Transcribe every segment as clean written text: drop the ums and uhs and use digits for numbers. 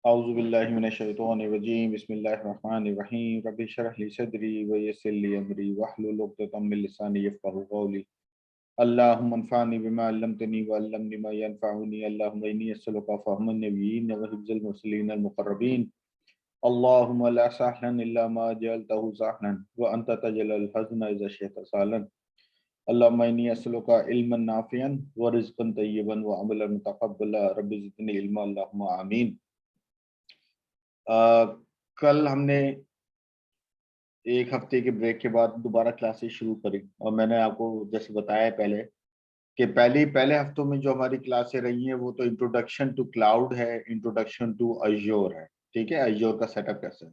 औज़ु बिल्लाहि मिनश शैतानिर रजीम बिस्मिल्लाहिर रहमानिर रहीम रब्बि इश्रह ली सदरी व यस्सिर ली अमरी वहलुल उक़दतम मिन लिसानी यफ़क़हू क़ौली अल्लाहुम्मा अन्फ़अनी बिमा अल्लमतनी व अल्लिमनी मा यनफ़अनी अल्लाहुम्मा इन्नी अस्अलुका फ़हमन नबिय्यीन व हिफ़्ज़ल मुरसलीन अल मुक़र्रबीन अल्लाहुम्मा ला सहलन इल्ला मा जअलतहु सहलन व अंत तजअलुल हज़्न इज़ा शि'ता सहलन अल्लाहुम्मा इन्नी अस्अलुका इल्मन नाफ़िअन व रिज़्क़न तय्यिबन व अमलन मुतक़ब्बला रब्बि ज़िदनी इल्मा अल्लाहुम्मा आमीन। कल हमने एक हफ्ते के ब्रेक के बाद दोबारा क्लासेस शुरू करी और मैंने आपको जैसे बताया पहले कि पहले हफ्तों में जो हमारी क्लासें रही हैं वो तो इंट्रोडक्शन टू क्लाउड है, इंट्रोडक्शन टू अज्योर है। ठीक है, अज्योर का सेटअप कैसे है।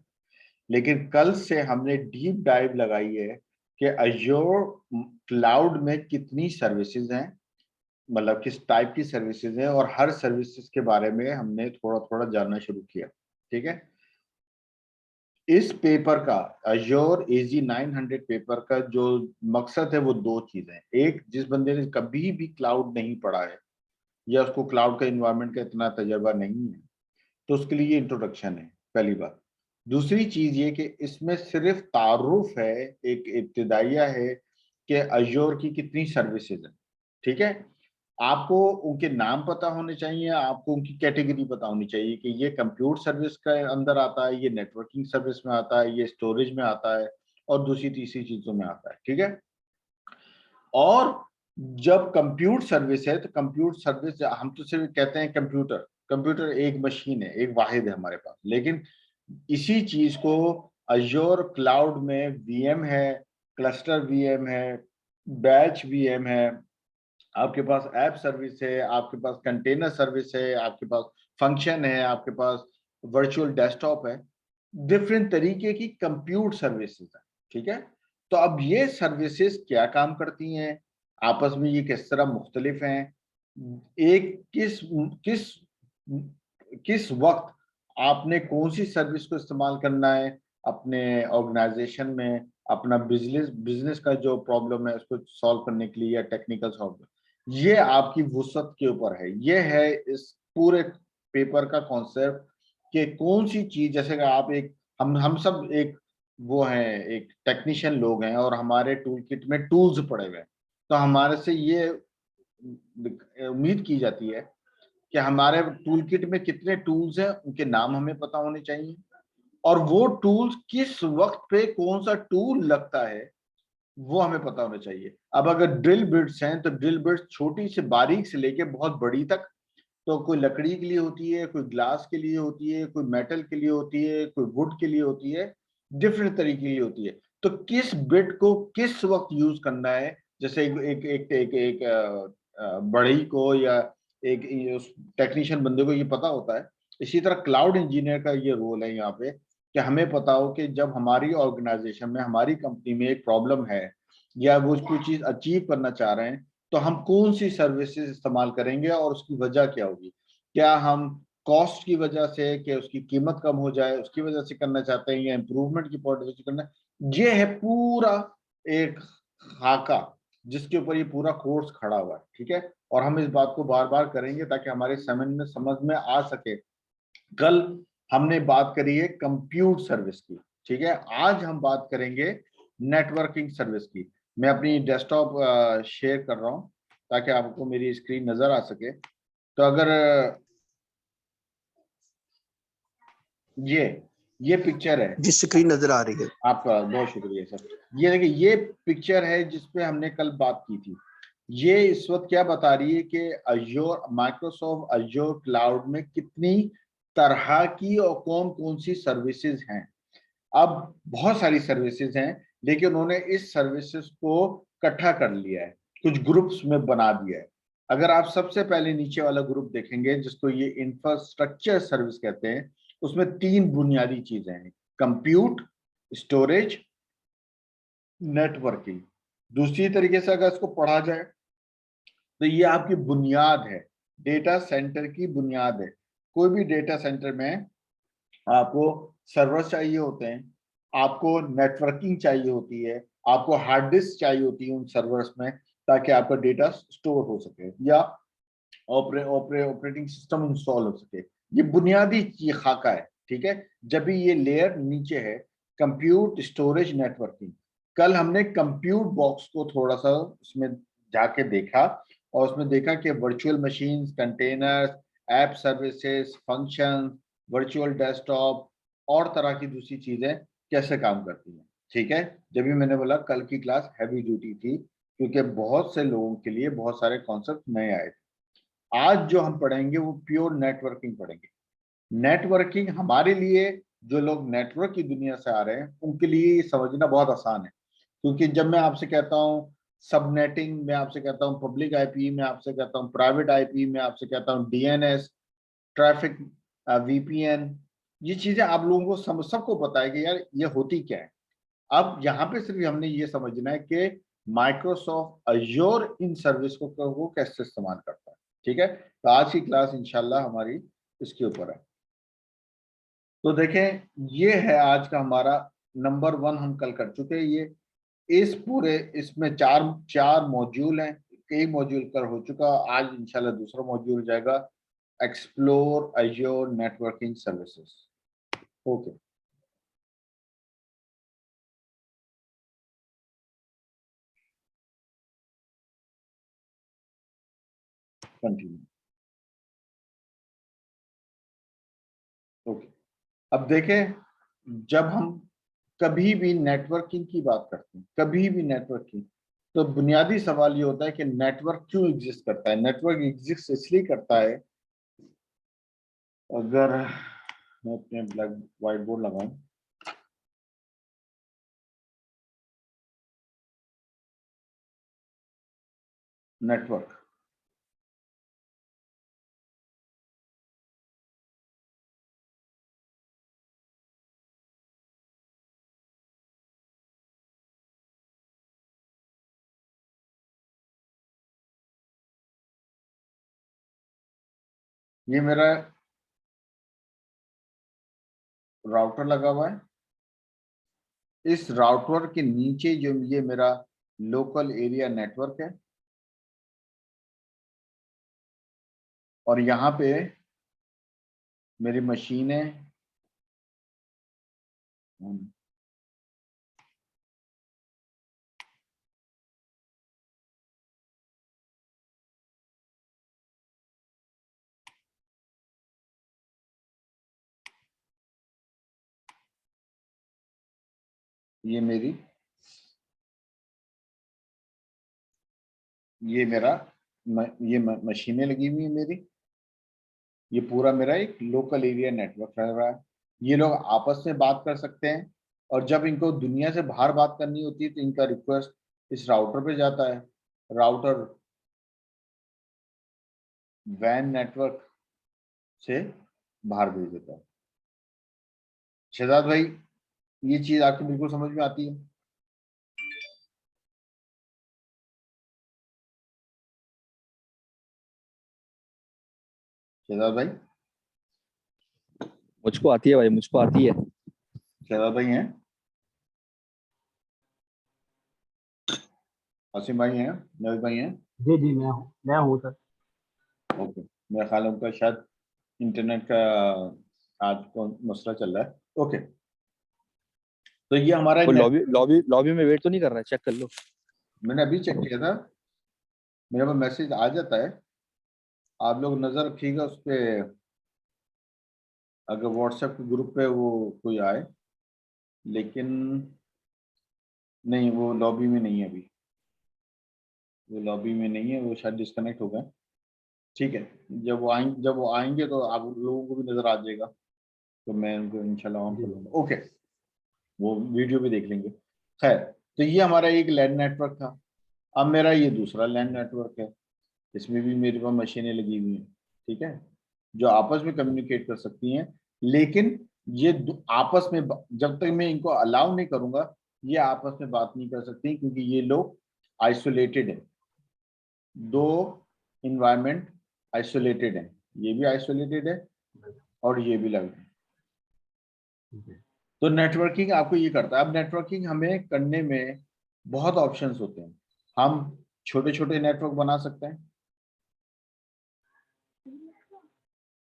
लेकिन कल से हमने डीप डाइव लगाई है कि अज्योर क्लाउड में कितनी सर्विसेज हैं, मतलब किस टाइप की सर्विसेज हैं, और हर सर्विसेज के बारे में हमने थोड़ा थोड़ा जानना शुरू किया। ठीक है, इस पेपर का अज्योर AZ 900 पेपर का जो मकसद है वो दो चीजें। एक, जिस बंदे ने कभी भी क्लाउड नहीं पढ़ा है या उसको क्लाउड का इन्वायरमेंट का इतना तजर्बा नहीं है तो उसके लिए ये इंट्रोडक्शन है, पहली बात। दूसरी चीज ये कि इसमें सिर्फ तारुफ है, एक इब्तिदाइया है कि अज्योर की कितनी सर्विसेज है। ठीक है, आपको उनके नाम पता होने चाहिए, आपको उनकी कैटेगरी पता होनी चाहिए कि ये कंप्यूटर सर्विस के अंदर आता है, ये नेटवर्किंग सर्विस में आता है, ये स्टोरेज में आता है और दूसरी तीसरी चीजों में आता है। ठीक है, और जब कंप्यूटर सर्विस है तो कंप्यूटर सर्विस हम तो सिर्फ कहते हैं कंप्यूटर, कंप्यूटर एक मशीन है, एक वाहिद है हमारे पास। लेकिन इसी चीज को अज्योर क्लाउड में वीएम है, क्लस्टर वीएम है, बैच वीएम है, आपके पास ऐप सर्विस है, आपके पास कंटेनर सर्विस है, आपके पास फंक्शन है, आपके पास वर्चुअल डेस्कटॉप है, डिफरेंट तरीके की कंप्यूट सर्विसेज है। ठीक है, तो अब ये सर्विसेज क्या काम करती हैं, आपस में ये किस तरह मुख्तलिफ हैं, एक किस किस किस वक्त आपने कौन सी सर्विस को इस्तेमाल करना है अपने ऑर्गेनाइजेशन में, अपना बिजनेस बिजनेस का जो प्रॉब्लम है उसको सॉल्व करने के लिए या टेक्निकल सॉल्व, ये आपकी वुसअत के ऊपर है। ये है इस पूरे पेपर का कॉन्सेप्ट कि कौन सी चीज, जैसे कि आप एक हम सब एक वो हैं, एक टेक्नीशियन लोग हैं और हमारे टूल किट में टूल्स पड़े हुए हैं, तो हमारे से ये उम्मीद की जाती है कि हमारे टूल किट में कितने टूल्स हैं उनके नाम हमें पता होने चाहिए, और वो टूल्स किस वक्त पे कौन सा टूल लगता है वो हमें पता होना चाहिए। अब अगर ड्रिल बिट्स हैं तो ड्रिल बिट्स छोटी से बारीक से लेके बहुत बड़ी तक, तो कोई लकड़ी के लिए होती है, कोई ग्लास के लिए होती है, कोई मेटल के लिए होती है, कोई वुड के लिए होती है, डिफरेंट तरीके की होती है। तो किस बिट को किस वक्त यूज करना है, जैसे एक बढ़ई को या एक टेक्नीशियन बंदे को ये पता होता है, इसी तरह क्लाउड इंजीनियर का ये रोल है यहाँ पे कि हमें पता हो कि जब हमारी ऑर्गेनाइजेशन में, हमारी कंपनी में एक प्रॉब्लम है या वो कोई चीज अचीव करना चाह रहे हैं, तो हम कौन सी सर्विसेज इस्तेमाल करेंगे और उसकी वजह क्या होगी। क्या हम कॉस्ट की वजह से, कि उसकी कीमत कम हो जाए उसकी वजह से करना चाहते हैं, या इम्प्रूवमेंट की पॉइंट ऑफ व्यू से करना है। ये है पूरा एक खाका जिसके ऊपर ये पूरा कोर्स खड़ा हुआ है। ठीक है, और हम इस बात को बार बार करेंगे ताकि हमारे समझ में आ सके। कल हमने बात करी है कंप्यूट सर्विस की। ठीक है, आज हम बात करेंगे नेटवर्किंग सर्विस की। मैं अपनी डेस्कटॉप शेयर कर रहा हूं ताकि आपको मेरी स्क्रीन नजर आ सके। तो अगर ये पिक्चर है, जिस स्क्रीन नजर आ रही है, आपका बहुत शुक्रिया सर। ये देखिए, ये पिक्चर है जिसपे हमने कल बात की थी। ये इस वक्त क्या बता रही है कि अज्योर, माइक्रोसॉफ्ट अज्योर क्लाउड में कितनी तरह की और कौन कौन सी सर्विसेज हैं। अब बहुत सारी सर्विसेज हैं, लेकिन उन्होंने इस सर्विसेज को इकट्ठा कर लिया है, कुछ ग्रुप्स में बना दिया है। अगर आप सबसे पहले नीचे वाला ग्रुप देखेंगे जिसको ये इंफ्रास्ट्रक्चर सर्विस कहते हैं, उसमें तीन बुनियादी चीजें हैं, कंप्यूट, स्टोरेज, नेटवर्किंग। दूसरी तरीके से अगर इसको पढ़ा जाए तो ये आपकी बुनियाद है, डेटा सेंटर की बुनियाद है। कोई भी डेटा सेंटर में आपको सर्वर चाहिए होते हैं, आपको नेटवर्किंग चाहिए होती है, आपको हार्ड डिस्क चाहिए होती है उन सर्वर्स में ताकि आपका डेटा स्टोर हो सके या ऑपरेटिंग सिस्टम इंस्टॉल हो सके। ये बुनियादी खाका है, ठीक है। जब भी ये लेयर नीचे है, कंप्यूट स्टोरेज नेटवर्किंग। कल हमने कंप्यूट बॉक्स को थोड़ा सा उसमें जाके देखा, और उसमें देखा कि virtual machines, containers, app services, function, virtual desktop और तरह की दूसरी चीजें कैसे काम करती हैं, ठीक है। जब भी मैंने बोला कल की क्लास हैवी ड्यूटी थी, क्योंकि बहुत से लोगों के लिए बहुत सारे कॉन्सेप्ट नए आए थे। आज जो हम पढ़ेंगे वो प्योर नेटवर्किंग पढ़ेंगे। नेटवर्किंग हमारे लिए, जो लोग नेटवर्क की दुनिया से आ रहे हैं, उनके लिए समझना बहुत आसान है। क्योंकि जब मैं आपसे कहता हूँ सबनेटिंग, मैं आपसे कहता हूँ पब्लिक आईपी, मैं आपसे कहता हूँ प्राइवेट आईपी, मैं आपसे कहता हूँ डीएनएस, ट्रैफिक, वीपीएन, ये चीजें आप लोगों को सबको पता है कि यार ये होती क्या है। अब यहाँ पे सिर्फ हमने ये समझना है कि माइक्रोसॉफ्ट अज्योर इन सर्विस को वो कैसे इस्तेमाल करता है, ठीक है। तो आज की क्लास इंशाल्लाह हमारी इसके ऊपर है। तो देखें, ये है आज का हमारा नंबर 1, हम कल कर चुके हैं ये। इस पूरे इसमें चार चार मॉड्यूल हैं, एक मॉड्यूल कल हो चुका, आज इंशाल्लाह दूसरा मॉड्यूल हो जाएगा, explore Azure networking services. Okay, continue. Okay, अब देखें, जब हम कभी भी नेटवर्किंग की बात करते हैं, कभी भी नेटवर्किंग, तो बुनियादी सवाल ये होता है कि नेटवर्क क्यों एग्जिस्ट करता है। नेटवर्क एग्जिस्ट इसलिए करता है, अगर मैं अपने ब्लैक व्हाइट बोर्ड लगाऊं, नेटवर्क, ये मेरा राउटर लगा हुआ है। इस राउटर के नीचे जो ये मेरा लोकल एरिया नेटवर्क है, और यहाँ पे मेरी मशीन है, ये मेरी, ये मेरा ये मशीनें लगी हुई है मेरी। ये पूरा मेरा एक लोकल एरिया नेटवर्क रह रहा है। ये लोग आपस में बात कर सकते हैं, और जब इनको दुनिया से बाहर बात करनी होती है तो इनका रिक्वेस्ट इस राउटर पे जाता है। राउटर वैन नेटवर्क से बाहर भेज देता है। शहजाद भाई, ये चीज आपको बिल्कुल समझ में आती है? शहजाद भाई, मुझको आती है भाई, मुझको आती है। शहजाद भाई हैं, आसिम भाई हैं, नवीद भाई हैं? जी जी, मैं हूँ सर। ओके, मेरा ख्याल है उनका शायद इंटरनेट का आज को मसला चल रहा है। ओके, तो ये हमारा एक वो नेट, लॉबी लॉबी लॉबी में वेट तो नहीं कर रहा है? चेक कर लो। मैंने अभी चेक किया था, मेरे पास मैसेज आ जाता है। आप लोग नजर रखिएगा उस पे, अगर व्हाट्सएप के ग्रुप पे वो कोई आए, लेकिन नहीं, वो लॉबी में नहीं है अभी, वो लॉबी में नहीं है, वो शायद डिस्कनेक्ट हो गए। ठीक है, जब वो आएंगे तो आप लोगों को भी नजर आ जाएगा, तो मैं उनको इंशाल्लाह ऑन कर जी लूंगा। ओके, वो वीडियो भी देख लेंगे। खैर, तो ये हमारा एक लैंड नेटवर्क था। अब मेरा ये दूसरा लैंड नेटवर्क है, इसमें भी मेरे पास मशीनें लगी हुई हैं, ठीक है, जो आपस में कम्युनिकेट कर सकती हैं। लेकिन ये आपस में जब तक मैं इनको अलाउ नहीं करूंगा, ये आपस में बात नहीं कर सकती, क्योंकि ये लोग आइसोलेटेड है। दो इन्वायरमेंट आइसोलेटेड है, ये भी आइसोलेटेड है और ये भी लग। जी तो नेटवर्किंग आपको ये करता है। अब नेटवर्किंग हमें करने में बहुत ऑप्शंस होते हैं। हम छोटे छोटे नेटवर्क बना सकते हैं,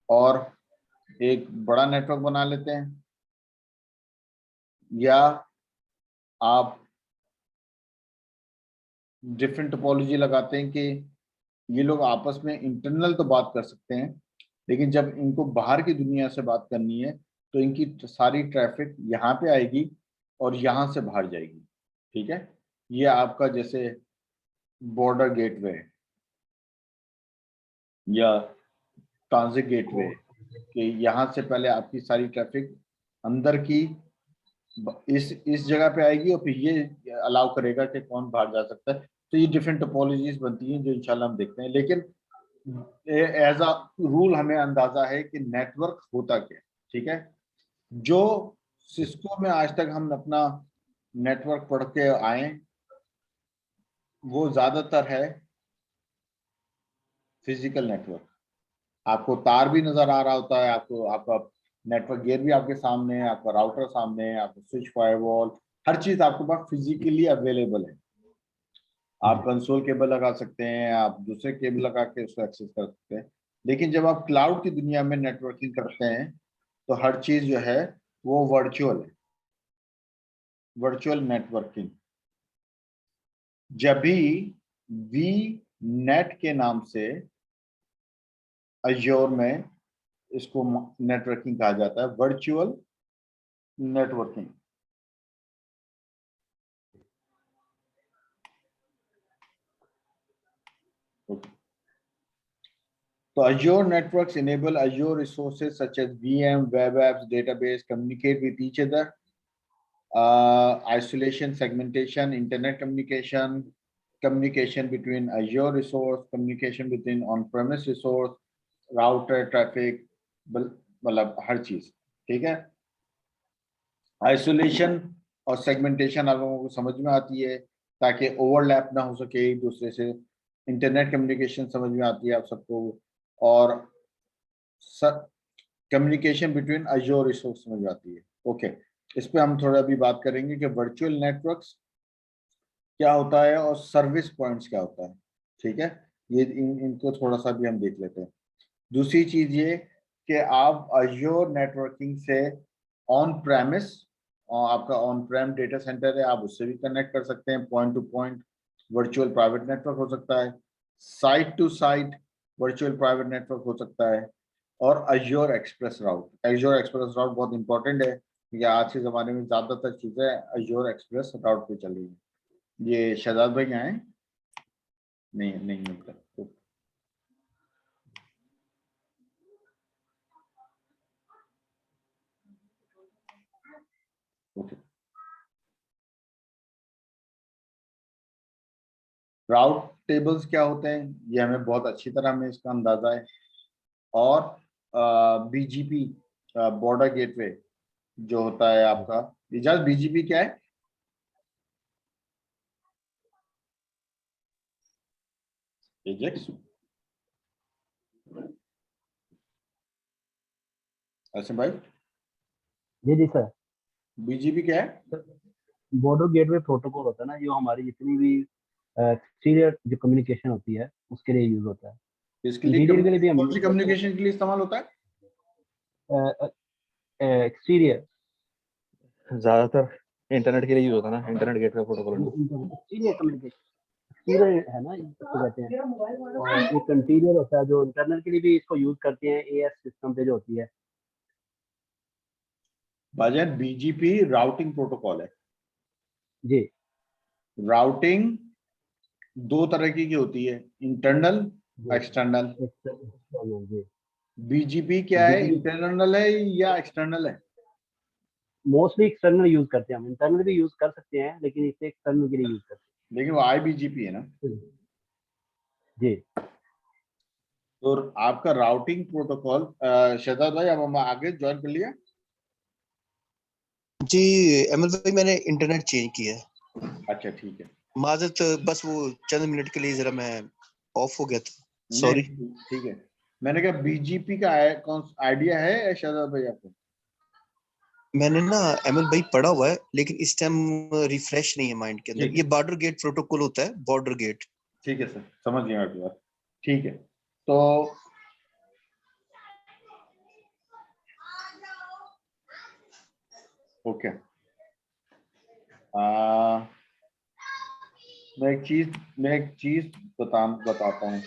और एक बड़ा नेटवर्क बना लेते हैं, या आप डिफरेंट टोपोलॉजी लगाते हैं कि ये लोग आपस में इंटरनल तो बात कर सकते हैं, लेकिन जब इनको बाहर की दुनिया से बात करनी है तो इनकी सारी ट्रैफिक यहाँ पे आएगी और यहाँ से बाहर जाएगी। ठीक है, ये आपका जैसे बॉर्डर गेटवे या ट्रांजिट गेटवे, कि यहाँ से पहले आपकी सारी ट्रैफिक अंदर की इस जगह पे आएगी और फिर ये अलाउ करेगा कि कौन बाहर जा सकता है। तो ये डिफरेंट टोपोलॉजीज बनती हैं जो इंशाल्लाह हम देखते हैं, लेकिन एज अ रूल हमें अंदाजा है कि नेटवर्क होता क्या है। ठीक है, जो सिस्को में आज तक हम अपना नेटवर्क पढ़ के आए वो ज्यादातर है फिजिकल नेटवर्क। आपको तार भी नजर आ रहा होता है, आपको आपका नेटवर्क गियर भी आपके सामने है, आपका राउटर सामने है, आपका स्विच फायरवॉल, हर चीज आपके पास फिजिकली अवेलेबल है। आप कंसोल केबल लगा सकते हैं, आप दूसरे केबल लगा के उसको एक्सेस कर सकते हैं। लेकिन जब आप क्लाउड की दुनिया में नेटवर्किंग करते हैं तो हर चीज जो है वो वर्चुअल है, वर्चुअल नेटवर्किंग। जब भी वी नेट के नाम से अज्योर में इसको नेटवर्किंग कहा जाता है, virtual networking. So Azure networks enable Azure resources such as VM, web apps, database, communicate with each other. Isolation, segmentation, internet communication, communication between Azure resource, communication between on-premise resource, router traffic, मतलब हर चीज। ठीक है, isolation और segmentation आप लोगों को समझ में आती है ताकि ओवरलैप ना हो सके एक दूसरे से। इंटरनेट कम्युनिकेशन समझ में आती है आप सबको, और कम्युनिकेशन बिटवीन अज्योर रिसोर्स समझ में आती है। ओके, इस पे हम थोड़ा अभी बात करेंगे कि वर्चुअल नेटवर्क्स क्या होता है और सर्विस पॉइंट्स क्या होता है। ठीक है, ये इनको थोड़ा सा भी हम देख लेते हैं। दूसरी चीज ये कि आप अज्योर नेटवर्किंग से ऑन प्रेमिस, आपका ऑन प्रेम डेटा सेंटर है, आप उससे भी कनेक्ट कर सकते हैं। Point to point virtual private network हो सकता है, site to site virtual private network हो सकता है, और Azure express route. Azure express route बहुत इंपॉर्टेंट है क्योंकि आज के ज़माने में ज़्यादातर चीज़ें अज्योर एक्सप्रेस राउट पे चल रही हैं। ये शहजाद भाई आए? नहीं नहीं मिलता। ओके, राउट टेबल्स क्या होते हैं ये हमें बहुत अच्छी तरह हमें इसका अंदाजा है। और बीजीपी बॉर्डर गेटवे जो होता है आपका, इजाज बीजीपी क्या है? एजेक्स, ऐसे भाई जी जी सर। बीजीपी क्या है? बॉर्डर गेटवे प्रोटोकॉल होता है ना, जो हमारी जितनी भी एक्सटीरियर जो कम्युनिकेशन होती है उसके लिए यूज होता है। इसके लिए इंटीरियर के लिए भी हम कौन सी यूज करते कम्युनिकेशन के लिए इस्तेमाल होता है? हैं। एक्सटीरियर ज्यादातर इंटरनेट के लिए यूज होता है ना, internet gateway protocol. Exterior communication, exterior है ना इसको कहते हैं। और एक इंटीरियर होता है जो इंटरनल के लिए भी इसको यूज करते हैं, एएस सिस्टम पे जो होती है। भाईजान बीजीपी राउटिंग प्रोटोकॉल है। जी राउटिंग दो तरह की होती है, इंटरनल, जी एक्सटर्नल। एक्सटर्नल जी। बीजीपी क्या है, बीजीपी इंटरनल है या एक्सटर्नल है? मोस्टली एक्सटर्नल यूज करते हैं हम, इंटरनल भी यूज कर सकते हैं लेकिन इसे एक्सटर्नल के लिए यूज करते लेकिन वो आईबीजीपी है ना। हैं। जी तो आपका राउटिंग प्रोटोकॉल, शहजाद भाई अब हम आगे ज्वाइन कर लिया। जी अहमद भाई, मैंने इंटरनेट चेंज किया है। अच्छा ठीक है, माजरत, बस वो चंद मिनट के लिए जरा मैं ऑफ हो गया था, नहीं सॉरी। ठीक है। मैंने कहा बीजीपी का कौन आइडिया है शहजाद भाई आपको? मैंने ना अहमद भाई पढ़ा हुआ है लेकिन इस टाइम रिफ्रेश नहीं है माइंड के अंदर। ठीक ये है, बॉर्डर गेट प्रोटोकॉल होता है, बॉर्डर गेट। ठीक है सर, समझ गया आपकी बात। ठीक है, तो ओके। मैं एक चीज बताता हूँ। जी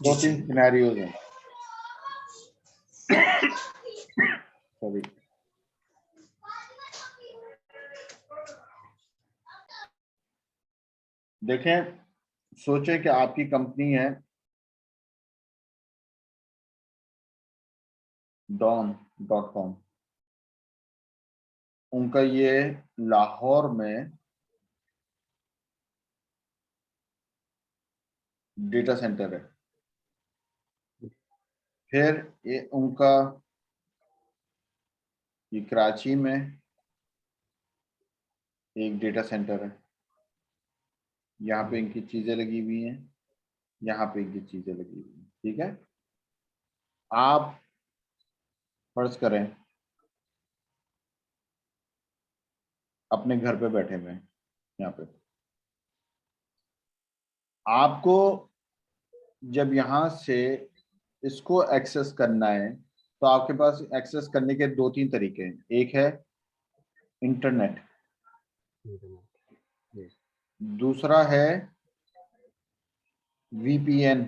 2-3 सिनेरियोज हैं। सॉरी। देखें, सोचें कि आपकी कंपनी है Dawn.com। उनका ये लाहौर में डेटा सेंटर है। फिर ये उनका ये कराची में एक डेटा सेंटर है। यहाँ पे इनकी चीजें लगी हुई हैं, यहाँ पे इनकी चीजें लगी हुई हैं। ठीक है। आप फर्ज करें अपने घर पे बैठे हुए हैं, यहाँ पे आपको जब यहाँ से इसको एक्सेस करना है तो आपके पास एक्सेस करने के 2-3 तरीके हैं। एक है इंटरनेट, दूसरा है VPN।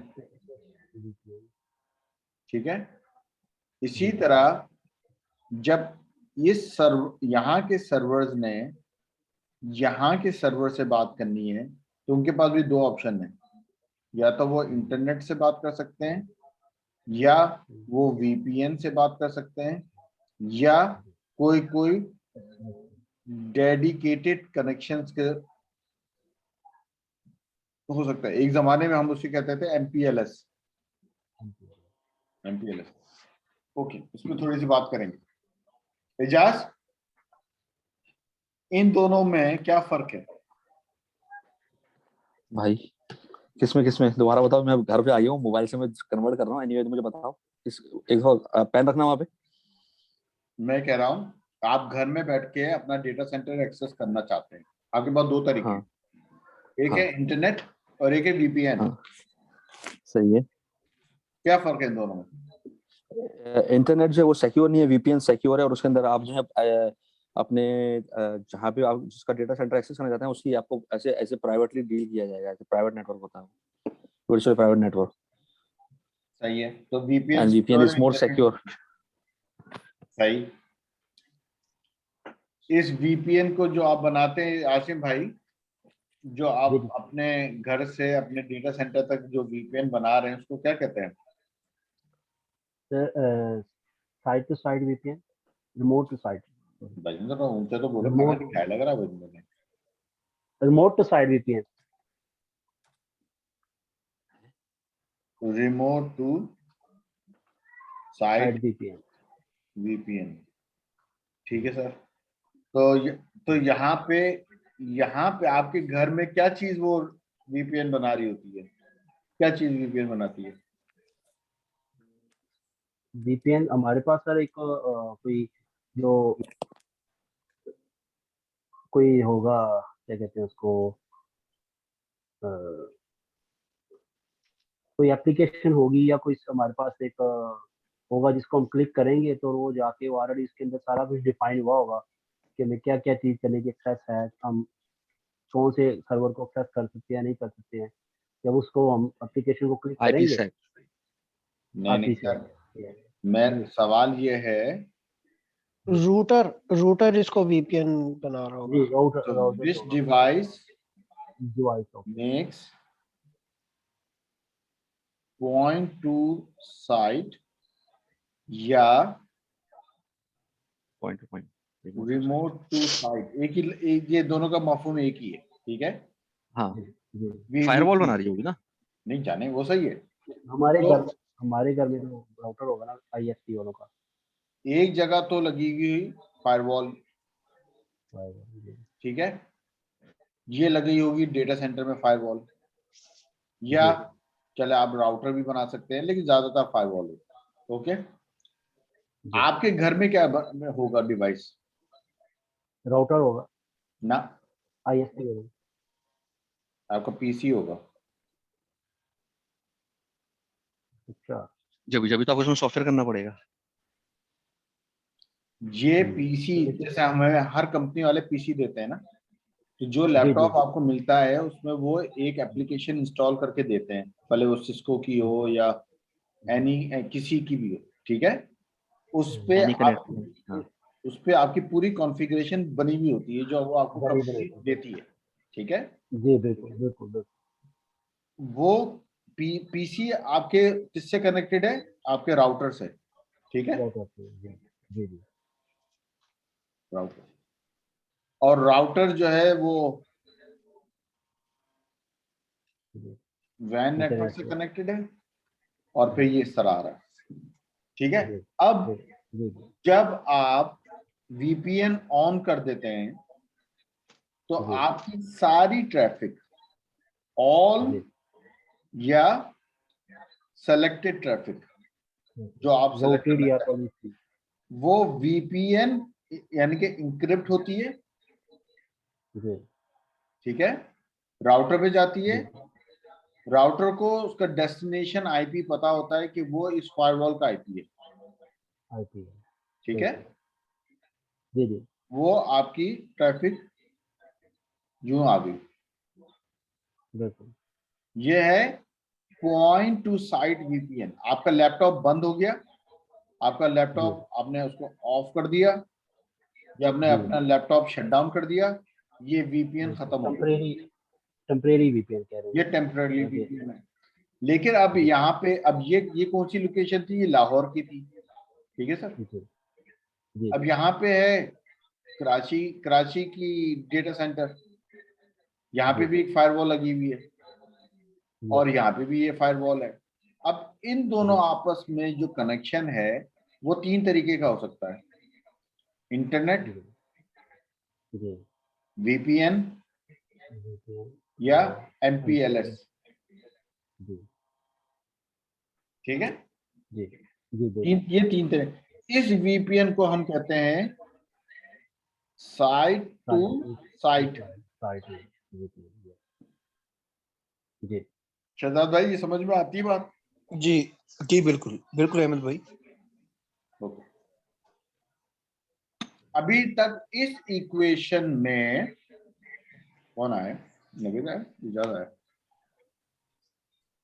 ठीक है। इसी तरह जब यहाँ के सर्वर्स ने यहाँ के सर्वर से बात करनी है तो उनके पास भी 2 ऑप्शन है। या तो वो इंटरनेट से बात कर सकते हैं, या वो VPN से बात कर सकते हैं, या कोई डेडिकेटेड कनेक्शंस के हो सकता है। एक जमाने में हम उसे कहते थे MPLS। ओके, इसमें थोड़ी सी बात करेंगे। एजाज, इन दोनों में क्या फर्क है? भाई किसमें दोबारा बताओ। मैं घर पे आई हूँ, मोबाइल से मैं कन्वर्ट कर रहा हूँ। एनीवे मुझे बताओ। इस एक पेन रखना वहाँ पे। मैं कह रहा हूँ आप घर में बैठ के अपना डेटा सेंटर एक्सेस करना चाहते हैं। आपके पास 2 तरीके हैं, हाँ एक हाँ है इंटरनेट और एक है VPN। हाँ, सही है। क्या फर्क है इन दोनों में? इंटरनेट जो है वो सिक्योर नहीं है, VPN सिक्योर है, और उसके अंदर आप जो है अपने जहाँ पे आप जिसका डेटा सेंटर एक्सेस करना चाहते हैं उसकी आपको ऐसे ऐसे प्राइवेटली डील किया जाएगा। ऐसे प्राइवेट नेटवर्क होता है, वर्चुअल प्राइवेट नेटवर्क। सही है। तो VPN and VPN secure is है, मोर इंटरनेट सिक्योर। सही। इस VPN को जो आप बनाते हैं आसिम भाई, जो आप अपने घर से अपने डेटा सेंटर तक जो VPN बना रहे हैं उसको क्या कहते हैं? Site to side VPN, remote to site, Bhajinder ऊंचे तो बोलो, खाना रिमोट नहीं खाया लग रहा भजिंदर ने। Remote to side VPN। Remote to site side VPN। VPN। ठीक है सर। तो यहाँ पे आपके घर में क्या चीज वो VPN बना रही होती है? क्या चीज VPN बनाती है? VPN हमारे पास सर एक कोई जो कोई होगा, क्या कहते हैं उसको, अ, कोई एप्लीकेशन होगी या कोई हमारे पास एक होगा जिसको हम क्लिक करेंगे तो वो जाके वो ऑलरेडी इसके अंदर सारा कुछ डिफाइन हुआ होगा कि हमें क्या क्या चीज़ करने की एक्सेस है, हम कौन से सर्वर को एक्सेस कर सकते हैं नहीं कर सकते हैं। जब उसको हम एप्लीकेशन को क्लिक IP करेंगे, सेक। नहीं नहीं आती सर, से मैं सवाल ये है, रूटर रूटर इसको VPN बना रहा जी, होगा। राउटर तो राउटर विच होगा, डिवाइस डिवाइस होगा। मेक्स पॉइंट टू साइट या point to point. Remote to site, एक ये दोनों का मफहूम एक ही है। ठीक है। हाँ, जी, फायरवॉल बना रही होगी ना। नहीं जाने, वो सही है। हमारे तो घर हमारे घर में जो राउटर होगा ना ISP वालों का। एक जगह तो लगी हुई फायरवॉल, ठीक है, ये लगी होगी डेटा सेंटर में फायरवॉल, या चले आप राउटर भी बना सकते हैं लेकिन ज्यादातर फायरवॉल है। ओके। आपके घर में क्या होगा डिवाइस? राउटर होगा, ना, ISP होगा। आपका PC होगा। अच्छा, जब जब तो आपको उसमें सॉफ्टवेयर करना पड़ेगा। ये पीसी, जैसे हमें हर कंपनी वाले पीसी देते हैं ना, तो जो लैपटॉप आपको मिलता है उसमें वो एक एप्लीकेशन इंस्टॉल करके देते हैं, भले वो सिस्को की हो या एनी किसी की भी हो, ठीक है। उस पे Any आप connect- हाँ। उस पे आपकी पूरी कॉन्फ़िगरेशन बनी हुई होती है जो वो आपको बनी कंपनी होती है। देती है, ठीक है। जी बिल्कुल बिल्कुल बिल्कुल। वो पीसी आपके किससे कनेक्टेड है, आपके राउटर से, ठीक है, क्या कहते हैं जी जी जी राउटर। और राउटर जो है वो जी वैन नेटवर्क इंटरनेट से से कनेक्टेड है, और फिर ये इस तरह आ रहा है, ठीक है। जी अब जी जी जी जब आप वीपीएन ऑन कर देते हैं तो जी आपकी सारी ट्रैफिक, ऑल जी या सेलेक्टेड ट्रैफिक जो आप वो सेलेक्ट करना टीडीआर चाहते पॉलिसी। हैं, वो वीपीएन यानी कि इंक्रिप्ट होती है, जी ठीक है, राउटर पे जाती है। जी राउटर को उसका डेस्टिनेशन आईपी पता होता है कि वो इस फायरवॉल का आईपी है, आईपी ठीक है। बिल्कुल। जी जी वो आपकी ट्रैफिक यूं आ गई। बिल्कुल। ये है पॉइंट टू साइट वीपीएन। आपका लैपटॉप बंद हो गया, आपका जी लैपटॉप आपने उसको ऑफ कर दिया या आपने जी अपना लैपटॉप शट डाउन कर दिया, ये वीपीएन खत्म हो गया, टेम्परेरी टेम्परेरी वीपीएन कह रहे ये हैं टेम्पररी जैसे। वीपीएन है। लेकिन अब जी यहाँ पे अब ये कौन सी लोकेशन थी, ये लाहौर की थी, ठीक है सर। जी जी अब जी यहाँ पे है कराची, कराची की डेटा सेंटर, यहाँ पे जी भी एक फायरवॉल लगी हुई है जी और यहाँ पे भी ये फायरवॉल है। अब इन दोनों जी आपस में जो कनेक्शन है वो तीन तरीके का हो सकता है, इंटरनेट, जी जी वीपीएन VPN या या एमपीएलएस, MPLS। जी ठीक है। जी जी बिल्कुल। ये तीन तरह, इस वीपीएन को हम कहते हैं साइट टू साइट। साइट में VPN। जी शहजाद भाई ये समझ में आती है बात? जी जी बिल्कुल बिल्कुल अहमद भाई। ओके। अभी तक इस इक्वेशन में कौन आए, नवीन है, इजाज़ है।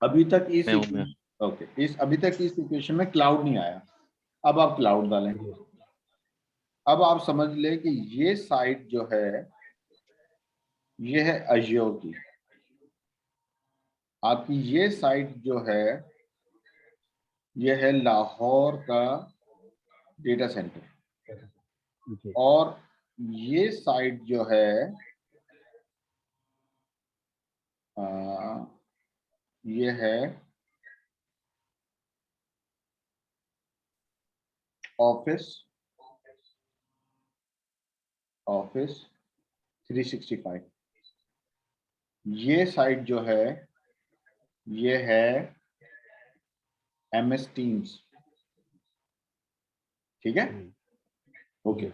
अभी तक इस मैं हूँ मैं। ओके, इस अभी तक इस इक्वेशन में क्लाउड नहीं आया। अब आप क्लाउड डालें। जी अब आप समझ लें कि ये साइट जो है ये है अजियो की, आपकी ये साइट जो है ये है लाहौर का डेटा सेंटर, जी और ये साइट जो है ये है ऑफिस 365। ये साइट जो है ये है MS टीम्स, ठीक है, ओके।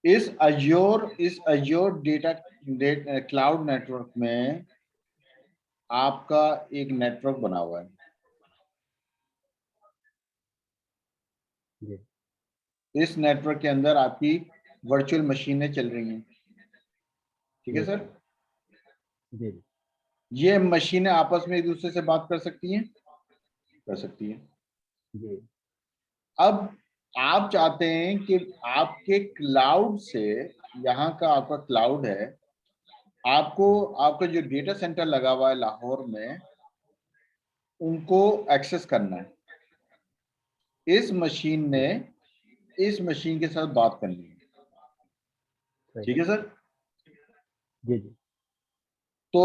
इस अज्योर डेटा क्लाउड नेटवर्क में आपका एक नेटवर्क बना हुआ है। जी इस नेटवर्क के अंदर आपकी वर्चुअल मशीनें चल रही हैं, ठीक है सर। जी जी ये मशीनें आपस में एक दूसरे से बात कर सकती हैं, कर सकती हैं। जी अब आप चाहते हैं कि आपके क्लाउड से, यहाँ का आपका क्लाउड है, आपको आपका जो डेटा सेंटर लगा हुआ है लाहौर में उनको एक्सेस करना है। इस मशीन ने इस मशीन के साथ बात करनी है, सही। ठीक है सर। जी जी तो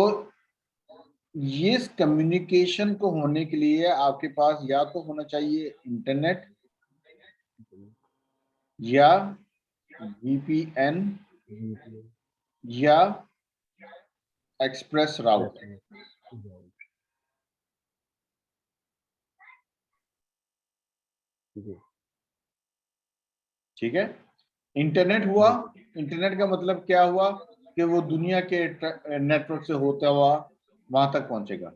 ये कम्युनिकेशन को होने के लिए आपके पास या तो होना चाहिए इंटरनेट या VPN VPN या एक्सप्रेस राउट, जी ठीक है। इंटरनेट हुआ, इंटरनेट का मतलब क्या हुआ कि वो दुनिया के नेटवर्क से होता हुआ वहां तक पहुंचेगा,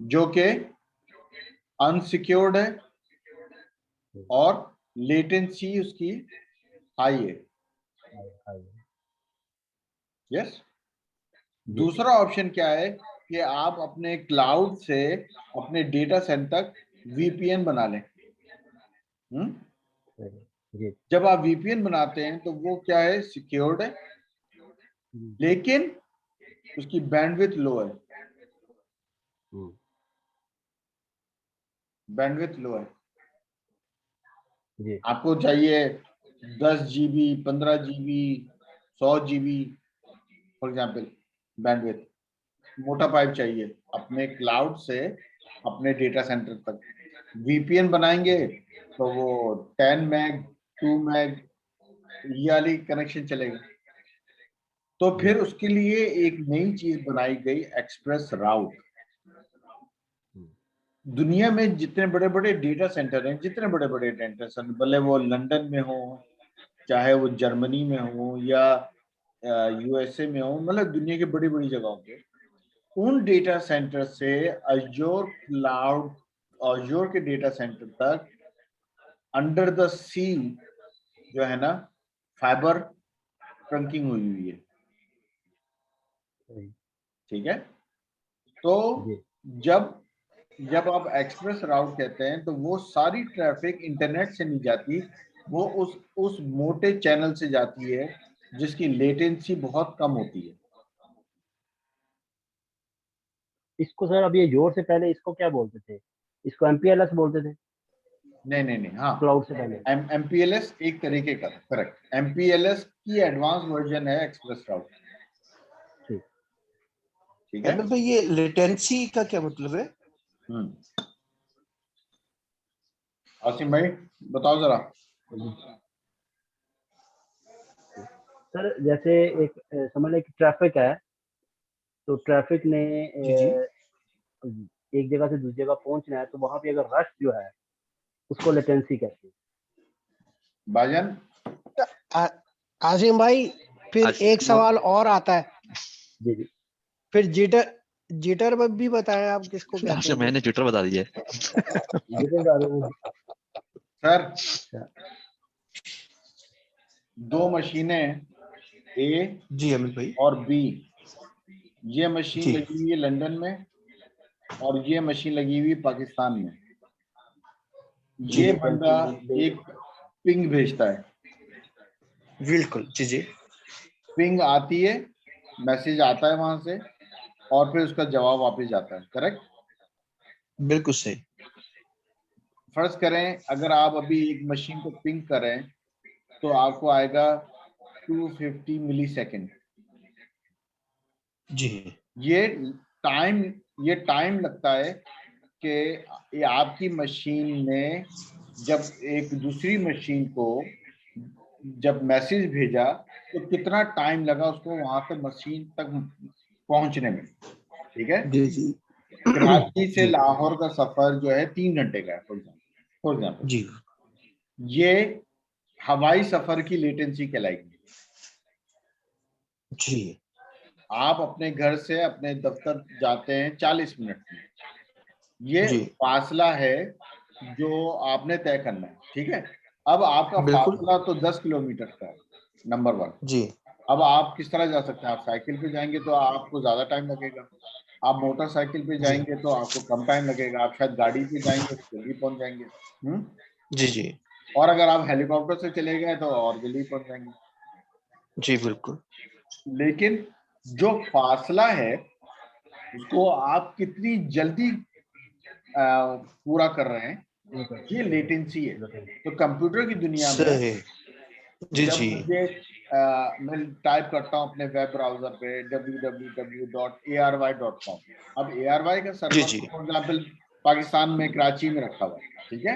जो कि अनसिक्योर्ड है और लेटेंसी उसकी हाई है। यस। दूसरा ऑप्शन क्या है कि आप अपने क्लाउड से अपने डेटा सेंटर तक वीपीएन बना लें। जी जब आप वीपीएन बनाते हैं तो वो क्या है, सिक्योर्ड है, लेकिन उसकी बैंडविड्थ लो है। बैंडविड्थ लो है। जी आपको चाहिए 10 GB, 15 GB, 100 GB for example bandwidth, मोटा पाइप चाहिए अपने क्लाउड से अपने डेटा सेंटर तक। वीपीएन बनाएंगे तो वो 10 मैग 2 मैग ये वाली कनेक्शन चलेगा। तो फिर उसके लिए एक नई चीज बनाई गई, एक्सप्रेस राउट। दुनिया में जितने बड़े बड़े डेटा सेंटर हैं, जितने बड़े बड़े डेटा सेंटर, भले वो लंदन में हो, चाहे वो जर्मनी में हो या यूएसए में हो, मतलब दुनिया की बड़ी बड़ी जगहों पे, उन डेटा सेंटर से अजोर क्लाउड, अजोर के डेटा सेंटर तक अंडर द सी जो है ना, फाइबर ट्रंकिंग हुई है। ठीक है। तो जब आप एक्सप्रेस राउट कहते हैं तो वो सारी ट्रैफिक इंटरनेट से नहीं जाती, वो उस मोटे चैनल से जाती है जिसकी लेटेंसी बहुत कम होती है। इसको सर अब ये जोर से पहले इसको क्या बोलते थे? इसको एमपीएलएस बोलते थे नहीं, हाँ, क्लाउड से पहले। एमपीएलएस एक तरीके का, करेक्ट। एमपीएलएस की एडवांस वर्जन है एक्सप्रेस राउट। ठीक है। एमएल भाई ये लेटेंसी का क्या मतलब है? आसिम भाई बताओ जरा। सर जैसे एक समझ लें कि ट्रैफिक है, तो ट्रैफिक ने जी जी एक जगह से दूसरी जगह पहुंचना है, तो वहां पे अगर रश जो है उसको लेटेंसी कहते हैं। भाईजान आसिम भाई फिर एक सवाल और आता है, जी जी फिर जिटर जिटर भी बताएं आप किसको कहते हैं? मैंने ट्विटर बता दिया सर, दो मशीनें ए जी एमएल भाई और बी, ये मशीन जी लगी हुई है लंदन में और ये मशीन लगी हुई है पाकिस्तान में। जी ये बंदा एक पिंग भेजता है, बिल्कुल जी जी पिंग आती है, मैसेज आता है वहां से और फिर उसका जवाब वापस जाता है, करेक्ट। बिल्कुल सही। फर्ज करें अगर आप अभी एक मशीन को पिंग करें तो आपको आएगा 250 मिली सेकेंड। जी ये टाइम लगता है कि ये आपकी मशीन ने जब एक दूसरी मशीन को जब मैसेज भेजा तो कितना टाइम लगा उसको वहां से मशीन तक पहुंचने में। ठीक है। जी जी कराची से जी लाहौर का सफर जो है 3 घंटे का है फॉर एग्जाम्पल। जी ये हवाई सफर की लेटेंसी कहलाएगी। जी आप अपने घर से अपने दफ्तर जाते हैं 40 मिनट में, ये जी फासला है जो आपने तय करना है। ठीक है। अब आपका बिल्कुल फासला तो 10 किलोमीटर का है, नंबर 1। जी अब आप किस तरह जा सकते हैं? आप साइकिल पे जाएंगे तो आपको ज्यादा टाइम लगेगा, आप मोटरसाइकिल पे जी जाएंगे तो आपको कम टाइम लगेगा, आप शायद गाड़ी पे जाएंगे तो जल्दी पहुंच जाएंगे। जी जी और अगर आप हेलीकॉप्टर से चले गए तो और जल्दी पहुंच जाएंगे। जी बिल्कुल लेकिन जो फासला है उसको आप कितनी जल्दी पूरा कर रहे हैं, ये लेटेंसी है। तो कंप्यूटर की दुनिया में सही जी जब जी मुझे मैं टाइप करता हूं अपने वेब ब्राउजर पे www.arY.com, अब ARY का जी सर्वर जी फॉर एग्जाम्पल पाकिस्तान में कराची में रखा हुआ है। ठीक है।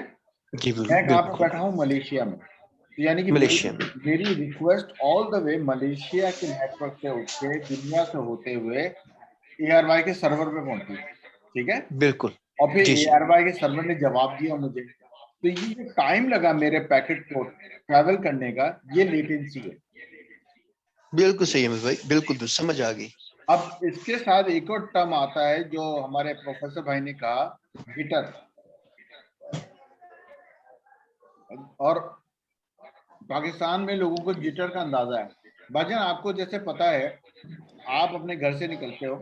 जी मैं कहाँ पे बिल्कुल बैठा हूँ? मलेशिया में। तो यानी कि मलेशिया में मेरी request all the way Malaysia के नेटवर्क से उठ के दुनिया से होते हुए ARY के सर्वर पे पहुंची। ठीक है। बिल्कुल और फिर जी जी ARY के सर्वर ने जवाब दिया मुझे। तो ये जो टाइम लगा मेरे पैकेट को ट्रैवल करने का, ये लेटेंसी है। बिल्कुल सही है भाई, बिल्कुल तो समझ आ गई। अब इसके साथ एक और टर्म आता है जो हमारे प्रोफेसर भाई ने कहा, जिटर। और पाकिस्तान में लोगों को जिटर का अंदाजा है। भाईजान आपको जैसे पता है, आप अपने घर से निकलते हो,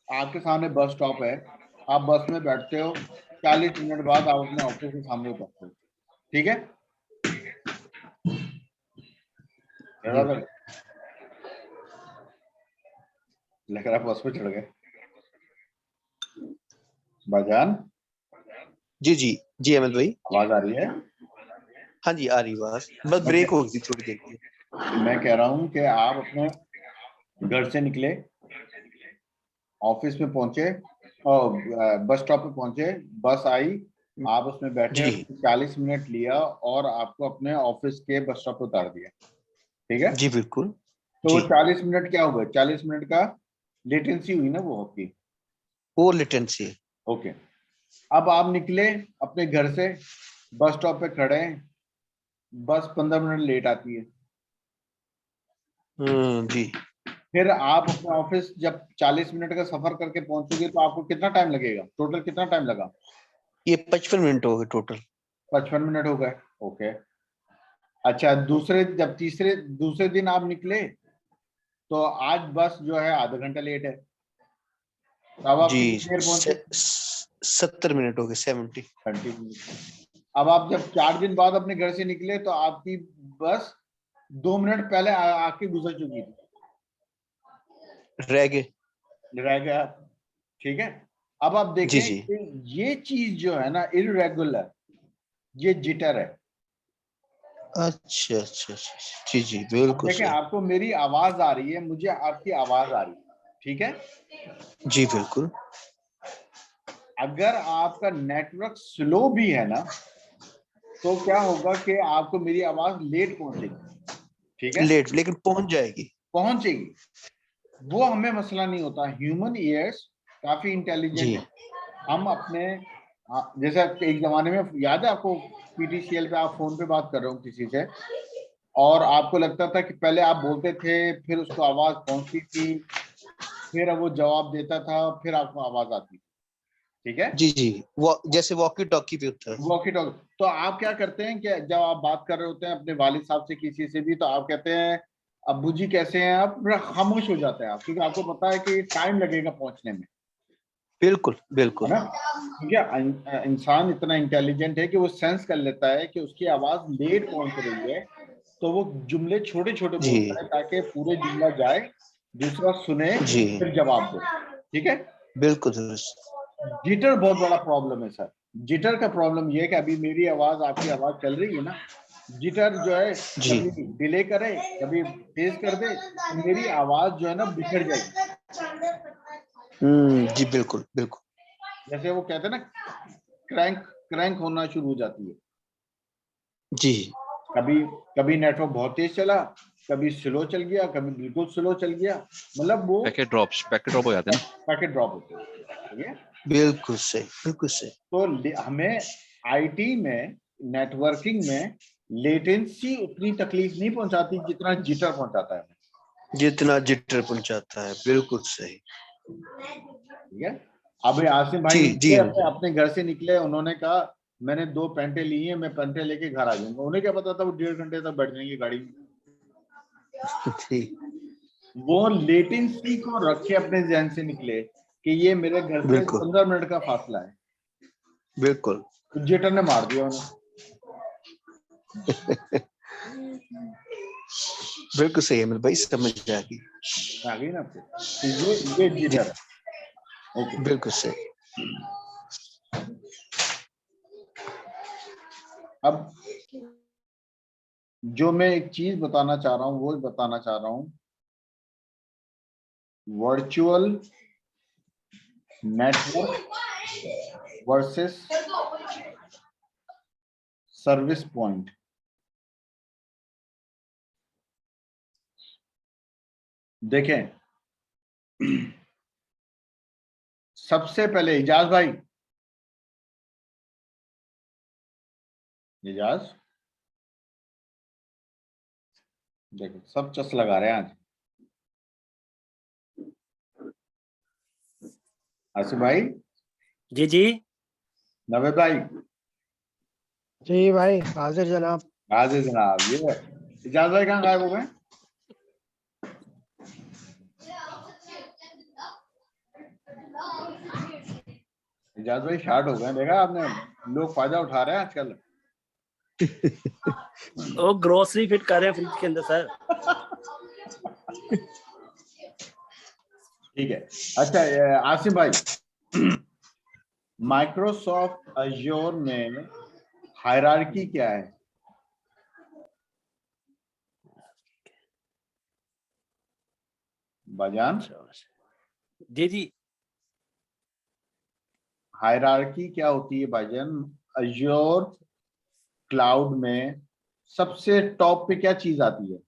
आपके सामने बस स्टॉप है, आप बस में बैठते हो, 40 मिनट बाद आप अपने ऑफिस के सामने उतरते हो, ठीक है? लग रहा बस पे चढ़ गए भाईजान। जी जी जी अहमद भाई, आवाज आ रही है? हाँ जी आ रही बात, बस ब्रेक हो गई थोड़ी देर की। मैं कह रहा हूँ कि आप अपने घर से निकले, ऑफिस में पहुंचे और बस स्टॉप पे पहुंचे, बस आई, आप उसमें बैठे, जी 40 मिनट लिया और आपको अपने ऑफिस के बस स्टॉप पे उतार दिया, ठीक है? जी बिल्कुल तो वो जी, 40 मिनट क्या हुआ? 40 मिनट का लेटेंसी हुई ना वो आपकी। वो लेटेंसी। ओके, अब आप निकले अपने घर से, बस स्टॉप पे खड़े हैं, बस 15 मिनट लेट आती है, जी, फिर आप अपने ऑफिस जब 40 मिनट का सफर करके पहुंचोगे तो आपको कितना टाइम लगेगा? टोटल कितना टाइम लगा? ये 55 मिनट हो गए टोटल। 55 मिनट हो गए। ओके, अच्छा, दूसरे दिन आप निकले तो आज बस जो है आधा घंटा लेट है, तो अब आप जी कितनी देर पहुंचे? 70 मिनट हो गए, 70। 30 मिनट। अब आप जब 4 दिन बाद अपने घर से निकले तो आपकी बस 2 मिनट पहले आके गुजर चुकी थी, रह गए। रह गया, ठीक है? अब आप जी देखें जी कि ये चीज जो है ना इररेगुलर, ये जिटर है। अच्छा अच्छा अच्छा, जी जी अब बिल्कुल देखें, सही। आपको मेरी आवाज आ रही है, मुझे आपकी आवाज आ रही है, ठीक है? जी बिल्कुल। अगर आपका नेटवर्क स्लो भी है ना तो क्या होगा कि आपको मेरी आवाज लेट पहुंचेगी, ठीक है? लेट लेकिन पहुंच जाएगी। पहुंचेगी, वो हमें मसला नहीं होता। ह्यूमन ईयर्स काफी इंटेलिजेंट जी है। हम अपने जैसे एक जमाने में याद है आपको, पीटीसीएल पे आप फोन पे बात कर रहे हो किसी से और आपको लगता था कि पहले आप बोलते थे, फिर उसको आवाज पहुंचती थी, फिर वो जवाब देता था, फिर आपको आवाज आती थी, ठीक है? जी जी, वो जैसे वॉकी टॉकी पे होता है। Walkie talkie. तो आप क्या करते हैं कि जब आप बात कर रहे होते हैं अपने वालिद साहब से, किसी से भी, तो आप कहते हैं अब्बू जी कैसे हैं आप, पूरा खामोश हो जाते हैं आप, क्योंकि आपको पता है कि टाइम लगेगा पहुंचने में, बिल्कुल है बिल्कुल। ना? क्योंकि इंसान इतना इंटेलिजेंट है कि वो सेंस कर लेता है कि उसकी आवाज लेट पहुंच रही है, तो वो जुमले छोटे छोटे जी बोलता है ताकि पूरे जुमला जाए, दूसरा सुने, जी फिर जवाब दे, ठीक है? बिल्कुल दुरुस्त। जिटर बहुत बड़ा प्रॉब्लम है सर। जिटर का प्रॉब्लम ये है कि अभी मेरी आवाज आपकी आवाज चल रही है ना, जिटर जो है जी कभी डिले करे, कभी तेज कर दे, तो मेरी आवाज जो है ना बिखर जाएगी। जी बिल्कुल बिल्कुल। जैसे वो कहते हैं ना, क्रैंक क्रैंक होना शुरू हो जाती है। जी कभी कभी नेटवर्क बहुत तेज चला, कभी स्लो चल गया, कभी बिल्कुल स्लो चल गया, मतलब वो पैकेट ड्रॉप हो जाते हैं ना। पैकेट ड्रॉप होते हैं, ठीक है? बिल्कुल सही बिल्कुल सही। तो हमें आईटी में, नेटवर्किंग में लेटेंसी उतनी तकलीफ नहीं पहुंचाती जितना जिटर पहुंचाता है, जितना जिटर पहुंचाता है, बिल्कुल सही। ठीक है? अब आसिम भाई जी जी निकले अपने अपने घर से निकले, उन्होंने कहा मैंने 2 पेंटे ली हैं, मैं पेंटे लेके घर आ जाऊंगा। उन्हें क्या पता था वो 1.5 घंटे तक बैठ जाएंगे गाड़ी में। जी वो लेटेंसी को रखे अपने जहन से निकले कि ये मेरे घर से बिल्कुल 15 मिनट का फासला है, बिल्कुल। तो जिटर ने मार दिया उन्हें। बिल्कुल सही है मेरे भाई, समझ आ गई। आ गई ना आपको? तो ये जी जिटर है। ओके, बिल्कुल सही। अब जो मैं एक चीज बताना चाह रहा हूँ वो बताना चाह रहा हूँ, virtual network versus service point. देखें, सबसे पहले इजाज भाई, इजाज, देखो सब चस लगा रहे हैं आज। आसिफ भाई, जी जी। नवे भाई, जी भाई, हाजिर जनाब। हाजिर जनाब। ये इजाज भाई कहाँ गायब हो गए? इजाज भाई शार्ट हो गए, देखा आपने, लोग फायदा उठा रहे हैं आजकल। वो ग्रोसरी फिट कर रहे हैं फ्रिज के अंदर सर। ठीक है। अच्छा आसिम भाई, माइक्रोसॉफ्ट अज्योर में हायरार्की क्या है? बाजान, जी जी, हायरार्की क्या होती है भाईजान? अज्योर क्लाउड में सबसे टॉप पे क्या चीज आती है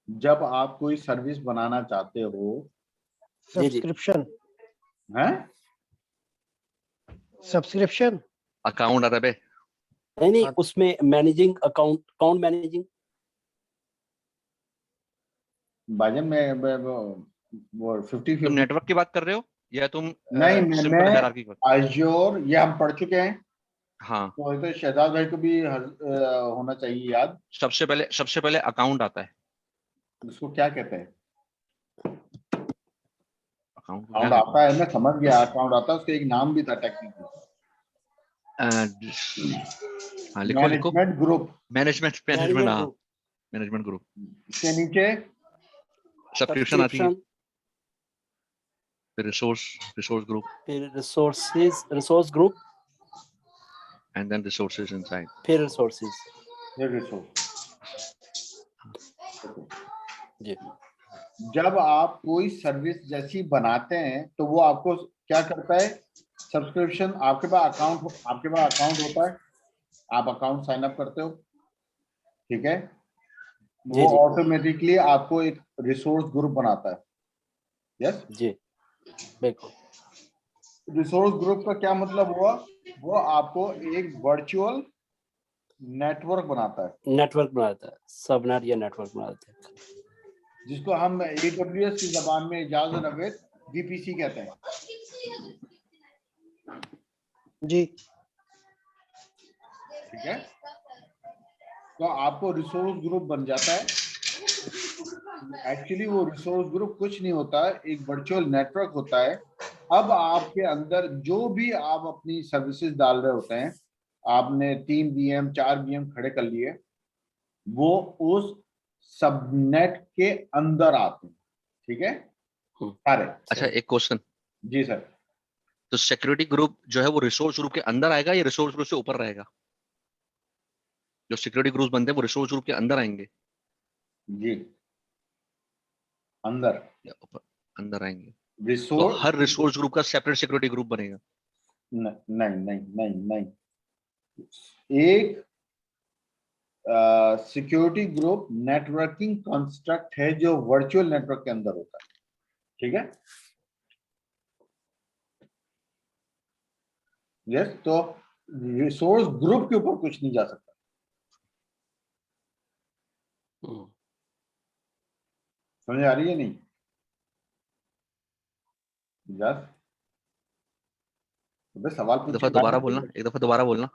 जब आप कोई सर्विस बनाना चाहते हो? जी जी। सब्सक्रिप्शन। हैं? सब्सक्रिप्शन। अकाउंट आता है बे। नहीं नहीं, उसमें मैनेजिंग अकाउंट मैनेजिंग। भाईजान वो 50-50 तुम नेटवर्क की बात कर रहे हो या तुम नहीं, सिंपल मैं हायरार्की की बात? अज्योर ये हम पढ़ चुके हैं, हाँ, तो शहजाद भाई को भी होना चाहिए याद। सबसे पहले अकाउंट आता है। उसको क्या कहते हैं? अकाउंट को क्या अकाउंट आता है, मैं समझ गया अकाउंट आता है, उसका एक नाम भी था टेक्निकली। हाँ, लिखो लिखो। Management group. मैनेजमेंट हाँ, मैनेजमेंट ग्रुप। इसके नीचे सब्सक्रिप्शन आती है, फिर रिसोर्स ग्रुप, फिर resource group, and then resources inside. फिर रिसोर्सेज। फिर रिसोर्स। जी। जब आप कोई सर्विस जैसी बनाते हैं तो वो आपको क्या करता है? सब्सक्रिप्शन। आपके पास अकाउंट होता है, आप अकाउंट साइन अप करते हो, ठीक है? जी वो जी ऑटोमेटिकली आपको एक रिसोर्स ग्रुप बनाता है। यस। जी, बिल्कुल। रिसोर्स ग्रुप का क्या मतलब हुआ? वो आपको एक वर्चुअल नेटवर्क बनाता है, नेटवर्क बनाता है, सबनेट या नेटवर्क बनाता है। जिसको हम AWS की जबान में इजाजत नवेद VPC कहते हैं। जी। ठीक है, तो आपको रिसोर्स ग्रुप बन जाता है। एक्चुअली वो रिसोर्स ग्रुप कुछ नहीं होता है, एक वर्चुअल नेटवर्क होता है। अब आपके अंदर जो भी आप अपनी सर्विसेज डाल रहे होते हैं, आपने 3 VM 4 VM खड़े कर लिए, वो उस सबनेट के अंदर आते हैं, ठीक है सारे। अच्छा, एक क्वेश्चन। जी सर। तो सिक्योरिटी ग्रुप जो है वो रिसोर्स ग्रुप के अंदर आएगा या रिसोर्स ग्रुप से ऊपर रहेगा? जो सिक्योरिटी ग्रुप बनते हैं वो रिसोर्स ग्रुप के अंदर आएंगे जी, अंदर या ऊपर? अंदर आएंगे। तो रिसोर्स। हर रिसोर्स ग्रुप का सेपरेट सिक्योरिटी ग्रुप बनेगा? नहीं नहीं नहीं नहीं, एक सिक्योरिटी ग्रुप नेटवर्किंग कंस्ट्रक्ट है जो वर्चुअल नेटवर्क के अंदर होता है, ठीक है? यस। तो रिसोर्स ग्रुप के ऊपर कुछ नहीं जा सकता। समझ आ रही है नहीं? यस। तो सवाल एक दफा पूछिए। दोबारा बोलना, एक दफा दोबारा बोलना।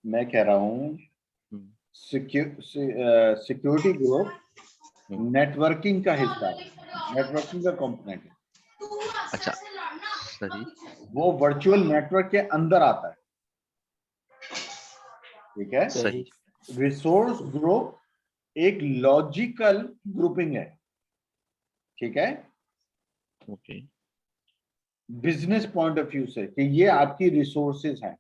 मैं कह रहा हूँ सिक्योरिटी ग्रुप नेटवर्किंग का हिस्सा है, नेटवर्किंग का कंपोनेंट है। अच्छा, सही। वो वर्चुअल नेटवर्क के अंदर आता है, ठीक है? सही। रिसोर्स ग्रुप एक लॉजिकल ग्रुपिंग है, ठीक है? Okay. Business point of view से कि ये आपकी रिसोर्सेज हैं।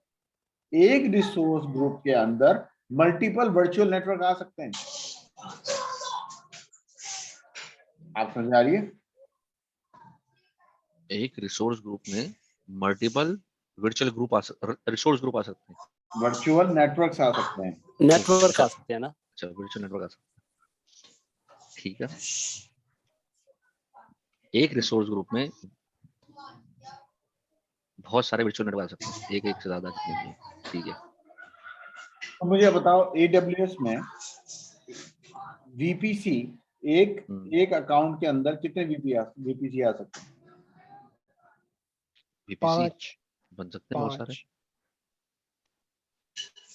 एक रिसोर्स ग्रुप के अंदर मल्टीपल वर्चुअल नेटवर्क आ सकते हैं। आप समझ आ रही है? एक रिसोर्स ग्रुप में multiple virtual group resource group आ सकते हैं, वर्चुअल नेटवर्क्स आ सकते हैं। नेटवर्क आ सकते हैं ना। अच्छा, वर्चुअल नेटवर्क आ सकते हैं, ठीक है। एक रिसोर्स ग्रुप में बहुत सारे वर्चुअल नेटवर्क आ सकते हैं, एक से ज्यादा, कितने भी, ठीक है। तो मुझे बताओ AWS में VPC एक अकाउंट के अंदर कितने VPC आ सकते हैं? VPC 5। बन सकते हैं बहुत सारे।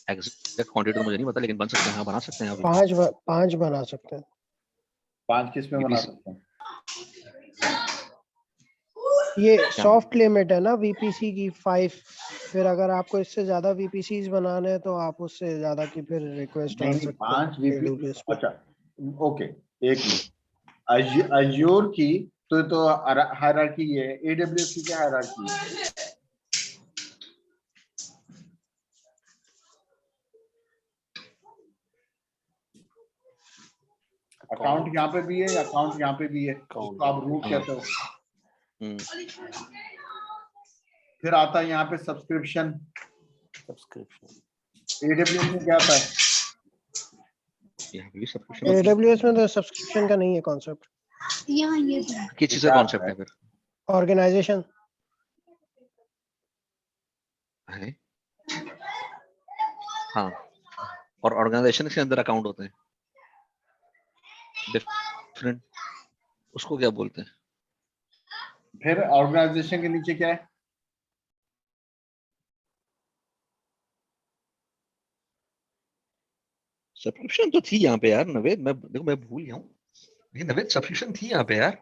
एग्जैक्ट क्वांटिटी तो मुझे नहीं पता, लेकिन बन सकते हैं, हाँ बना सकते हैं अभी। 5 बना सकते हैं। 5 किस में बना VPC सकते हैं? ये क्या? सॉफ्ट लिमिट है ना वीपीसी की 5। फिर अगर आपको इससे ज्यादा वीपीसीज बनाने हैं तो आप उससे ज्यादा की फिर रिक्वेस्ट डाल नहीं सकते 5 हैं वीपी। AWS पे। अच्छा ओके, एक मिनट। अज्योर की तो हायरार्की है, AWS की क्या हायरार्की है? अकाउंट यहाँ पे भी है, अकाउंट यहाँ पे भी है, जिसको आप रूट हाँ। कहते हो। हम्म, फिर आता है यहाँ पे सब्सक्रिप्शन। AWS में क्या आता है? यहाँ पे भी सब्सक्रिप्शन AWS में तो सब्सक्रिप्शन का नहीं है कॉन्सेप्ट। किस चीज का कॉन्सेप्ट है फिर? ऑर्गेनाइजेशन। है हाँ, और ऑर्गेनाइजेशन के अंदर अकाउंट होते हैं डिफरेंट, उसको क्या बोलते हैं? फिर ऑर्गेनाइजेशन के नीचे क्या है? सब्सक्रिप्शन तो थी यहाँ पे यार नवेद, मैं देखो मैं भूल गया हूँ, लेकिन नवेद सब्सक्रिप्शन थी यहाँ पे यार।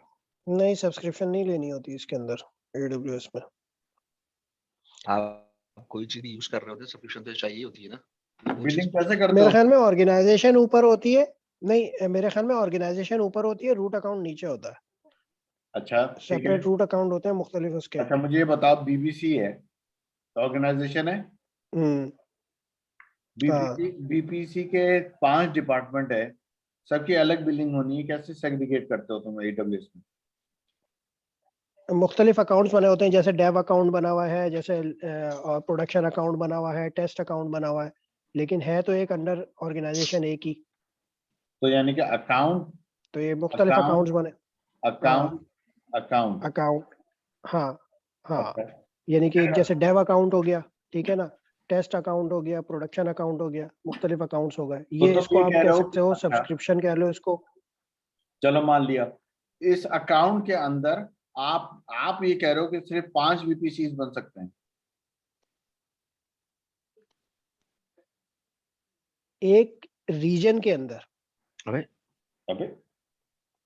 नहीं, सब्सक्रिप्शन नहीं लेनी होती इसके अंदर AWS में। आप कोई चीज यूज कर रहे होते सब्सक्रिप्शन तो चाहिए होती है ना, वो बिलिंग चीज कैसे करते मेरे हो? ख्याल में ऑर्गेनाइजेशन ऊपर होती है। नहीं, मेरे ख्याल में ऑर्गेनाइजेशन ऊपर होती है, रूट अकाउंट नीचे होता है। अच्छा ठीक है। सेपरेट रूट अकाउंट होते हैं मुख्तलिफ उसके। अच्छा मुझे ये बताओ, बीबीसी है तो ऑर्गेनाइजेशन है। हाँ। बीपीसी के 5 डिपार्टमेंट है, सबकी अलग बिलिंग होनी है, कैसे सेग्रीगेट करते हो तुम AWS में? मुख्तलिफ अकाउंट्स बने होते हैं, जैसे डेव अकाउंट बना हुआ है, जैसे प्रोडक्शन अकाउंट बना हुआ है, टेस्ट अकाउंट बना हुआ है, लेकिन है तो एक अंडर ऑर्गेनाइजेशन एक ही। तो यानी कि अकाउंट तो ये मुख्तलिफ अकाउंट अकाउंट्स बने। Account account account. हाँ हाँ। अच्छा यानी कि एक जैसे डेव अकाउंट हो गया, ठीक है ना, टेस्ट अकाउंट हो गया, प्रोडक्शन अकाउंट हो गया, मुख्तलिफ अकाउंट्स हो गए। तो ये तुम इसको ये आप कह कह रहे हो सकते कि हो, अच्छा सब्सक्रिप्शन कह लो इसको। चलो मान लिया, इस अकाउंट के अंदर आप ये कह रहे हो कि सिर्फ 5 VPCs बन सकते हैं? एक रीजन के अंदर, अबे अबे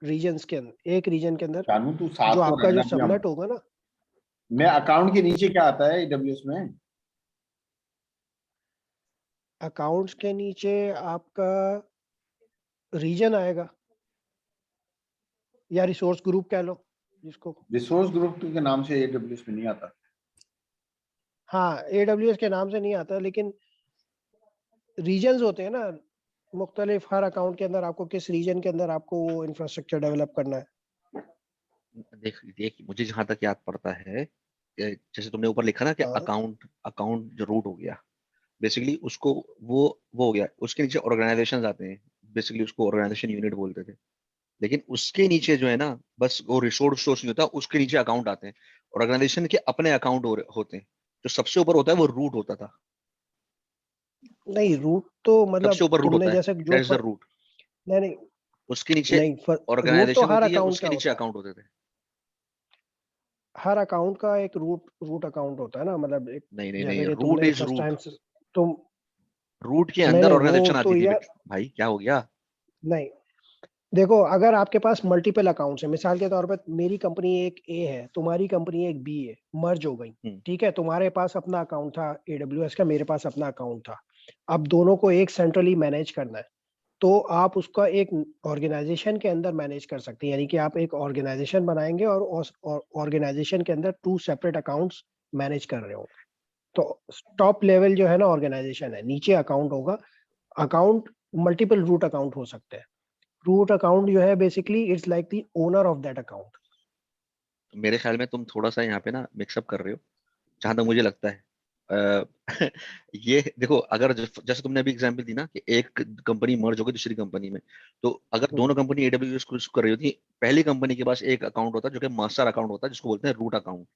रीजन्स के अंदर, एक रीजन के अंदर कानून तू साथ जो तो आपका रहना जो भी हम। सबनेट होगा ना। मैं अकाउंट के नीचे क्या आता है AWS में? अकाउंट्स के नीचे आपका रीजन आएगा, या रिसोर्स ग्रुप कह लो जिसको। रिसोर्स ग्रुप के नाम से AWS में नहीं आता। हाँ, AWS के नाम से नहीं आता, लेकिन रीजन्स होते हैं ना मुख्तलिफ। हर अकाउंट के अंदर आपको किस रीजन के अंदर आपको वो इंफ्रास्ट्रक्चर डेवलप करना है। देख देख मुझे जहां तक याद पड़ता है, जैसे तुमने ऊपर लिखा ना कि हाँ अकाउंट अकाउंट जो रूट हो गया, बेसिकली उसको वो हो गया, उसके नीचे ऑर्गेनाइजेशन आते हैं, बेसिकली उसको ऑर्गेनाइजेशन यूनिट बोलते थे। लेकिन उसके नीचे जो है ना, बस वो रिसोर्स सोर्स नहीं होता, उसके नीचे अकाउंट आते हैं, ऑर्गेनाइजेशन के अपने अकाउंट होते हैं। जो सबसे ऊपर होता है वो रूट होता था, नहीं, रूट तो सबसे मतलब ऊपर रूट तुमने होता है, जैसे जो दैट इज द रूट। नहीं नहीं उसके नीचे नहीं, रूट तो ऑर्गेनाइजेशन हर होती है, अकाउंट उसके का नीचे होता है। अकाउंट होते थे। हर अकाउंट का एक रूट अकाउंट होता है ना, मतलब एक नहीं नहीं नहीं, जैसे कि रूट तुमने इज फर्स्ट रूट, टाइम तुम। रूट के नहीं अंदर नहीं, वो ऑर्गेनाइजेशन तो आती थी यार, भाई, क्या हो गया? नहीं, देखो अगर आपके पास मल्टीपल अकाउंट्स है, मिसाल के तौर पर मेरी कंपनी एक ए है, तुम्हारी कंपनी एक बी है, मर्ज हो गई, हम्म, ठीक है, तुम्हारे पास अपना अकाउंट था AWS का, मेरे पास अपना अकाउंट था। अब दोनों को एक सेंट्रली मैनेज करना है, तो आप उसका एक ऑर्गेनाइजेशन के अंदर मैनेज कर सकते हैं। यानी कि आप एक ऑर्गेनाइजेशन बनाएंगे और ऑर्गेनाइजेशन के अंदर 2 सेपरेट अकाउंट्स मैनेज कर रहे हो। तो टॉप लेवल जो है ना ऑर्गेनाइजेशन है, नीचे अकाउंट होगा। अकाउंट मल्टीपल रूट अकाउंट हो सकते हैं। रूट अकाउंट जो है basically it's like the owner of that account. मेरे ख्याल में तुम थोड़ा सा यहाँ पे ना मिक्सअप कर रहे हो, जहां तक मुझे लगता है। अ, ये देखो, अगर जैसे तुमने अभी एग्जांपल दी ना कि एक कंपनी मर्ज हो गई दूसरी कंपनी में, तो अगर दोनों कंपनी AWS को कर रही होती, पहली कंपनी के पास एक अकाउंट होता जो कि मास्टर अकाउंट होता है, जिसको बोलते हैं रूट अकाउंट।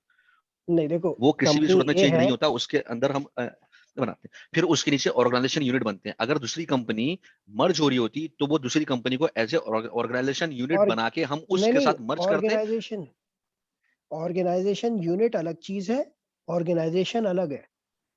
नहीं देखो, वो किसी भी कंपनी सूरत में ए चेंज है। नहीं होता, उसके अंदर हम बनाते हैं। फिर उसके नीचे ऑर्गेनाइजेशन यूनिट बनते हैं। अगर दूसरी कंपनी मर्ज हो रही होती तो वो दूसरी कंपनी को एज ए ऑर्गेनाइजेशन यूनिट और बना के हम नहीं उसके नहीं, साथ मर्ज करते। ऑर्गेनाइजेशन ऑर्गेनाइजेशन यूनिट अलग चीज है, ऑर्गेनाइजेशन अलग है।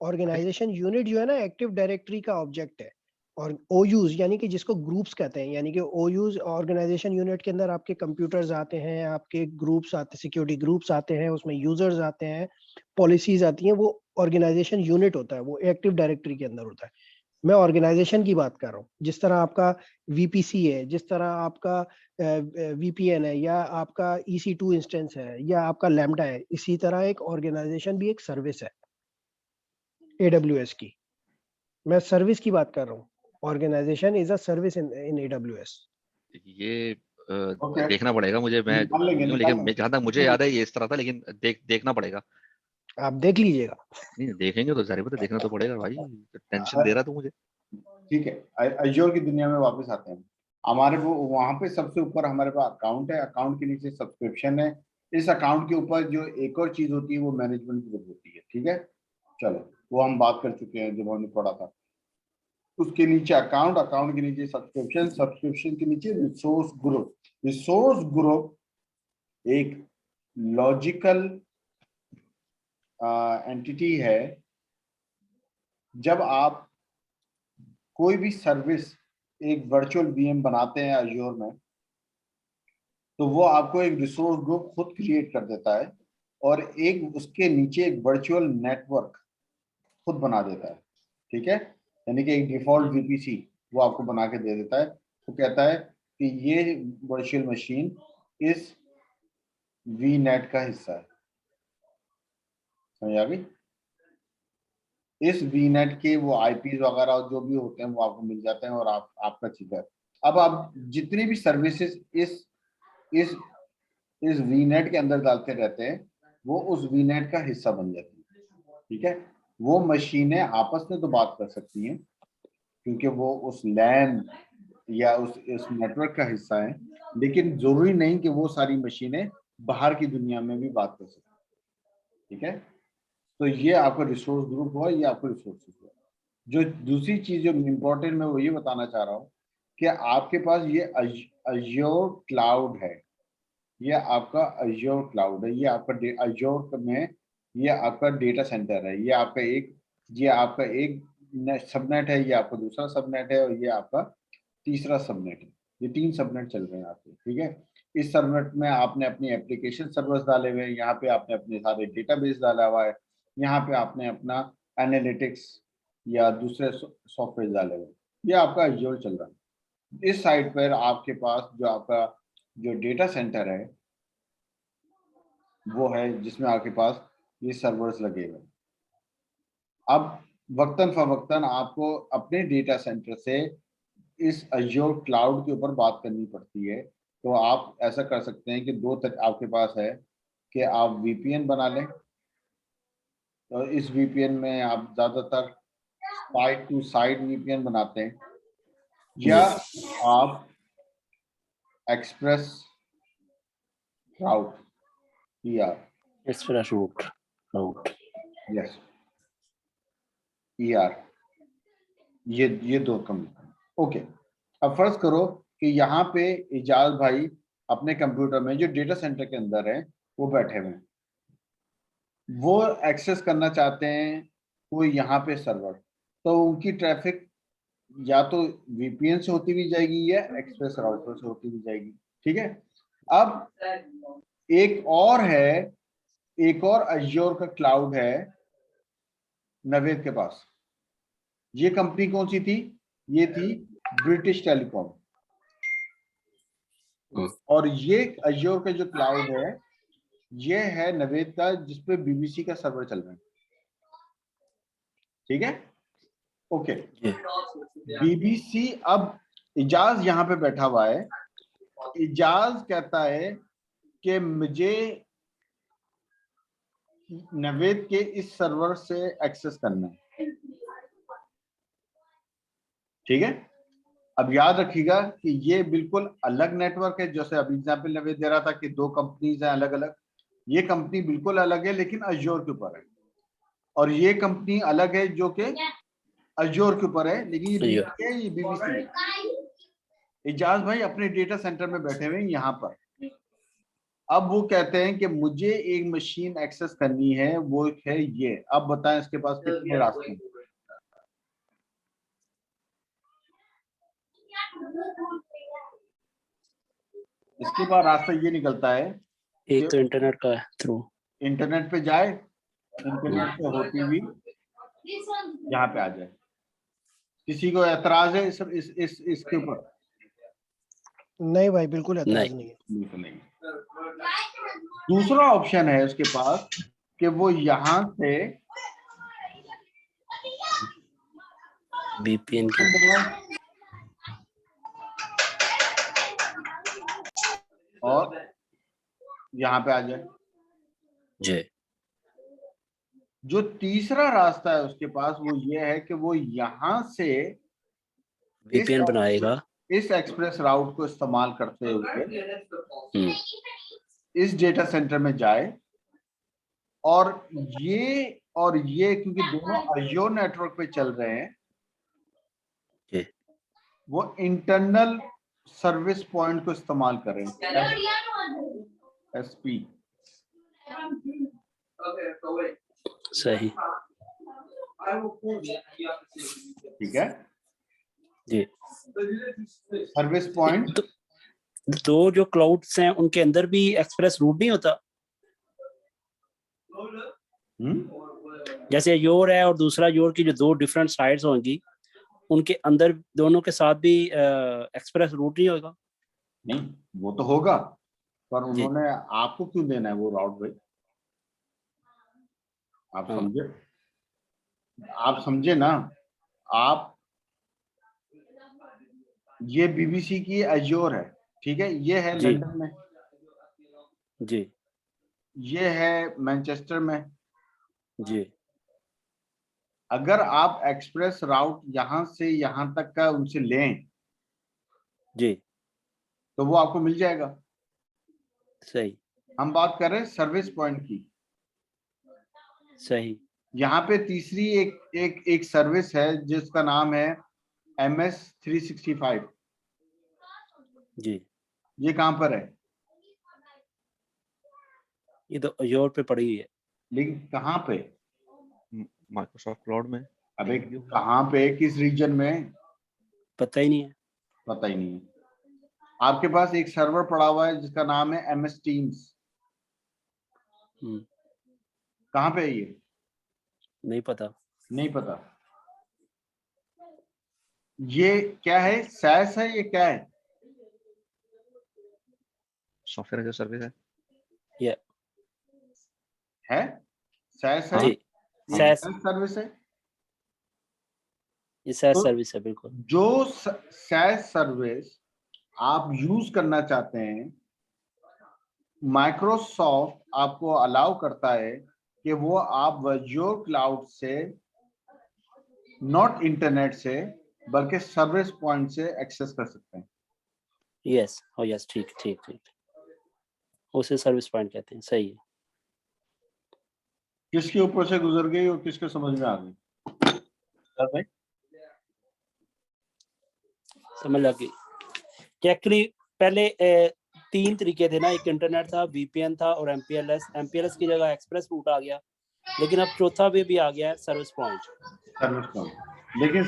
ऑर्गेनाइजेशन यूनिट जो है ना एक्टिव डायरेक्टरी का ऑब्जेक्ट है, और ओयूज यानी कि जिसको ग्रुप्स कहते हैं, यानी कि ओयूज ऑर्गेनाइजेशन यूनिट के अंदर आपके कंप्यूटर्स आते हैं, आपके ग्रुप्स आते हैं, सिक्योरिटी ग्रुप्स आते हैं, उसमें यूजर्स आते हैं, पॉलिसीज आती हैं, वो ऑर्गेनाइजेशन यूनिट होता है, वो एक्टिव डायरेक्टरी के अंदर होता है। मैं ऑर्गेनाइजेशन की बात कर रहा हूँ, जिस तरह आपका वीपीसी है, जिस तरह आपका वीपीएन है, या आपका EC2 इंस्टेंस है, या आपका लैम्डा है, इसी तरह एक ऑर्गेनाइजेशन भी एक सर्विस है AWS की। मैं सर्विस की बात कर रहा हूँ, organization is a service in AWS। ये ओके, देखना पड़ेगा मुझे, मैं निकाल लेंगे क्यों, निकाल लेकिन जहां तक मुझे याद है ये इस तरह था, लेकिन देखना पड़ेगा। आप देख लीजिएगा। नहीं देखेंगे तो जाहिर बात है, देखना तो पड़ेगा भाई, टेंशन दे लेंगे। रहा तू मुझे। ठीक है, अजोर की दुनिया में वापस आते हैं। हमारे वो वहां पे सबसे ऊपर हमारे पास अकाउंट है, अकाउंट के नीचे सब्सक्रिप्शन है, इस अकाउंट के ऊपर जो एक और चीज होती है वो मैनेजमेंट ग्रुप होती है। ठीक है, चलो वो हम बात कर चुके हैं जब हमने पढ़ा था। उसके नीचे अकाउंट, अकाउंट के नीचे सब्सक्रिप्शन, सब्सक्रिप्शन के नीचे रिसोर्स ग्रुप। रिसोर्स ग्रुप एक लॉजिकल एंटिटी है। जब आप कोई भी सर्विस एक वर्चुअल VM बनाते हैं अजोर में, तो वो आपको एक रिसोर्स ग्रुप खुद क्रिएट कर देता है और एक उसके नीचे एक वर्चुअल नेटवर्क खुद बना देता है। ठीक है, यानी कि एक डिफॉल्ट VPC वो आपको बना के दे देता है। वो कहता है कि ये वर्चुअल मशीन इस VNet का हिस्सा है। समझ आ गई? इस VNet के वो IPs वगैरह जो भी होते हैं वो आपको मिल जाते हैं और आपका ठीक है। अब आप जितनी भी सर्विसेज इस VNet के अंदर डालते रहते हैं, वो उस VNet का हिस्सा बन जाती है। ठीक है, वो मशीनें आपस में तो बात कर सकती हैं क्योंकि वो उस LAN या उस नेटवर्क का हिस्सा है, लेकिन जरूरी नहीं कि वो सारी मशीनें बाहर की दुनिया में भी बात कर सकती। ठीक है, तो ये आपका रिसोर्स ग्रुप हुआ, ये आपको रिसोर्सेज हुआ। जो दूसरी चीज जो इम्पोर्टेंट मैं वो ये बताना चाह रहा हूँ कि आपके पास ये अजोर क्लाउड है, ये आपका अजोर क्लाउड है, ये आपका अजोर में ये आपका डेटा सेंटर है, ये आपका एक सबनेट है, ये आपका दूसरा सबनेट है, और ये आपका तीसरा सबनेट है। ये 3 सबनेट चल रहे हैं आपके। ठीक है, इस सबनेट में आपने अपनी एप्लीकेशन सर्वर्स डाले हुए हैं, यहाँ पे आपने अपने सारे डेटाबेस डाला हुआ है, यहाँ पे आपने अपना एनालिटिक्स या दूसरे सॉफ्टवेयर डाले हुए हैं। ये आपका अजोर चल रहा है। इस साइड पर आपके पास जो आपका जो डेटा सेंटर है वो है जिसमें आपके पास ये सर्वर्स लगे हुए। अब वक्तन फवक्तन आपको अपने डेटा सेंटर से इस अजोर क्लाउड के ऊपर बात करनी पड़ती है। तो आप ऐसा कर सकते हैं कि दो तक आपके पास है कि आप VPN बना लें। तो इस VPN में आप ज़्यादातर साइड टू साइड VPN बनाते हैं, या आप एक्सप्रेस राउट एक्सप्रेस रूट यस ER, ये 2 कम। ओके, अब फर्ज करो कि यहाँ पे इजाज भाई अपने कंप्यूटर में जो डेटा सेंटर के अंदर है वो बैठे हुए हैं, वो एक्सेस करना चाहते हैं कोई यहाँ पे सर्वर, तो उनकी ट्रैफिक या तो VPN से होती हुई जाएगी या एक्सप्रेस राउटर से होती हुई जाएगी। ठीक है, अब एक और अजोर का क्लाउड है नवेद के पास। ये कंपनी कौन सी थी? ये थी ब्रिटिश टेलीकॉम। और ये अजोर का जो क्लाउड है ये है नवेद का, जिसपे BBC का सर्वर चल रहा है। ठीक है, ओके। BBC, अब इजाज यहाँ पे बैठा हुआ है, इजाज कहता है कि मुझे नवेद के इस सर्वर से एक्सेस करना है। ठीक है, अब याद रखिएगा कि ये बिल्कुल अलग नेटवर्क है। जैसे अभी एग्जाम्पल नवेद दे रहा था कि 2 कंपनीज हैं अलग अलग, ये कंपनी बिल्कुल अलग है लेकिन अजोर के ऊपर है, और ये कंपनी अलग है जो कि अजोर के ऊपर है लेकिन ये BBC है। इजाज भाई अपने डेटा सेंटर में बैठे हुए हैं यहाँ पर, अब वो कहते हैं कि मुझे एक मशीन एक्सेस करनी है, वो है ये। अब बताएं इसके पास कितने रास्ते हैं? इसके बाद रास्ता ये निकलता है एक तो इंटरनेट का थ्रू, इंटरनेट पे जाए, इंटरनेट पे होती हुई यहाँ पे आ जाए। किसी को एतराज है इसके ऊपर? नहीं भाई, बिल्कुल एतराज नहीं है। बिल्कुल नहीं। दूसरा ऑप्शन है उसके पास कि वो यहाँ से VPN की और यहाँ पे आ जाए। जी। जो तीसरा रास्ता है उसके पास वो ये है कि वो यहाँ से VPN बनाएगा, इस एक्सप्रेस राउट को इस्तेमाल करते हुए इस डेटा सेंटर में जाए, और ये क्योंकि दोनों अज़ूर नेटवर्क पे चल रहे हैं, जी। वो इंटरनल सर्विस पॉइंट को इस्तेमाल करें, SP। सही, ठीक है जी। Service point. तो जो क्लाउड्स हैं उनके अंदर भी एक्सप्रेस रूट नहीं होता? जैसे योर है और दूसरा योर की जो दो डिफरेंट साइड्स होंगी, उनके अंदर दोनों के साथ भी एक्सप्रेस रूट नहीं होगा? नहीं, वो तो होगा, पर उन्होंने आपको क्यों देना है वो राउट भाई? आप समझे? आप समझे ना? आप ये BBC की अज़ूर है, ठीक है, ये है लंदन में जी, ये है मैनचेस्टर में जी। अगर आप एक्सप्रेस राउट यहाँ से यहाँ तक का उनसे लें जी, तो वो आपको मिल जाएगा। सही, हम बात कर रहे हैं सर्विस पॉइंट की। सही। यहाँ पे तीसरी एक सर्विस है जिसका नाम है MS 365। जी, ये कहाँ पर है? ये तो अज़ूर पे पड़ी हुई है। लेकिन कहाँ पे? माइक्रोसॉफ्ट क्लाउड में। अबे कहाँ पे, किस रीजन में? पता ही नहीं है। पता ही नहीं है। आपके पास एक सर्वर पड़ा हुआ है जिसका नाम है MS Teams। कहाँ पे है ये? नहीं पता। नहीं पता। ये क्या है? SaaS है? ये क्या है? सॉफ्टवेयर एज अ सर्विस है। ये है SaaS है? जी, SaaS सर्विस है। ये SaaS तो सर्विस है, बिल्कुल। जो SaaS सर्विस आप यूज करना चाहते हैं, माइक्रोसॉफ्ट आपको अलाउ करता है कि वो आप अज़ूर क्लाउड से, नॉट इंटरनेट से, बल्कि सर्विस पॉइंट से एक्सेस कर सकते हैं। यस, ओ यस, ठीक ठीक ठीक, उसे सर्विस पॉइंट कहते हैं। सही है। किसके ऊपर से गुजर गई और किसके समझ में आ गई? समझ लगी कि एक्चुअली पहले 3 तरीके थे ना, एक इंटरनेट था, VPN था और MPLS की जगह एक्सप्रेस रूट आ गया, लेकिन अब चौथा वे भी आ गया है, सर्विस पॉइंट। सर्विस पॉइंट, लेकिन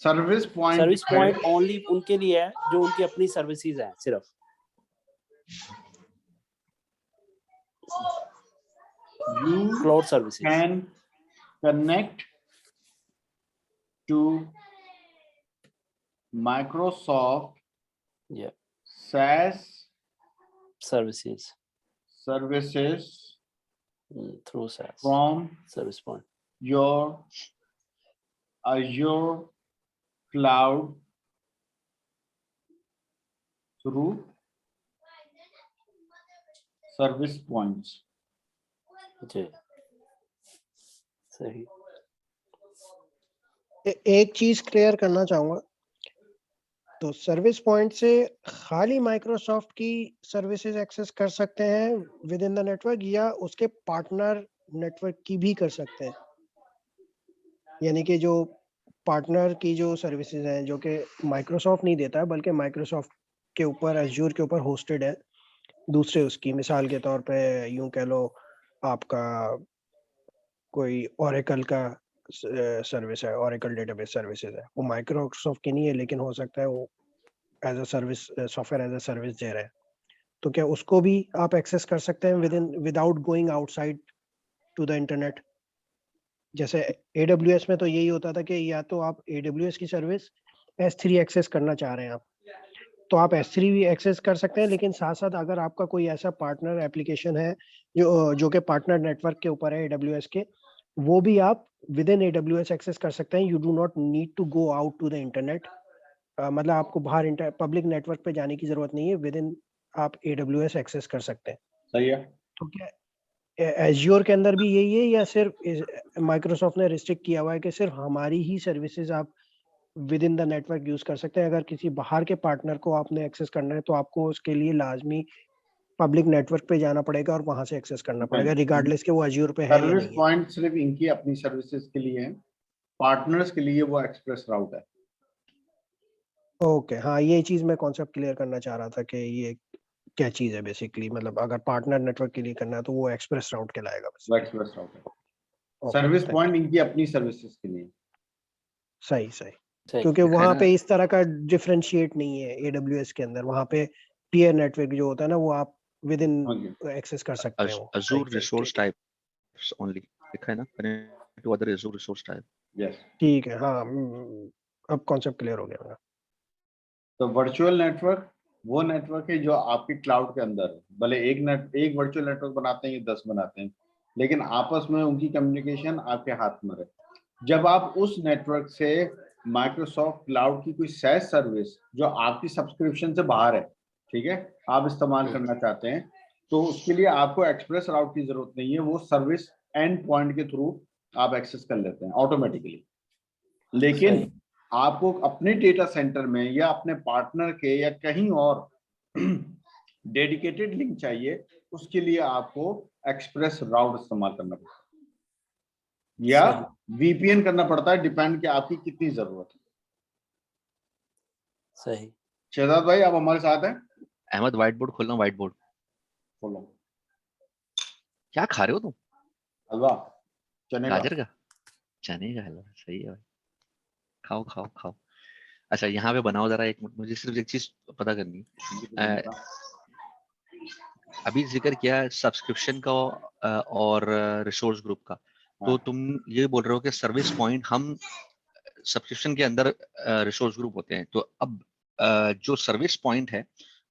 सर्विस पॉइंट ओनली उनके लिए है जो उनकी अपनी सर्विसेज हैं सिर्फ। You cloud services can connect to Microsoft SaaS services through SaaS from service point, your Azure cloud through service points। जी, सही। एक चीज क्लियर करना चाहूंगा, तो सर्विस पॉइंट से खाली माइक्रोसॉफ्ट की सर्विसेज एक्सेस कर सकते हैं विद इन द नेटवर्क, या उसके पार्टनर नेटवर्क की भी कर सकते हैं? यानी कि जो पार्टनर की जो सर्विसेज हैं जो कि माइक्रोसॉफ्ट नहीं देता है, बल्कि माइक्रोसॉफ्ट के ऊपर, अज़ूर के ऊपर होस्टेड है, दूसरे उसकी मिसाल के तौर पे यूं कह लो आपका कोई ओरेकल का सर्विस है, ओरेकल डेटाबेस सर्विसेज है, वो माइक्रोसॉफ्ट की नहीं है लेकिन हो सकता है वो as a service, software as a service दे रहे हैं, तो क्या उसको भी आप एक्सेस कर सकते हैं without going outside to the internet? जैसे AWS में तो यही होता था कि या तो आप AWS की सर्विस S3 एक्सेस करना चाह रहे हैं आप, तो आप S3 भी एक्सेस कर सकते हैं, लेकिन साथ साथ अगर आपका कोई ऐसा पार्टनर एप्लीकेशन है जो कि पार्टनर नेटवर्क के ऊपर है AWS के, वो भी आप विद इन AWS एक्सेस कर सकते हैं। You do not need to go out to the internet, मतलब आपको बाहर पब्लिक नेटवर्क पे जाने की जरूरत नहीं है, विद इन आप AWS एक्सेस कर सकते हैं। सही है। तो क्या एज्योर के अंदर भी यही है या सिर्फ माइक्रोसॉफ्ट ने रिस्ट्रिक्ट किया हुआ है कि सिर्फ हमारी ही सर्विसेज आप with in the network use कर सकते हैं? अगर किसी बाहर के पार्टनर को आपने एक्सेस करना है तो आपको उसके लिए लाजमी पब्लिक नेटवर्क पे जाना पड़ेगा और वहां से एक्सेस करना पड़ेगा, रिगार्डलेस के वो एज्योर पे है या सर्विस नहीं है। पॉइंट सिर्फ इनकी अपनी सर्विसेज के लिए है, पार्टनर्स के लिए वो एक्सप्रेस राउट है। ओके, हाँ, ये चीज मैं कॉन्सेप्ट क्लियर करना चाह रहा था कि ये क्या चीज है बेसिकली, मतलब अगर पार्टनर नेटवर्क के लिए करना है तो वो एक्सप्रेस राउट कहलाएगा बस। वो एक्सप्रेस राउट है। ओके, सर्विस thank पॉइंट इनकी अपनी सर्विसेज के लिए। सही सही, सही क्योंकि देखा है वहां ना, पे इस तरह का डिफरेंशिएट नहीं है AWS के अंदर, वहां पे टियर नेटवर्क जो होता है ना वो आप विद इन हाँ जी। एक्सेस कर सकते हैं वो। Azure सही सही, resource ठीक है types only, देखा है ना, connect to other Azure resource type। Yes. ठीक है, हाँ, अब कॉन्सेप्ट क्लियर हो गया मेरा। तो वर्चुअल नेटवर्क वो नेटवर्क है जो आपके क्लाउड के अंदर है। भले एक वर्चुअल नेटवर्क बनाते हैं, ये 10 बनाते हैं, लेकिन आपस में उनकी कम्युनिकेशन आपके हाथ में है। जब आप उस नेटवर्क से माइक्रोसॉफ्ट क्लाउड की कोई सैस सर्विस जो आपकी सब्सक्रिप्शन से बाहर है, ठीक है, आप इस्तेमाल करना चाहते हैं, तो उसके लिए आपको एक्सप्रेस राउट की जरूरत नहीं है, वो सर्विस एंड पॉइंट के थ्रू आप एक्सेस कर लेते हैं ऑटोमेटिकली। लेकिन सही। आपको अपने डेटा सेंटर में या अपने पार्टनर के या कहीं और डेडिकेटेड लिंक चाहिए, उसके लिए आपको एक्सप्रेस राउट इस्तेमाल करना पड़ता है या सही VPN करना पड़ता है, डिपेंड कि आपकी कितनी जरूरत है। सही। शहजाद भाई, आप हमारे साथ हैं? अहमद व्हाइट बोर्ड खोलना, व्हाइट बोर्ड। बोलो। क्या खा रहे हो तुम? हलवा, चने का। गाजर का? चने का हलवा, सही है भाई, खाओ खाओ खाओ। अच्छा यहाँ पे बनाओ जरा, एक मिनट, मुझे सिर्फ एक चीज पता करनी है। अभी जिक्र किया सब्सक्रिप्शन का और रिसोर्स ग्रुप का, तो हाँ। तुम ये बोल रहे हो कि सर्विस पॉइंट हम सब्सक्रिप्शन के अंदर रिसोर्स ग्रुप होते हैं, तो अब जो सर्विस पॉइंट है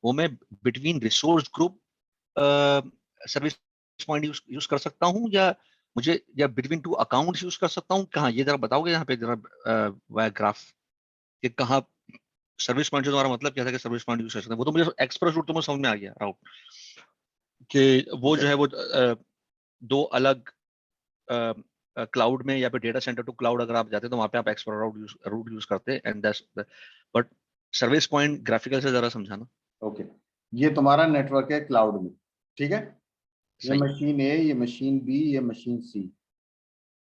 वो मैं between resource group service point use कर सकता हूँ, या बिटवीन टू अकाउंट्स यूज कर सकता हूँ? कहाँ, ये जरा बताओगे यहाँ पे जरा ग्राफ कि कहाँ सर्विस पॉइंट से तुम्हारा मतलब क्या था कि सर्विस पॉइंट यूज कर सकते हैं? वो तो मुझे एक्सप्रेस रूट तो मुझे समझ में आ गया राउट, कि वो जो है वो दो अलग क्लाउड में या फिर डेटा सेंटर टू क्लाउड अगर आप जाते हैं तो वहां पे आप एक्सप्रेस रूट यूज करते हैं, and that's, but service point graphical से जरा समझाना। ओके, ये तुम्हारा नेटवर्क है क्लाउड में, ठीक है, ये सही। मशीन A, ये मशीन B, ये मशीन C,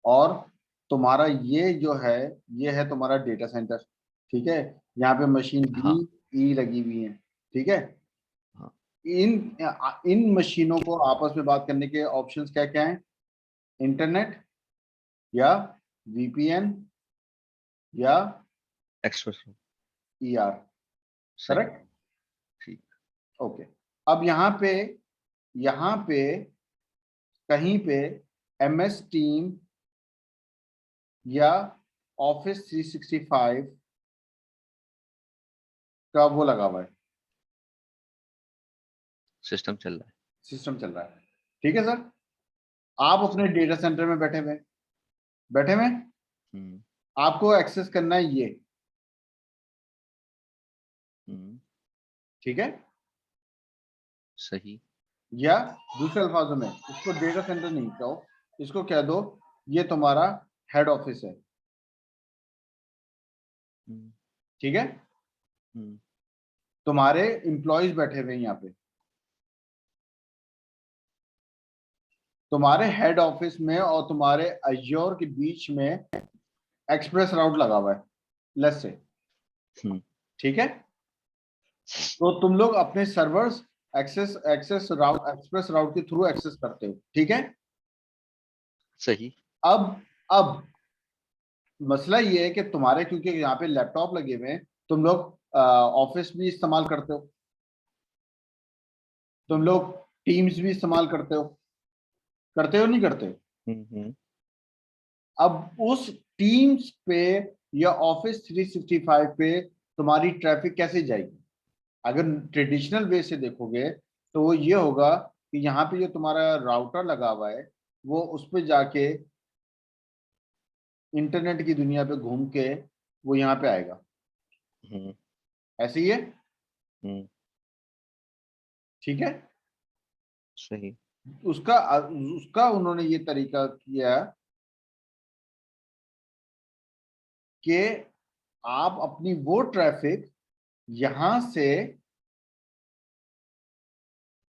और तुम्हारा ये जो है, ये है तुम्हारा डेटा सेंटर, ठीक है। यहाँ पे मशीन D, हाँ E लगी हुई है, ठीक है। हाँ। इन मशीनों को आपस में बात करने के ऑप्शंस क्या क्या हैं? इंटरनेट या VPN या एक्सप्रेस रूट, ER, सही। करेक्ट? ठीक। ओके। अब यहाँ पे कहीं पे MS टीम या ऑफिस 365 का वो लगा हुआ है, सिस्टम चल रहा है। सिस्टम चल रहा है, ठीक है सर। आप अपने डेटा सेंटर में बैठे हुए हम्म आपको एक्सेस करना है ये, हम्म, ठीक है। सही। या दूसरे अल्फाजों में इसको डेटा सेंटर नहीं कहो, इसको कह दो ये तुम्हारा हेड ऑफिस है, हम्म ठीक है। हम्म, तुम्हारे एम्प्लॉयज बैठे हुए हैं यहाँ पे, तुम्हारे हेड ऑफिस में और तुम्हारे अज्योर के बीच में एक्सप्रेस राउट लगा हुआ है, लेट्स से, हम्म, ठीक है। तो तुम लोग अपने सर्वर्स एक्सेस राउट, एक्सप्रेस राउट के थ्रू एक्सेस करते हो, ठीक है। सही। अब मसला ये है कि तुम्हारे, क्योंकि यहाँ पे लैपटॉप लगे हुए हैं, तुम लोग ऑफिस भी इस्तेमाल करते हो, तुम लोग टीम्स भी इस्तेमाल करते हो नहीं करते हो? अब उस टीम्स पे या ऑफिस 365 पे तुम्हारी ट्रैफिक कैसे जाएगी? अगर ट्रेडिशनल वे से देखोगे तो वो ये होगा कि यहाँ पे जो तुम्हारा राउटर लगा हुआ है वो उस पे जाके इंटरनेट की दुनिया पे घूम के वो यहाँ पे आएगा, ऐसे ही है, ठीक है। सही। उसका उन्होंने ये तरीका किया कि आप अपनी वो ट्रैफिक यहां से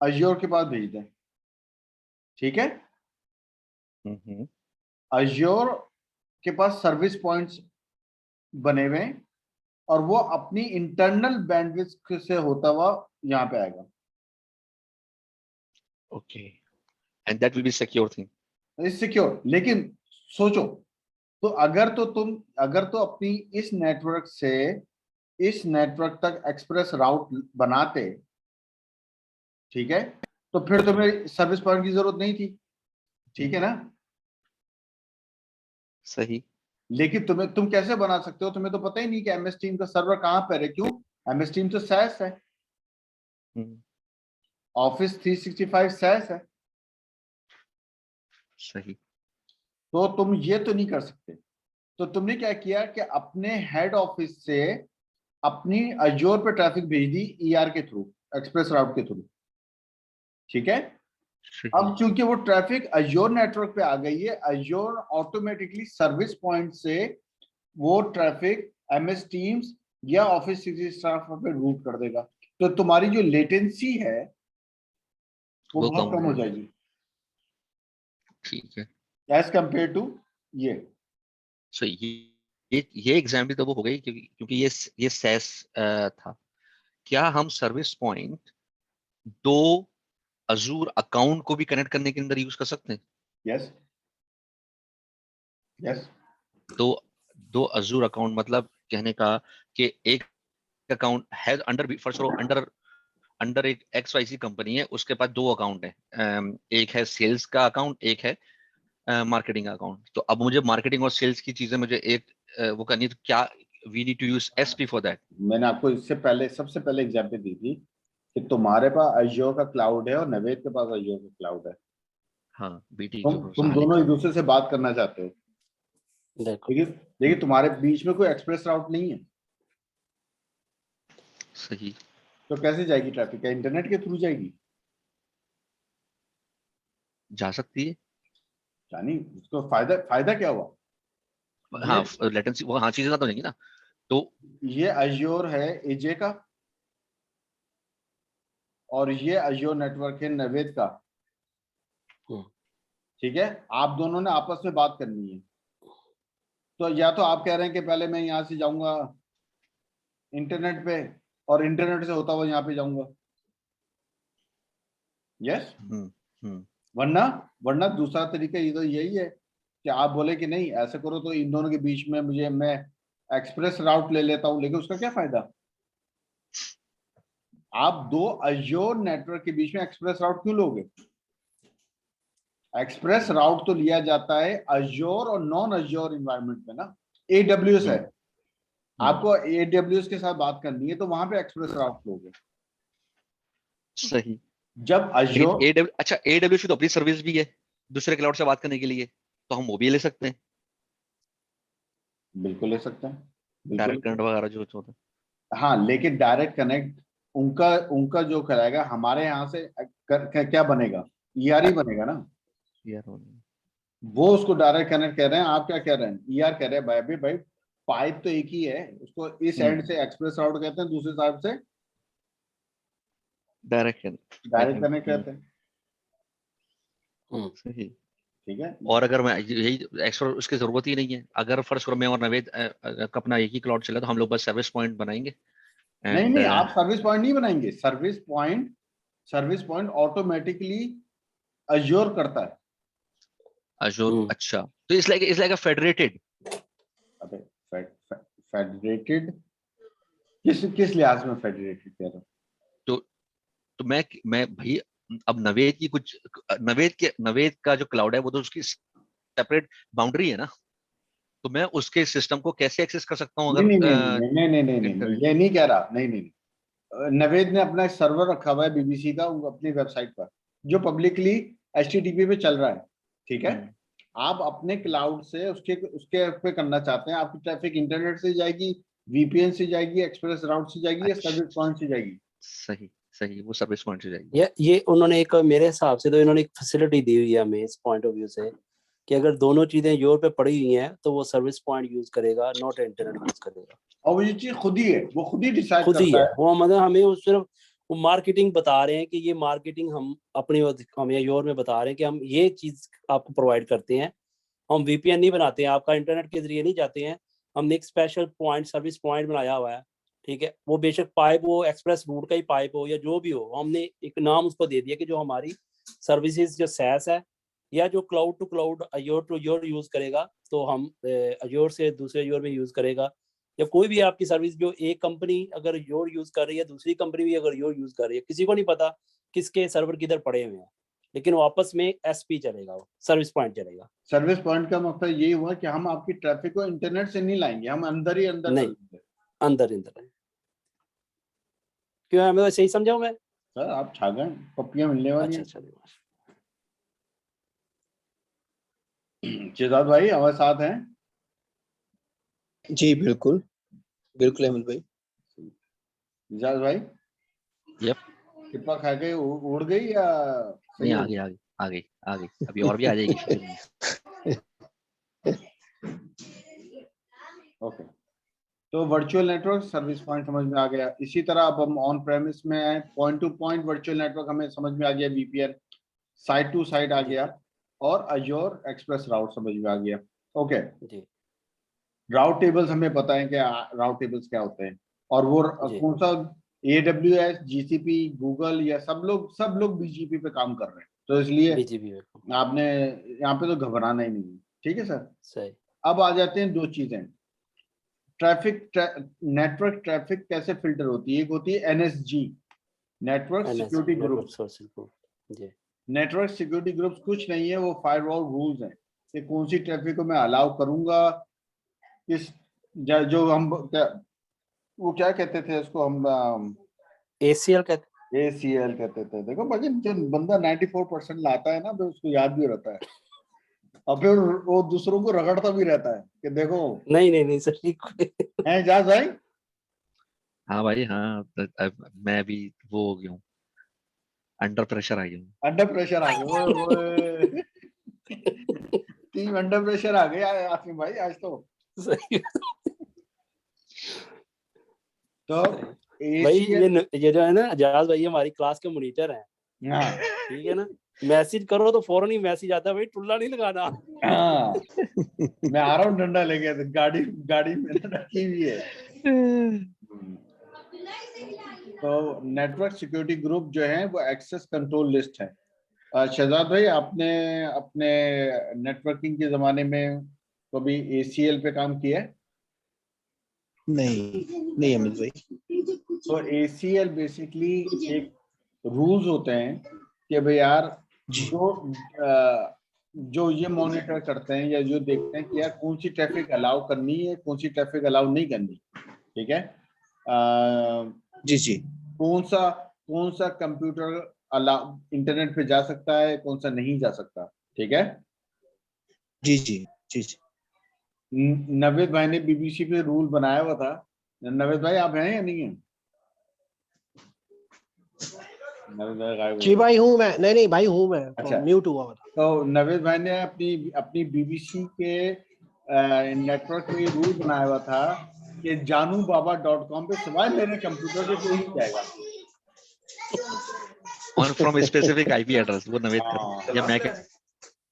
अज्योर के पास भेज दें, ठीक है। अज्योर के पास सर्विस पॉइंट्स बने हुए हैं और वो अपनी इंटरनल बैंडविड्थ से होता हुआ यहाँ पे आएगा। Okay, and that will be secure thing. It's secure, लेकिन सोचो तो अगर तो अपनी इस नेटवर्क से इस नेटवर्क तक एक्सप्रेस राउट बनाते, ठीक है, तो फिर तुम्हें सर्विस पॉइंट की जरूरत नहीं थी, ठीक है ना। सही। लेकिन तुम कैसे बना सकते हो? तुम्हें तो पता ही नहीं कि एमएस टीम का सर्वर कहाँ पर है। क्यों? एमएस टीम तो SaaS है, ऑफिस 365 SaaS है, सही। तो तुम ये तो नहीं कर सकते। तो तुमने क्या किया कि अपने हेड ऑफिस से अपनी अज्योर पे ट्रैफिक भेज दी ER के थ्रू, एक्सप्रेस राउट के थ्रू, ठीक है। अब चूंकि वो ट्रैफिक अज्योर नेटवर्क पे आ गई है, अज्योर ऑटोमेटिकली सर्विस पॉइंट से वो ट्रैफिक MS टीम्स या ऑफिस 365 पे रूट कर देगा। तो तुम्हारी जो लेटेंसी है वो बहुत कम हो जाएगी, ठीक है, एज कंपेयर टू ये। सो ये एग्जाम्पल तो वो हो गई क्योंकि ये SaaS था। क्या हम सर्विस पॉइंट दो अजूर अकाउंट को भी कनेक्ट करने के अंदर यूज कर सकते हैं? Yes yes. दो अजूर अकाउंट मतलब कहने का कि एक अकाउंट है अंडर, फर्स्ट अंडर एक XYZ कंपनी है, उसके पास दो अकाउंट है, एक है सेल्स का अकाउंट, एक है मार्केटिंग अकाउंट। तो अब मुझे मार्केटिंग और सेल्स की चीजें मुझे एक वो करनी है, तो क्या we need to use SP for that? मैंने आपको इससे पहले सबसे पहले एग्जांपल दी थी कि तुम्हारे पास अज्योर का क्लाउड है और नवेद के पास अज्योर का क्लाउड है। हाँ, BT तुम दोनों एक दूसरे से बात करना चाहते हो, लेकिन तुम्हारे बीच में कोई एक्सप्रेस राउट नहीं है। सही। तो कैसे जाएगी ट्रैफिक? क्या इंटरनेट के थ्रू जाएगी? जा सकती है। यानी उसको फायदा क्या हुआ? हाँ, लेटेंसी वो, हाँ, चीजें ना तो जाएंगी ना। तो ये अज्योर है AJ का और ये अज्योर नेटवर्क है नवेद का, ठीक है। आप दोनों ने आपस में बात करनी है। तो या तो आप कह रहे हैं कि पहले मैं यहाँ से जाऊंगा इंटरनेट पे और इंटरनेट से होता हुआ यहाँ पे जाऊंगा, यस। वरना दूसरा तरीका ये तो यही है कि आप बोले कि नहीं ऐसे करो तो इन दोनों के बीच में मैं एक्सप्रेस राउट ले लेता हूं, लेकिन उसका क्या फायदा? आप दो अज्योर नेटवर्क के बीच में एक्सप्रेस राउट क्यों लोगे? एक्सप्रेस राउट तो लिया जाता है अज्योर और नॉन अज्योर इन्वायरमेंट में ना। AWS है, आपको AWS के साथ बात करनी है तो वहां पे एक्सप्रेस राउट लोगे। सही। जब अज्योर, अच्छा, AWS की तो अपनी सर्विस भी है दूसरे क्लाउड से बात करने के लिए, तो हम वो भी ले सकते हैं। बिल्कुल ले सकते हैं, डायरेक्ट कनेक्ट वगैरह जो होता है। हाँ, लेकिन डायरेक्ट कनेक्ट उनका जो कराएगा हमारे यहाँ से क्या बनेगा? ER ही बनेगा ना। वो उसको डायरेक्ट कनेक्ट कर रहे हैं, आप क्या कह रहे हैं? ER कह रहे हैं। भाई पाइप तो एक ही है, उसको इस एंड से एक्सप्रेस राउट कहते हैं, दूसरे साइड से डायरेक्ट कनेक्ट कहते हैं। सही। ठीक है। और अगर मैं यही एक्स्ट्रा उसकी जरूरत ही नहीं है, अगर फर्स्ट मैं और नवेद अपना एक ही क्लाउड चला तो हम लोग बस सर्विस पॉइंट बनाएंगे। नहीं, आप सर्विस पॉइंट नहीं बनाएंगे। Service point service point automatically Azure करता है। अजूर, अच्छा, तो इट्स लाइक अ फेडरेटेड। अबे फेडरेटेड किस लिहाज में फेडरेटेड कह रहा हूँ? तो मैं भाई, अब नवेद का जो क्लाउड है वो तो उसकी सेपरेट बाउंड्री है ना, तो मैं उसके सिस्टम को कैसे एक्सेस कर सकता हूँ अगर नहीं, ये नहीं कह रहा। नहीं, नवेद ने अपना सर्वर रखा हुआ है बीबीसी का अपनी वेबसाइट पर, जो पब्लिकली एचटीटीपी पे चल रहा है, ठीक है। आप अपने क्लाउड से उसके पे करना चाहते हैं, आपकी ट्रैफिक इंटरनेट से जाएगी, वीपीएन से जाएगी, एक्सप्रेस राउट से जाएगी, या सर्विस पॉइंट से जाएगी? सही, वो सर्विस पॉइंट से जाएगी। ये उन्होंने एक, मेरे हिसाब से तो इन्होंने एक फैसिलिटी दी हुई है हमें इस पॉइंट ऑफ व्यू से, कि अगर दोनों चीजें योर पे पड़ी हुई हैं तो वो सर्विस पॉइंट यूज करेगा, नॉट इंटरनेट यूज करेगा। और वो ये चीज खुद ही है, वो खुद ही डिसाइड खुद ही करता है है। वो, मतलब हमें वो सिर्फ वो मार्केटिंग बता रहे हैं कि ये मार्केटिंग हम अपनी हम योर में बता रहे हैं कि हम ये चीज आपको प्रोवाइड करते हैं। हम वीपीएन नहीं बनाते हैं, आपका इंटरनेट के जरिए नहीं जाते हैं, हमने एक स्पेशल पॉइंट, सर्विस पॉइंट बनाया हुआ है, ठीक है। वो बेशक पाइप हो, एक्सप्रेस रूट का ही पाइप हो या जो भी हो, हमने एक नाम उसको दे दिया कि जो हमारी सर्विसेज जो सैस है या जो cloud to cloud Azure to Azure use करेगा, तो हम अज्योर से दूसरे अज्योर में यूज करेगा, या कोई भी आपकी सर्विस जो एक कंपनी अगर योर यूज कर रही है, दूसरी कंपनी भी अगर योर यूज कर रही है, किसी को नहीं पता किसके सर्वर किधर पड़े हुए हैं, लेकिन वो आपस में एसपी चलेगा, वो सर्विस पॉइंट चलेगा। सर्विस पॉइंट का मतलब ये हुआ कि हम आपकी ट्रैफिक को इंटरनेट से नहीं लाएंगे, हम अंदर ही अंदर नहीं, चलेंगे। अंदर क्यों, मैं सही समझाऊं मैं? सर आप छा गए, पप्पियां मिलने वाली हैं। अच्छा, शेजाद भाई हमारे साथ हैं? जी बिल्कुल अमित भाई। शेजाद भाई, यप, कितना खा गए, उड़ गई या नहीं, सही हो? आ गई, अभी और भी आ जाएगी। ओके, तो वर्चुअल नेटवर्क सर्विस पॉइंट समझ में आ गया। इसी तरह अब हम ऑन प्रेमिस में आए, point to point virtual network हमें समझ में आ गया, वीपीएन, साइट टू साइट आ गया, और अज्योर एक्सप्रेस राउट समझ में आ गया। ओके जी, राउट टेबल्स हमें पता है कि राउट टेबल्स क्या होते हैं, और वो कौन सा AWS, GCP, गूगल, या सब लोग BGP पे काम कर रहे हैं, तो इसलिए बीजीपी आपने यहाँ पे तो घबराना ही नहीं है, ठीक है सर। सही। अब आ जाते हैं दो चीजें, नेटवर्क ट्रैफिक कैसे फिल्टर होती है। एक होती है NSG, network security group. Network security groups कुछ नहीं है, वो फायरवॉल रूल्स हैं कि कौन सी ट्रैफिक को मैं अलाउ करूंगा, किस जो हम वो क्या कहते थे उसको, हम ACL कहते, ACL कहते थे। देखो भाई, जो बंदा 94% लाता है ना, तो उसको याद भी रहता है, और फिर वो दूसरों को रगड़ता भी रहता है कि देखो। नहीं सर, हैं जाज भाई? हाँ भाई, हाँ, मैं अभी वो हो गया हूँ, अंडर प्रेशर आ गया हूँ। अंडर प्रेशर आ गए टीम अंडर प्रेशर आ गई आसिम भाई आज तो। सही। तो भाई ये जो है ना, अजाज भाई हमारी क्लास के मॉनिटर हैं, हाँ ठीक है ना, मैसेज करो तो फौरन ही मैसेज आता है, भाई टुल्ला नहीं लगाना। हाँ मैं आ रहा हूँ डंडा लेके, तो गाड़ी में रखी हुई है। तो नेटवर्क सिक्योरिटी ग्रुप जो है वो एक्सेस कंट्रोल लिस्ट है। शहजाद भाई, आपने अपने नेटवर्किंग के जमाने में कभी ACL पे काम किया है? नहीं अमित भाई। तो ACL बेसिकली एक रूल्स होते हैं कि भाई यार, जो ये मॉनिटर करते हैं या जो देखते हैं कि यार कौन सी ट्रैफिक अलाउ करनी है, कौन सी ट्रैफिक अलाउ नहीं करनी, ठीक है। जी कौन सा कंप्यूटर अलाउ इंटरनेट पे जा सकता है, कौन सा नहीं जा सकता, ठीक है। जी नवेद भाई ने BBC पे रूल बनाया हुआ था। नवेद भाई आप हैं या नहीं है? नवेद भाई गायब हो जी भाई हूँ मैं, नहीं भाई हूँ मैं, अच्छा, म्यूट हुआ था। तो नवेद भाई ने अपनी BBC के नेटवर्क में रूल बनाया हुआ था कि janubaba.com पे सिवाय मेरे कंप्यूटर के कोई नहीं जाएगा। और फ्रॉम स्पेसिफिक IP एड्रेस, वो नवेद कर, या मैं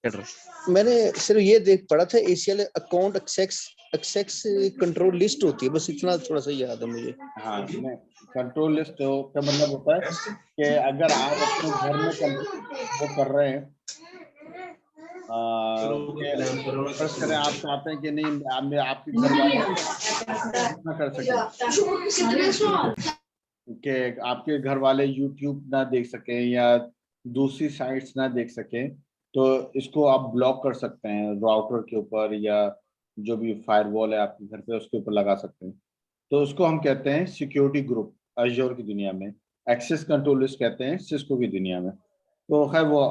एड्रेस। मैंने सिर्फ ये देख पढ़ा था ACL account access control list होती है, बस इतना थोड़ा सा याद है मुझे। हाँ, नहीं, कंट्रोल लिस्ट का मतलब होता है कि अगर आप अपने घर में वो कर रहे हैं फर्स्ट करें, आप चाहते हैं कि नहीं आपके घर वाले ना कर सके, कि आपके घर वाले YouTube ना देख सकें या दूसरी साइट्स ना देख सकें, तो इसको आप ब्लॉक कर सकते हैं राउटर के ऊपर या जो भी फायरवॉल है आपके घर पे उसके ऊपर लगा सकते हैं। तो उसको हम कहते हैं सिक्योरिटी ग्रुप अज़ूर की दुनिया में, एक्सेस कंट्रोल लिस्ट कहते हैं सिस्को की दुनिया में। तो खैर वो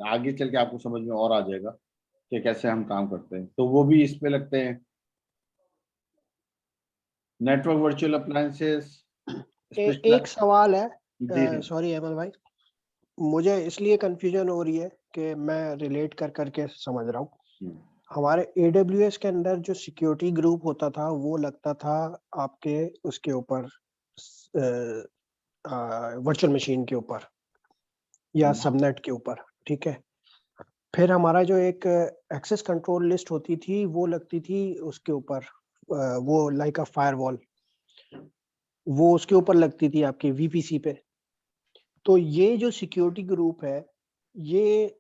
आगे चल के आपको समझ में और आ जाएगा कि कैसे हम काम करते हैं। तो वो भी इस पे लगते हैं। Network virtual appliances. एक सवाल है, जी सॉरी अहमद भाई, मुझे इसलिए कंफ्यूजन हो रही है कि मैं रिलेट कर करके समझ रहा हूँ। हमारे AWS के अंदर जो सिक्योरिटी ग्रुप होता था वो लगता था आपके उसके ऊपर वर्चुअल मशीन के ऊपर या सबनेट के ऊपर, ठीक है। फिर हमारा जो एक एक्सेस कंट्रोल लिस्ट होती थी वो लगती थी उसके ऊपर, वो लाइक अ फायरवॉल, वो उसके ऊपर लगती थी आपके VPC पे। तो ये जो सिक्योरिटी ग्रुप है ये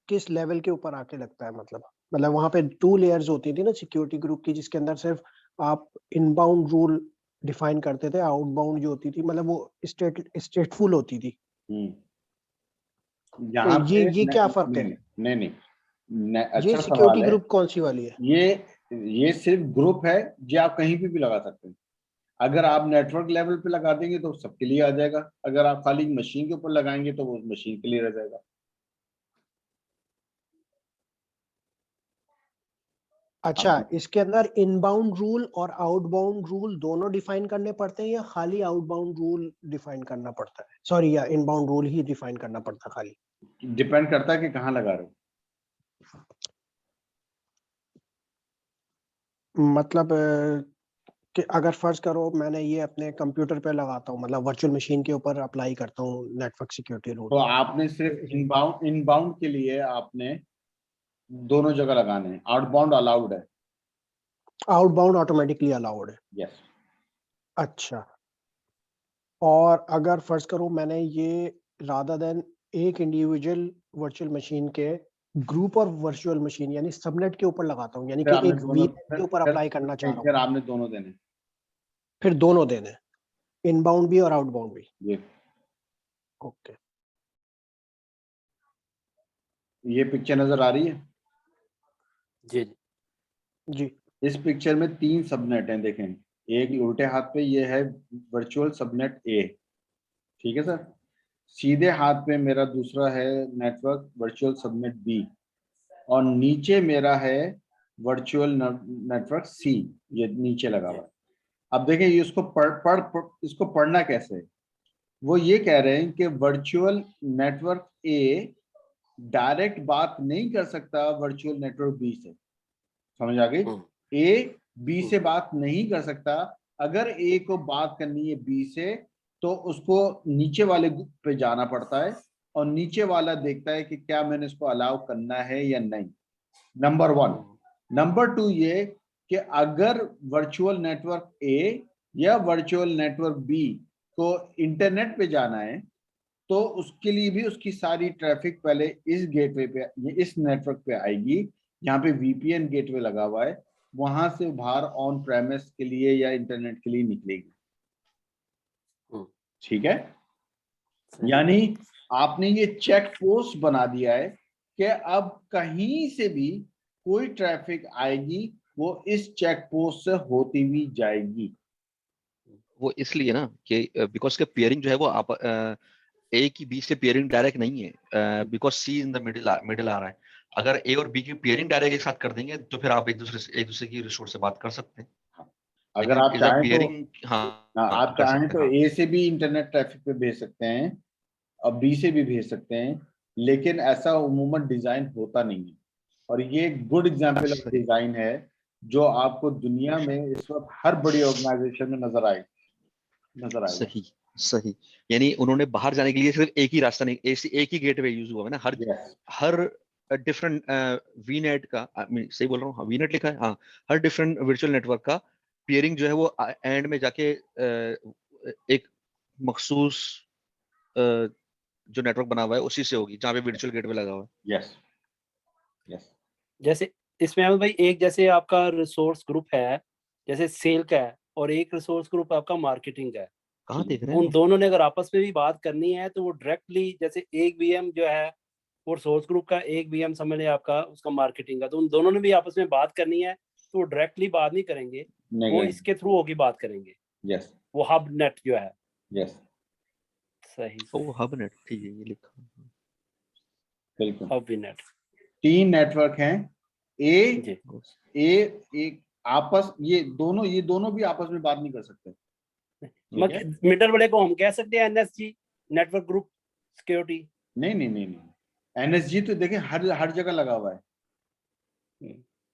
किस लेवल के ऊपर आके लगता है? मतलब वहां पे 2 लेयर्स होती थी ना सिक्योरिटी ग्रुप की, जिसके अंदर सिर्फ आप इनबाउंड रूल डिफाइन करते थे, आउटबाउंड जो होती थी मतलब वो स्टेटफुल होती थी। तो यहाँ पे ये क्या फर्क है? नहीं, ये अच्छा सिक्योरिटी सवाल है। ग्रुप कौन सी वाली है? ये सिर्फ ग्रुप है जो आप कहीं भी लगा सकते हैं। अगर आप नेटवर्क लेवल पे लगा देंगे तो सबके लिए आ जाएगा, अगर आप खाली मशीन के ऊपर लगाएंगे तो वो मशीन के लिए रह जाएगा। अच्छा, इसके अंदर इनबाउंड रूल और आउटबाउंड रूल दोनों डिफाइन करने पड़ते हैं या खाली आउटबाउंड रूल डिफाइन करना पड़ता है? सॉरी, या इनबाउंड रूल ही डिफाइन करना पड़ता है खाली? डिपेंड करता है कि कहाँ लगा रहे हो। मतलब कि अगर फर्ज करो मैंने ये अपने कंप्यूटर पे लगाता हूँ, मतलब वर्चुअल मशीन के ऊपर अप्लाई करता हूँ नेटवर्क सिक्योरिटी रूल। तो आपने सिर्फ इनबाउंड के लिए आपने दोनों जगह लगाने हैं, आउटबाउंड अलाउड है। आउटबाउंड ऑटोमेटिकली अलाउड है? यस। अच्छा, और अगर फर्ज करो मैंने ये रादर देन एक इंडिविजुअल वर्चुअल मशीन के ग्रुप और वर्चुअल मशीन यानी सबनेट के ऊपर लगाता हूँ, यानी फिर कि आपने एक दोनों VLAN के ऊपर अप्लाई करना चाह रहा फिर हूँ, आपने दोनों देने। फिर दोनों देने, इनबाउंड भी और आउटबाउंड भी? ये ओके। ये पिक्चर नजर आ रही है? जी जी। इस पिक्चर में 3 सबनेट हैं, देखें। एक उल्टे हाथ पे ये है वर्चुअल सबनेट ए, ठीक है सर। सीधे हाथ पे मेरा दूसरा है नेटवर्क वर्चुअल सबनेट बी, और नीचे मेरा है वर्चुअल नेटवर्क सी, ये नीचे लगा हुआ है। अब देखें ये इसको इसको पढ़ना कैसे है। वो ये कह रहे हैं कि वर्चुअल नेटवर्क ए डायरेक्ट बात नहीं कर सकता वर्चुअल नेटवर्क बी से। समझ आ गई? ए बी से बात नहीं कर सकता। अगर ए को बात करनी है बी से तो उसको नीचे वाले ग्रुप पे जाना पड़ता है, और नीचे वाला देखता है कि क्या मैंने इसको अलाउ करना है या नहीं। नंबर 1। नंबर 2 ये कि अगर वर्चुअल नेटवर्क ए या वर्चुअल नेटवर्क बी को इंटरनेट पे जाना है तो उसके लिए भी उसकी सारी ट्रैफिक पहले इस गेटवे पे, इस नेटवर्क पे आएगी। यहाँ पे VPN गेटवे लगा हुआ है, वहां से बाहर ऑन प्रेमिस के लिए या इंटरनेट के लिए निकलेगी। ठीक है? यानी आपने ये चेक पोस्ट बना दिया है कि अब कहीं से भी कोई ट्रैफिक आएगी वो इस चेक पोस्ट से होती भी जाएगी। वो इसलिए ना कि बिकॉज का पेयरिंग जो है वो आप ए की बी से पेयरिंग डायरेक्ट नहीं है, because C in the middle आ रहा है। अगर ए और बी की पेयरिंग डायरेक्ट एक साथ कर देंगे तो फिर आप एक दूसरे की रिसोर्स से बात कर सकते हैं। अगर आप चाहें तो पेयरिंग आप कर चाहें सकते तो हैं। ए से भी इंटरनेट ट्रैफिक पे भेज सकते हैं और बी से भी भेज सकते हैं, लेकिन ऐसा उमूमन डिजाइन होता नहीं है। और ये एक गुड एग्जांपल ऑफ सही डिजाइन है जो आपको दुनिया में इस वक्त हर बड़ी ऑर्गेनाइजेशन में नजर आएगा। सही सही। यानी उन्होंने बाहर जाने के लिए सिर्फ एक ही रास्ता नहीं, एक ही गेटवे यूज हुआ है ना। यस। हर डिफरेंट वीनेट का, मैं सही बोल रहा हूँ, वीनेट लिखा है, हाँ, हर डिफरेंट वर्चुअल नेटवर्क का पेयरिंग जो है वो एंड में जाके एक मखसूस जो नेटवर्क बना हुआ है उसी से होगी जहाँ पे वर्चुअल गेटवे लगा हुआ है। यस यस जैसे इसमें अहमद भाई एक जैसे आपका रिसोर्स ग्रुप है, जैसे सेल का है, और एक रिसोर्स ग्रुप आपका मार्केटिंग का है। कहाँ देख रहे हैं उन आप? दोनों ने अगर आपस में भी बात करनी है तो वो डायरेक्टली, जैसे एक वीएम जो है वो रिसोर्स ग्रुप का, एक वीएम समझ लें आपका उसका मार्केटिंग का, तो उन दोनों ने भी आपस में बात करनी है तो वो डायरेक्टली बात नहीं करेंगे, वो इसके थ्रू होगी बात करेंगे, यस वो हब नेट जो है। यस सही, ओ हब नेट, ठीक है, ये लिखा है। बिल्कुल। हब नेट 3 नेटवर्क हैं, ए जी। एक आपस, ये दोनों भी आपस में बात नहीं कर सकते, ठीक है? मिडल वाले को हम कह सकते हैं एनएसजी, नेटवर्क ग्रुप सिक्योरिटी। नहीं, एनएसजी तो देखिए हर जगह लगा हुआ है।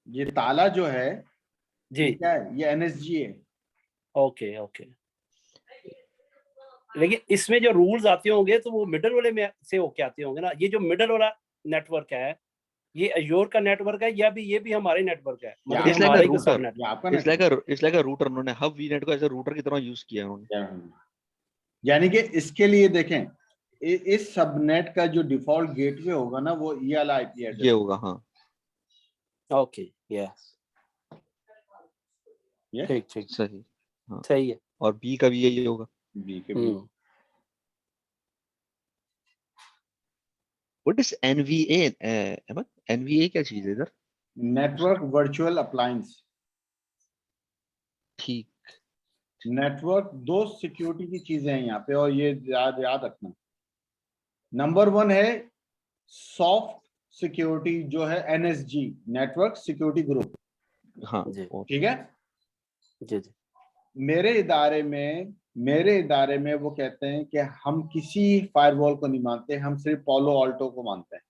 ये ताला जो है जी, ये क्या है? ये एनएसजी है। Okay okay. लेकिन इसमें जो रूल्स आते होंगे तो वो मिडल वाले में से होके आते होंगे ना। ये जो मिडल वाला नेटवर्क है ये अजोर का नेटवर्क है या भी ये भी हमारे नेटवर्क है, मतलब ये It's like हमारे a ही सब router. नेटवर्क। ये आपका It's network like a it's like a router, उन्होंने हब वीनेट को एज अ रूटर की तरह यूज किया है उन्होंने। यानी कि इसके लिए देखें, इस सबनेट का जो डिफॉल्ट गेटवे होगा ना वो ये वाला आईपी एड्रेस ये होगा, हाँ, ओके, यस, ये ठीक ठीक, सही, हाँ, सही है। और बी का भी यही होगा। बी के B. What is NVA? Ahmad, NVA क्या चीज है इधर? Network virtual appliance. ठीक, नेटवर्क दो सिक्योरिटी की चीजें हैं यहाँ पे, और ये याद रखना। नंबर 1 है सॉफ्ट सिक्योरिटी जो है एनएसजी, नेटवर्क सिक्योरिटी ग्रुप, हाँ, जी ठीक है? जी जी, मेरे इदारे में वो कहते हैं कि हम किसी फायरवॉल को नहीं मानते, हम सिर्फ पालो ऑल्टो को मानते हैं,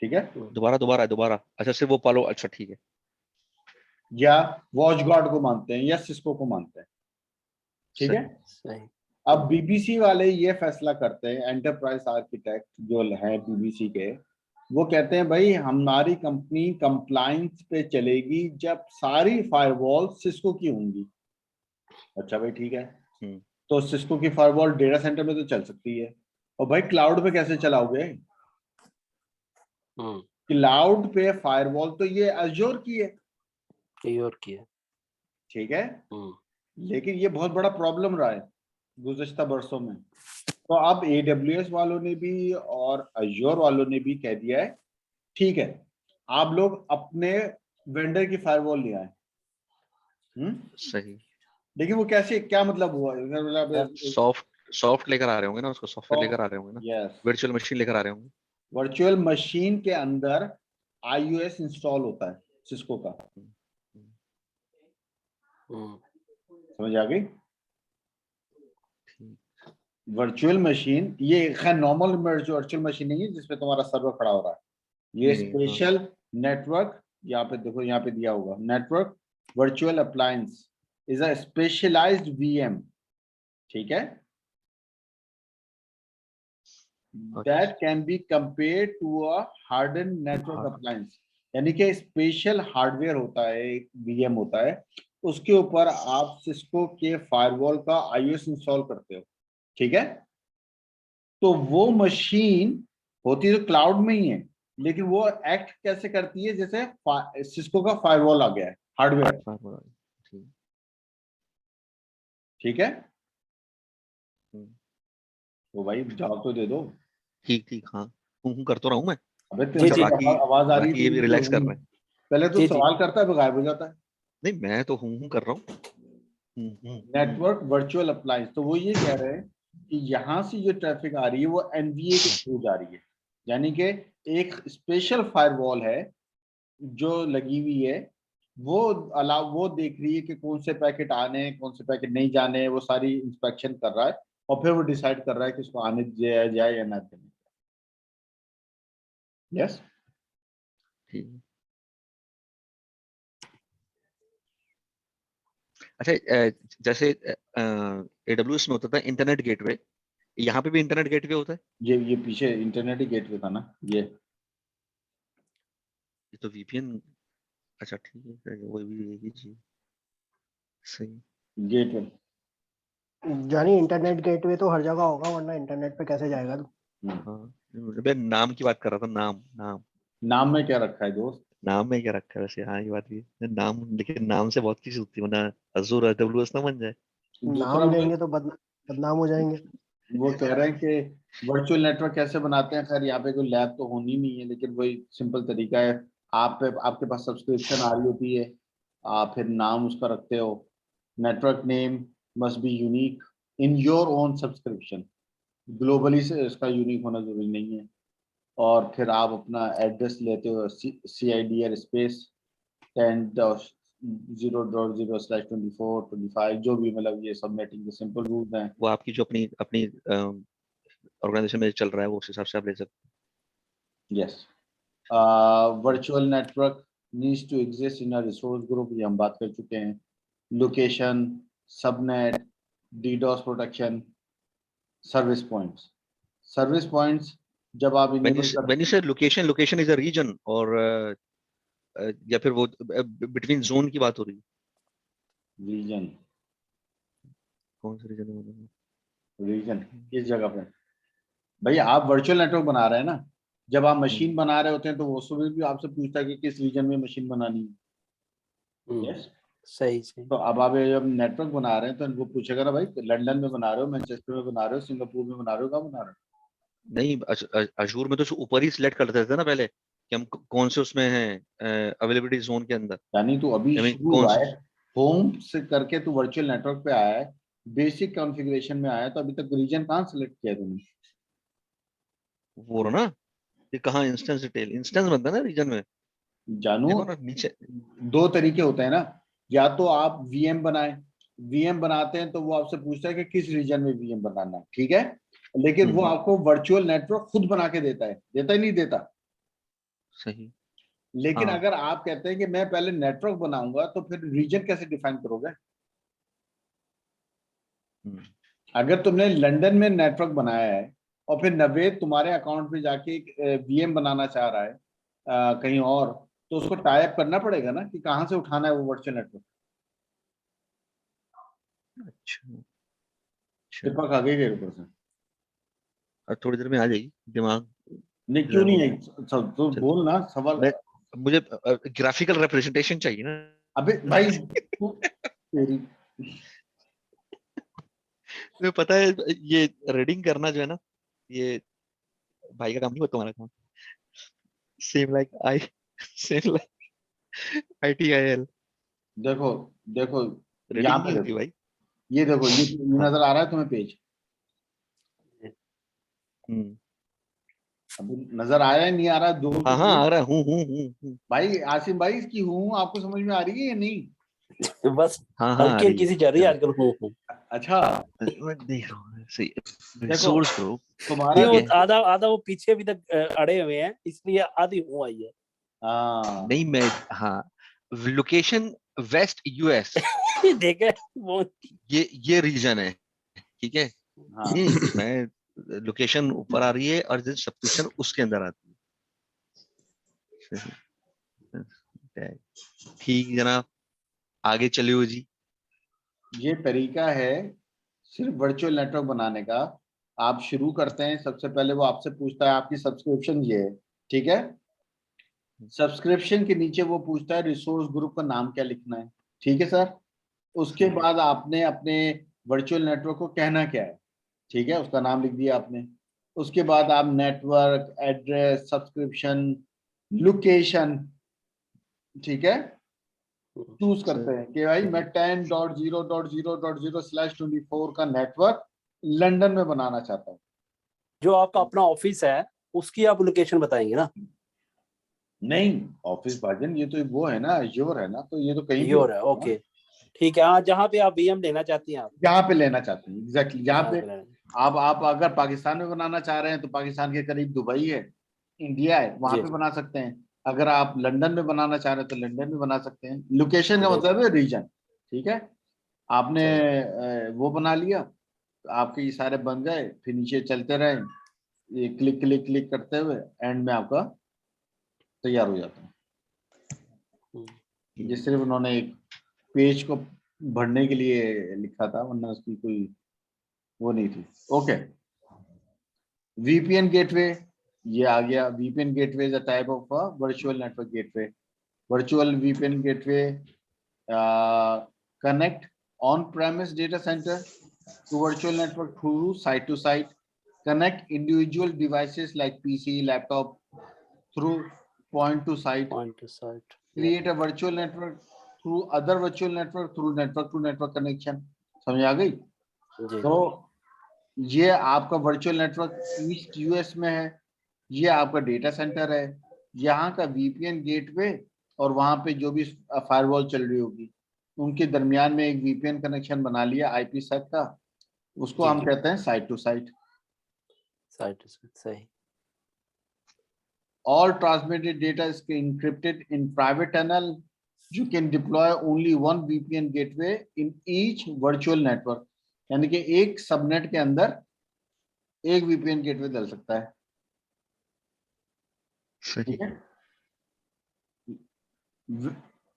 ठीक है? दोबारा, अच्छा सिर्फ वो पालो, अच्छा ठीक है, या वॉचगार्ड को मानते हैं या सिस्को को मानते हैं, ठीक है? सही। अब बीबीसी वाले ये फैसला करते हैं, एंटरप्राइज आर्किटेक्ट जो है बीबीसी के, वो कहते हैं भाई हमारी कंपनी कंप्लायंस पे चलेगी जब सारी फायरवॉल सिस्को की होंगी। अच्छा भाई ठीक है, तो सिस्को की फायरवॉल डेटा सेंटर में तो चल सकती है, और भाई क्लाउड पे कैसे चलाओगे? क्लाउड पे फायरवॉल तो ये अजोर की है, ठीक है? लेकिन ये बहुत बड़ा प्रॉब्लम रहा है गुज़श्ता बरसों में। तो अब AWS वालों ने भी और अजोर वालों ने भी कह दिया है ठीक है, आप लोग अपने वेंडर की फायरवॉल ले आए। सही, लेकिन वो कैसे, क्या मतलब हुआ? सॉफ्ट लेकर आ रहे होंगे ना, उसको सॉफ्टवेयर लेकर आ रहे होंगे ना, यस, वर्चुअल मशीन लेकर आ रहे होंगे। वर्चुअल मशीन के अंदर iOS इंस्टॉल होता है सिस्को का, समझ आ गई? वर्चुअल मशीन ये खैर नॉर्मल वर्चुअल मशीन नहीं है जिसपे तुम्हारा सर्वर खड़ा हो रहा है, ये नहीं, स्पेशल नेटवर्क, यहाँ पे देखो, यहाँ पे दिया होगा network virtual appliance is a specialized VM, ठीक है? That can be compared to a hardened network appliance, यानी कि स्पेशल हार्डवेयर होता है, एक VM होता है, उसके ऊपर आप सिस्को के फायरवॉल का iOS इंस्टॉल करते हो, ठीक है? तो वो मशीन होती तो क्लाउड में ही है, लेकिन वो एक्ट कैसे करती है जैसे सिस्को का फायरवॉल आ गया है, हार्डवेयर, ठीक है? तो भाई जवाब तो दे दो। ठीक, हाँ, हूँ कर तो रहा हूँ मैं। अबे जी, जी, आवाज आ रही बाकी ये भी रिलैक्स कर रहे हैं। पहले तो जी, जी। सवाल करता है फिर गायब हो जाता है। नहीं, मैं तो हूँ कर रहा हूँ। नेटवर्क वर्चुअल अप्लायंस, तो वो ये कह रहे हैं कि यहाँ से जो ट्रैफिक आ रही है वो NVA के थ्रू जा रही है, यानी कि एक स्पेशल फायरवॉल है जो लगी हुई है, वो देख रही है कि कौन से पैकेट आने हैं, कौन से पैकेट नहीं जाने हैं, वो सारी इंस्पेक्शन कर रहा है और फिर वो डिसाइड कर रहा है कि उसको आने दिया जाए या ना देने। यस, ठीक। अच्छा, जैसे AWS में होता था इंटरनेट गेटवे, यहाँ पे भी इंटरनेट गेटवे होता है? ये पीछे इंटरनेट ही गेटवे था ना ये तो वीपीएन, अच्छा ठीक है, वो भी एक ही चीज, सही। गेटवे। जानी इंटरनेट गेटवे तो हर जगह होगा, वरना इंटरनेट पे कैसे जाएगा तू? हाँ मैं नाम की बात कर रहा था, नाम नाम में क्या रखा है दोस्त? नाम में क्या रखा है वैसे? हाँ ये बात भी है। नाम, लेकिन नाम से बहुत चीज होती है, वरना अजूर AWS ना बन जाए। दूसरा नाम देंगे तो बदनाम हो जाएंगे। वो कह रहे हैं कि वर्चुअल नेटवर्क कैसे बनाते हैं। खैर यहाँ पे कोई लैब तो होनी नहीं है, लेकिन वही सिंपल तरीका है। आपके पास सब्सक्रिप्शन आ रही होती है, आप फिर नाम उसका रखते हो। Network name must be unique in your own subscription. Globally से इसका यूनिक होना जरूरी नहीं है। और फिर आप अपना एड्रेस लेते हो, CIDR स्पेस 10.0.0/24/25, जो भी, मतलब ये सबनेटिंग के सिंपल रूल्स हैं। वो आपकी जो अपनी अपनी ऑर्गेनाइजेशन में चल रहा है, वो उस हिसाब से आप ले सकते yes. Virtual network needs to exist in a resource group, ये हम बात कर चुके हैं। Location, subnet, DDoS protection, service points. Service points जब आप हो। इनेबल कर, when you say location is a region, और या फिर वो बिटवीन जोन की बात हो रही है? रीजन, कौन सा रीजन? रीजन किस जगह पे? भैया आप वर्चुअल नेटवर्क बना रहे हैं ना, जब आप मशीन बना रहे होते हैं तो वो उसमें भी आपसे पूछता है कि किस रीजन में मशीन बनानी है। यस। सही सही। तो अब आप जब नेटवर्क बना रहे हैं तो वो पूछेगा ना, भाई लंदन में बना रहे हो, मैनचेस्टर में बना रहे हो, सिंगापुर में बना रहे हो, कहाँ बना रहे नहीं, अजूर में तो ऊपर ही सिलेक्ट कर देते थे ना पहले, कि हम कौन से उसमें हैं, अवेलेबिलिटी जोन के अंदर। हो? यानी तू अभी आई मीन शुरू कौन हुआ से, है, होम से करके तू वर्चुअल नेटवर्क पे आया है, बेसिक कॉन्फ़िगरेशन में आया है, तो अभी तक रीजन कहाँ सिलेक्ट किया है तूने? वो रहा ना, कि कहाँ इंस्टेंस डिटेल, इंस्टेंस बनता है ना रीजन में, जानू, देखो ना नीचे। दो तरीके होते हैं ना, या तो आप VM बनाए, VM बनाते हैं तो वो आपसे पूछता है कि किस रीजन में VM बनाना है, ठीक है, लेकिन वो आपको वर्चुअल नेटवर्क खुद बना के देता है, देता ही नहीं देता। सही। लेकिन हाँ, अगर आप कहते हैं कि मैं पहले नेटवर्क बनाऊंगा, तो फिर रीजन कैसे डिफाइन करोगे? अगर तुमने लंदन में नेटवर्क बनाया है और फिर नवेद तुम्हारे अकाउंट पे जाके VM बनाना चाह रहा है कहीं और, तो उसको टाइप करना पड़ेगा ना कि कहाँ से उठाना है वो वर्चुअल नेटवर्क। अच्छा अच्छा। टिपक आ गई ऊपर से? और थोड़ी देर में आ जाएगी, दिमाग नहीं जो क्यों है नहीं वो। आई? तो चल, बोल ना सवाल। मैं, मुझे ग्राफिकल रिप्रेजेंटेशन चाहिए ना। अबे भाई तेरी, तुम्हें पता है, ये रीडिंग करना जो है ना, ये भाई का काम नहीं, वो तुम्हारा काम। Same like I same like ITIL। देखो देखो, यहाँ रीडिंग पे नहीं होती देखो, भाई। ये देखो, ये हाँ। नजर आ रहा है तुम्हें पेज? हम्म। अभी नजर आ रहा है, नहीं आ रहा? दो तो हाँ हाँ, बोलो। आ रहा है, हूँ। भाई आसिम भाई, इसकी हूँ आपको समझ में आ रही है या नहीं? बस हाँ हाँ, आ हल्की रही हल्की है। सी चल रही है चलो, आजकल। हो अच्छा, मैं देख रहा हूँ, सही। देखो रिसोर्स ग्रुप, तुम्हारा नहीं, ठीक वो है। आधा आधा वो पीछे अभी तक अड़े हुए हैं, इसलिए आधी हो आई है। हाँ, नहीं मैं, हाँ, लोकेशन वेस्ट US, देखे वो। ये रीजन है, ठीक है। हाँ, मैं, लोकेशन ऊपर आ रही है और सब्सक्रिप्शन उसके अंदर आती है। ठीक जनाब, आगे चलिए जी। ये तरीका है सिर्फ वर्चुअल नेटवर्क बनाने का। आप शुरू करते हैं, सबसे पहले वो आपसे पूछता है आपकी सब्सक्रिप्शन ये है, ठीक है। सब्सक्रिप्शन के नीचे वो पूछता है रिसोर्स ग्रुप का नाम क्या लिखना है, ठीक है सर। उसके बाद आपने अपने वर्चुअल नेटवर्क को कहना क्या है, ठीक है, उसका नाम लिख दिया आपने। उसके बाद आप नेटवर्क एड्रेस, सब्सक्रिप्शन, लोकेशन, ठीक है, चूज करते हैं कि भाई मैं 10.0.0.0/24 का नेटवर्क लंदन में बनाना चाहता हूँ। जो आपका अपना ऑफिस है उसकी आप लोकेशन बताएंगे ना? नहीं, ऑफिस भाजन ये तो वो है ना, एज्योर है ना, तो ये तो कहीं भी हो योर है, सकता है ना। ओके। ठीक है, हाँ, जहाँ पे आप VM लेना चाहती हैं आप, जहाँ पे लेना चाहते हैं, एग्जैक्टली जहाँ जहाँ पे पे लेना। आप अगर पाकिस्तान में बनाना चाह रहे हैं तो पाकिस्तान के करीब दुबई है, इंडिया है, वहां जी पे जी बना सकते हैं। अगर आप लंदन में बनाना चाह रहे हैं तो लंदन में बना सकते हैं। लोकेशन का जी। मतलब है रीजन, ठीक है। आपने चलो, वो बना लिया, आपके ये सारे बन गए, फिर नीचे चलते रहे, ये क्लिक क्लिक क्लिक करते हुए एंड में आपका तैयार हो जाता है। ये सिर्फ उन्होंने एक पेज को भरने के लिए लिखा था, वरना उसकी कोई वो नहीं थी। ओके, VPN गेटवे ये आ गया। VPN gateway is a type of virtual network gateway. Virtual VPN gateway connect on-premise data center to virtual network through site-to-site. Connect individual devices like PC, laptop through point-to-site. Point to site. Create a virtual network through other virtual network through network-to-network connection. समझ आ गई? जी तो ये आपका virtual network east US में है, ये आपका data center है, यहाँ का VPN गेटवे और वहां पे जो भी फायरवॉल चल रही होगी उनके दरमियान में एक VPN कनेक्शन बना लिया IPsec का, उसको जी, हम जी। कहते हैं site to site. Site to site, सही। All transmitted data is encrypted in private tunnel. You can deploy only one VPN gateway in each virtual network. यानी कि एक सबनेट के अंदर एक VPN गेटवे डल सकता है। सही। ठीक है,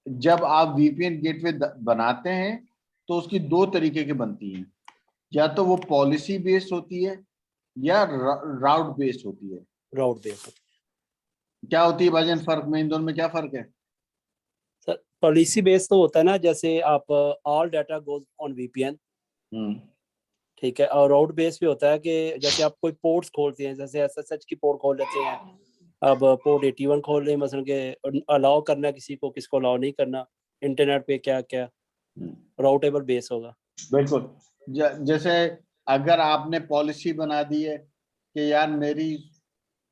जब आप VPN गेटवे बनाते हैं तो उसकी दो तरीके की बनती हैं, या तो वो पॉलिसी बेस्ड होती है या राउट बेस्ड होती है। राउट बेस्ड। क्या होती है भाईजान फर्क में, इन दोनों में क्या फर्क है? सर पॉलिसी बेस्ड तो होता है ना, जैसे आप all data goes on VPN, ठीक है, और राउट बेस्ड भी होता है कि जैसे आप कोई पोर्ट्स खोलते हैं, जैसे SSH की पोर्ट खोल लेते हैं, अब पोर्ट 81 खोल रहे हैं मसलन के अलाउ करना है किसी को, किसको अलाउ नहीं करना, इंटरनेट पे क्या क्या राउटेबल बेस होगा। बिल्कुल, जैसे अगर आपने पॉलिसी बना दी है कि यार मेरी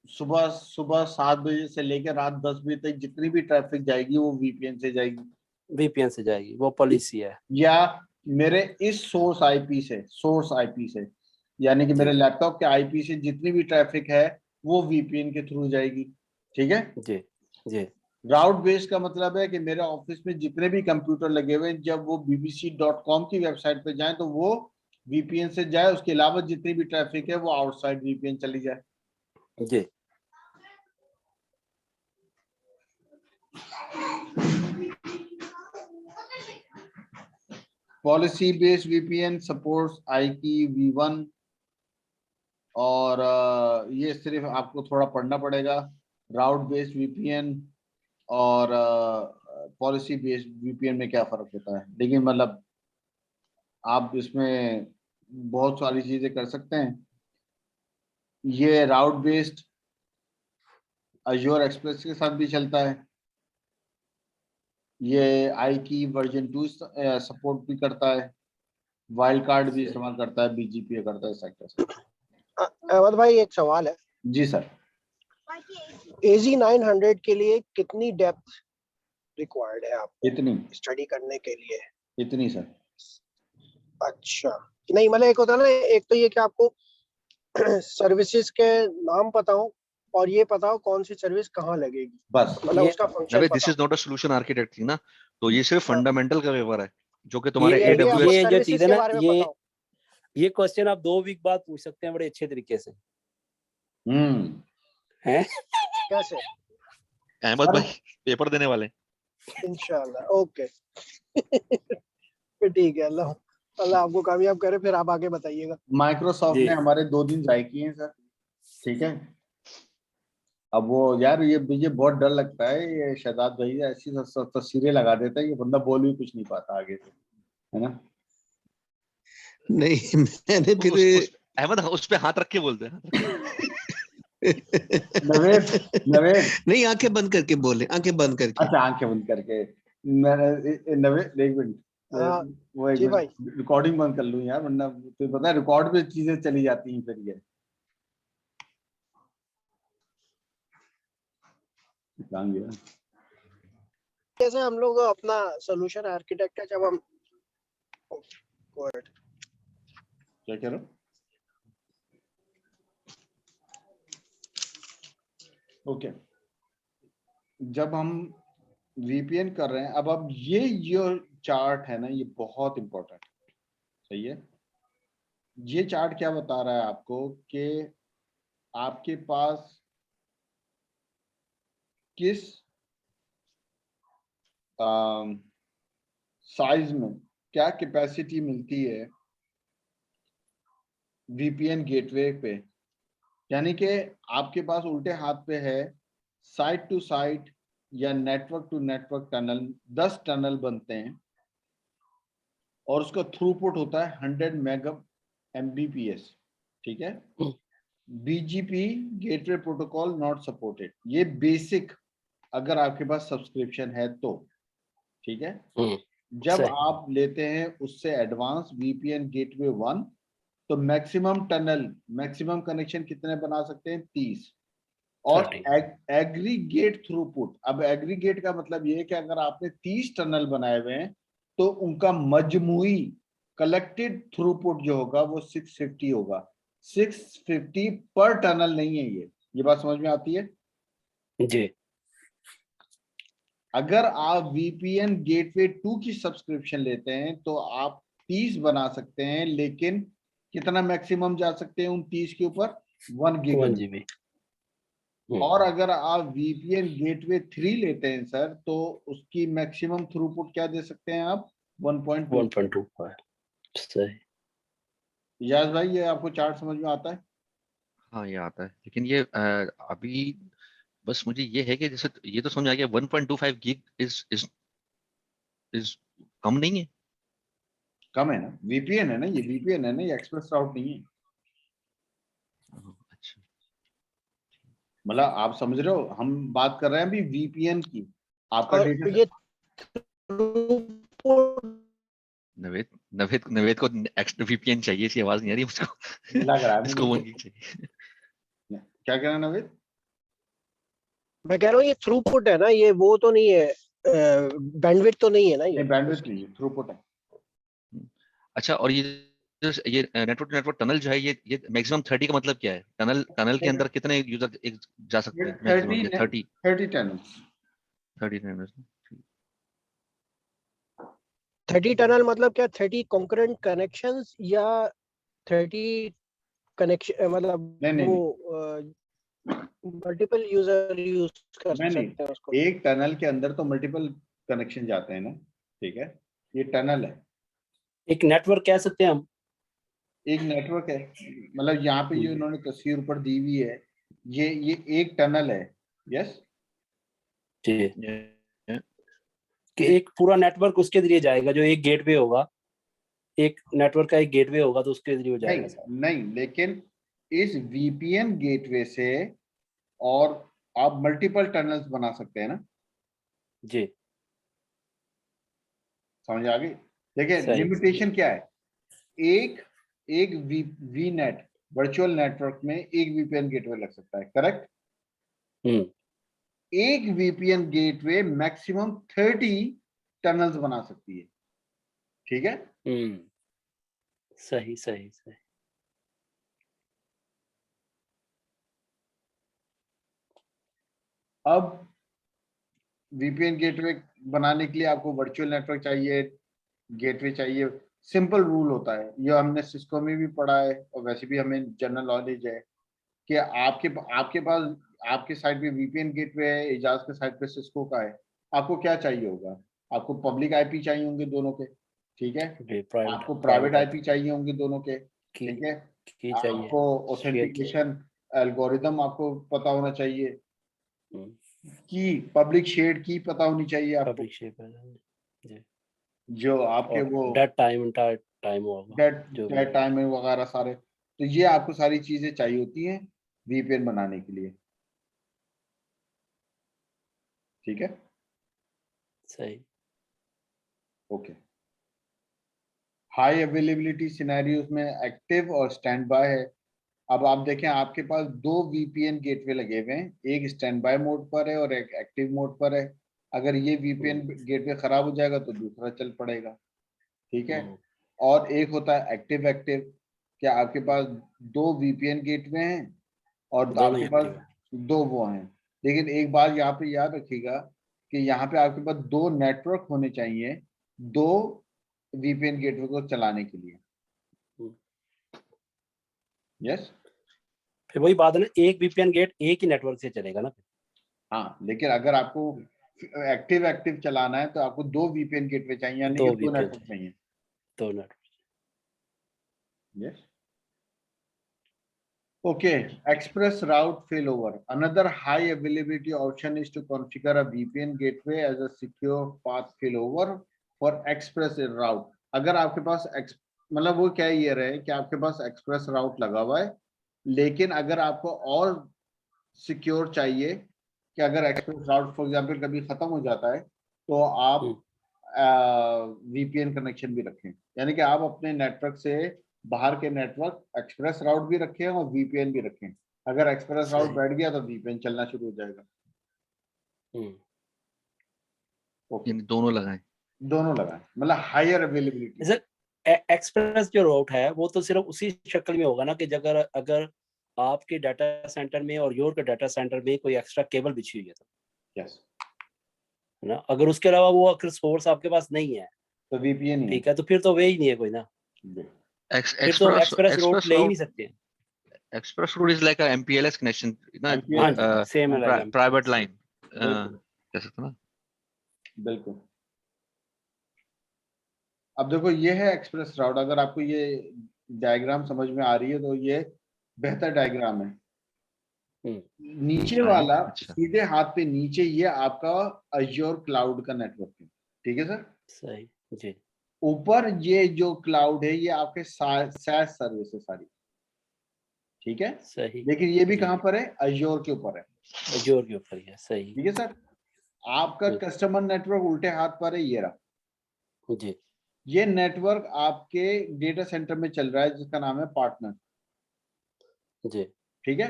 सुबह 7 बजे से लेकर रात 10 बजे तक जितनी भी ट्रैफिक जाएगी वो VPN से जाएगी, VPN से जाएगी, वो पॉलिसी है। या मेरे इस सोर्स IP से यानी कि मेरे लैपटॉप के IP से जितनी भी ट्रैफिक है वो VPN के थ्रू जाएगी। ठीक है जी जी। राउट बेस्ड का मतलब है कि मेरे ऑफिस में जितने भी कंप्यूटर लगे हुए हैं, जब वो bbc.com की वेबसाइट पे जाएं तो वो VPN से जाए, उसके अलावा जितनी भी ट्रैफिक है वो आउटसाइड VPN चली जाए। जी policy based VPN supports IKE V1, और ये सिर्फ आपको थोड़ा पढ़ना पड़ेगा। राउट बेस्ड VPN और पॉलिसी बेस्ड VPN में क्या फर्क होता है, लेकिन मतलब आप इसमें बहुत सारी चीजें कर सकते हैं। ये राउट बेस्ड Azure एक्सप्रेस के साथ भी चलता है, ये IKE वर्जन 2 सपोर्ट भी करता है, वाइल्ड कार्ड भी इस्तेमाल करता है, BGP करता है सेक्टर। अहमद भाई एक सवाल है। जी सर। AZ900 के लिए कितनी डेप्थ रिक्वायर्ड है आपको इतनी स्टडी करने के लिए? इतनी सर। अच्छा, नहीं मतलब एक होता है ना, एक तो ये कि आपको सर्विसेज के नाम पता हो और ये पता हो कौन सी सर्विस कहाँ लगेगी, बस मतलब ये उसका फंक्शन अबे पता this is not a solution architect थी ना, तो ये सिर्फ हाँ। फंडामेंटल का पेपर है जो कि तुम्हारे ये आपको AWS ये जो सर्विसेज चीज है के ना, बारे में पता हो। ये क्वेश्चन आप 2 वीक बाद पूछ सकते हैं बड़े अच्छे तरीके से। हैं? कैसे? अहमद भाई पेपर देने वाले। इंशाल्लाह, ओके। फिर ठीक है, अल्लाह अल्लाह आपको कामयाब करे, फिर आप आगे बताइएगा। माइक्रोसॉफ्ट ने हमारे 2 दिन जाए किए हैं सर। ठीक है, अब वो यार ये मुझे बहुत डर लगता है, ये शहजाद भाई ऐसी तस्वीरें लगा देता है कि बंदा बोल भी कुछ नहीं पाता आगे से, है ना। नहीं मैंने फिर अहमद उस पे हाथ रख के बोलते हैं। नवेद नहीं, आंखें बंद करके बोले, आंखें बंद करके। अच्छा आंखें बंद करके। मैंने नवेद एक मिनट, हाँ, वो एक जी भाई। मिनट रिकॉर्डिंग बंद कर लूं यार, वरना तो पता है रिकॉर्ड पे चीजें चली जाती हैं फिर ये कहाँ गया। जैसे हम लोग अपना सॉल्यूशन आर्किटेक्ट है, जब हम क्या कह रहे हो? ओके, जब हम VPN कर रहे हैं, अब ये जो चार्ट है ना, ये बहुत इंपॉर्टेंट है। सही है, ये चार्ट क्या बता रहा है आपको कि आपके पास किस साइज में क्या कैपेसिटी मिलती है वीपीएन गेटवे पे, यानी कि आपके पास उल्टे हाथ पे है साइट टू साइट या network to network tunnel, 10 tunnel बनते हैं और उसका थ्रूपुट होता है 100 मेगा एमबीपीएस, ठीक है। BGP gateway protocol not supported, ये बेसिक अगर आपके पास सब्सक्रिप्शन है तो, ठीक है। जब सही। आप लेते हैं उससे एडवांस वीपीएन गेटवे 1, तो मैक्सिमम टनल, मैक्सिमम कनेक्शन कितने बना सकते हैं? 30। और 30। एग्रीगेट थ्रूपुट, अब एग्रीगेट का मतलब ये है कि अगर आपने 30 टनल बनाए हुए हैं तो उनका मजमूई कलेक्टेड थ्रूपुट जो होगा वो 650 होगा। 650 पर टनल नहीं है ये बात समझ में आती है? जी। अगर आप वीपीएन गेटवे 2 की सब्सक्रिप्शन लेते हैं तो आप 30 बना सकते हैं, लेकिन कितना मैक्सिमम जा सकते हैं उन 30 के ऊपर? 1 गीगाबिट। GB। और अगर आप वीपीएन गेटवे 3 लेते हैं सर, तो उसकी मैक्सिमम थ्रूपुट क्या दे सकते हैं आप? 1.2। 1.25। सही। याज भाई, ये आपको चार्ट समझ में आता है? हाँ, ये आता है, लेकिन ये अभी बस मुझे ये है कि जैसे ये तो समझ आ गया 1.25 गीग इज कम नहीं है। कम है ना, वीपीएन है ना, ये वीपीएन है ना, ये एक्सप्रेस राउट नहीं है। अच्छा, मतलब आप समझ रहे हो, हम बात कर रहे हैं अभी वीपीएन की। आपका और डेटा ये throughput नवेद नवेद नवेद को एक्स्ट्रा वीपीएन चाहिए, इसकी आवाज नहीं आ रही मुझको। लग रहा है इसको मुझे। 1 गीग चाहिए। क्या कह रहे हैं नवेद? मैं कह रहा हूँ ये थ्रूपुट है ना, ये वो तो नहीं है, बैंडविड्थ तो नहीं है ना ये नहीं, बैंडविड्थ नहीं है, थ्रूपुट है। अच्छा, और ये नेटवर्क नेटवर्क टनल जो है, ये मैक्सिमम 30 का मतलब क्या है? टनल के अंदर कितने यूजर एक जा सकते हैं मैक्सिमम? ये 30 टनल्स। 30 टनल। 30 टनल मतलब क्या? 30 कॉन्करेंट कनेक्शंस या 30 कनेक्शन, मतलब नहीं नहीं वो मल्टीपल यूजर यूज कर नहीं नहीं, सकते हैं उसको? एक टनल के अंदर तो मल्टीपल कनेक्शन जाते हैं ना, ठीक है। ये टनल है, एक नेटवर्क कह सकते हैं हम। एक नेटवर्क है। मतलब यहाँ पे जो इन्होंने तस्वीर ऊपर दी हुई है, ये एक टनल है। यस, जी। ये कि एक पूरा नेटवर्क उसके जरिए जाएगा, जो एक गेटवे होगा, एक नेटवर्क का एक गेटवे होगा तो उसके जरिए नहीं जाएगा सारा। नहीं, लेकिन इस वीपीएन गेटवे से और आप मल्टीपल टनल्स बना सकते हैं ना, जी। समझ आ गई? देखिए सही। लिमिटेशन क्या है, एक एक वी नेट वर्चुअल नेटवर्क में एक वीपीएन गेटवे लग सकता है, करेक्ट। एक वीपीएन गेटवे मैक्सिमम 30 टनल्स बना सकती है, ठीक है। सही सही सही। अब वीपीएन गेटवे बनाने के लिए आपको वर्चुअल नेटवर्क चाहिए, गेटवे चाहिए। सिंपल रूल होता है, ये हमने सिस्को में भी पढ़ा है और वैसे भी हमें जनरल नॉलेज है कि आपके आपके पास आपके साइड पे वीपीएन गेटवे है, एजाज के साइड पे सिस्को का है। आपको क्या चाहिए होगा? आपको पब्लिक आईपी चाहिए होंगे दोनों के, ठीक है। आपको प्राइवेट आईपी चाहिए होंगे दोनों के, की ठीक है। की चाहिए। आपको शेयर की। ऑथेंटिकेशन एल्गोरिदम आपको पता होना चाहिए, हम्म, की पब्लिक शेड की पता होनी चाहिए आपको, पब्लिक शेयर कर। जी। जो आपके और वो डेट टाइम टाइम होगा डेट जो भी डेट है। टाइम वगैरह सारे। तो ये आपको सारी चीजें चाहिए होती हैं वीपीएन बनाने के लिए, ठीक है। सही। ओके, हाई अवेलेबिलिटी सिनेरियोज में एक्टिव और स्टैंड बाय है। अब आप देखें, आपके पास 2 वीपीएन गेटवे लगे हुए हैं, एक स्टैंड बाय मोड पर है और एक एक्टिव मोड पर है। अगर ये वीपीएन गेटवे खराब हो जाएगा तो दूसरा चल पड़ेगा, ठीक है। और एक होता है एक्टिव एक्टिव, क्या आपके पास 2 वीपीएन गेटवे हैं और दोनों आपके ही पास एक्टिव है। 2 वो हैं। लेकिन एक बात यहाँ पे याद रखिएगा कि यहाँ पे आपके पास 2 नेटवर्क होने चाहिए 2 वीपीएन गेटवे को चलाने के लिए। यस फिर वही बात है ना, एक वीपीएन गेट एक ही नेटवर्क से चलेगा ना। हाँ, लेकिन अगर आपको एक्टिव चलाना है तो आपको 2 वीपीएन गेटवे चाहिए, यानी कि 2 VPN नेटवर्क चाहिए। तो network Yes. Okay, express route failover. Another high availability option is to configure a VPN gateway as a secure path failover for express route. अगर आपके पास मतलब वो क्या ये रहे कि आपके पास एक्सप्रेस राउट लगा हुआ है, लेकिन अगर आपको और सिक्योर चाहिए कि अगर एक्सप्रेस राउट फॉर एग्जांपल कभी खत्म हो जाता है तो आप वीपीएन कनेक्शन भी रखें, यानी कि आप अपने नेटवर्क से बाहर के नेटवर्क एक्सप्रेस राउट भी रखें और वीपीएन भी रखें। अगर एक्सप्रेस राउट बैठ गया तो वीपीएन चलना शुरू हो जाएगा। ओके, दोनों लगाएं, दोनों लगाएं, मतलब हायर अवेलेबिलिटी। सर एक्सप्रेस जो राउट है वो तो सिर्फ उसी शक्ल में होगा ना कि अगर आपके डाटा सेंटर में और योर के डाटा सेंटर में कोई एक्स्ट्रा केबल बिछी हुई है तो यस, है ना। अगर उसके अलावा वो अगर सोर्स आपके पास नहीं है तो वीपीएन ही ठीक है, तो फिर तो वे ही नहीं है कोई ना, फिर तो एक्सप्रेस राउट ले ही नहीं सकते। Express route is like a MPLS connection, ना, MPLS, सेम है like private line, बिल्कुल। कह सकते ना। बिल्कुल। अब देखो ये है एक्सप्रेस राउट, अगर आपको ये डायग्राम समझ में आ रही है तो ये बेहतर डायग्राम है। नीचे वाला अच्छा। सीधे हाथ पे नीचे ये आपका अज्योर क्लाउड का नेटवर्क है, ठीक है सर। सही जी। ऊपर ये जो क्लाउड है ये आपके SaaS सर्विस है सारी, ठीक है। सही, लेकिन ये भी जी। कहाँ पर है, अज्योर के ऊपर है, अज्योर के ऊपर ही है। सही, ठीक है सर। आपका कस्टमर नेटवर्क उल्टे हाथ पर है, ये रहा जी ये नेटवर्क आपके डेटा सेंटर में चल रहा है जिसका नाम है पार्टनर, जी। ठीक है।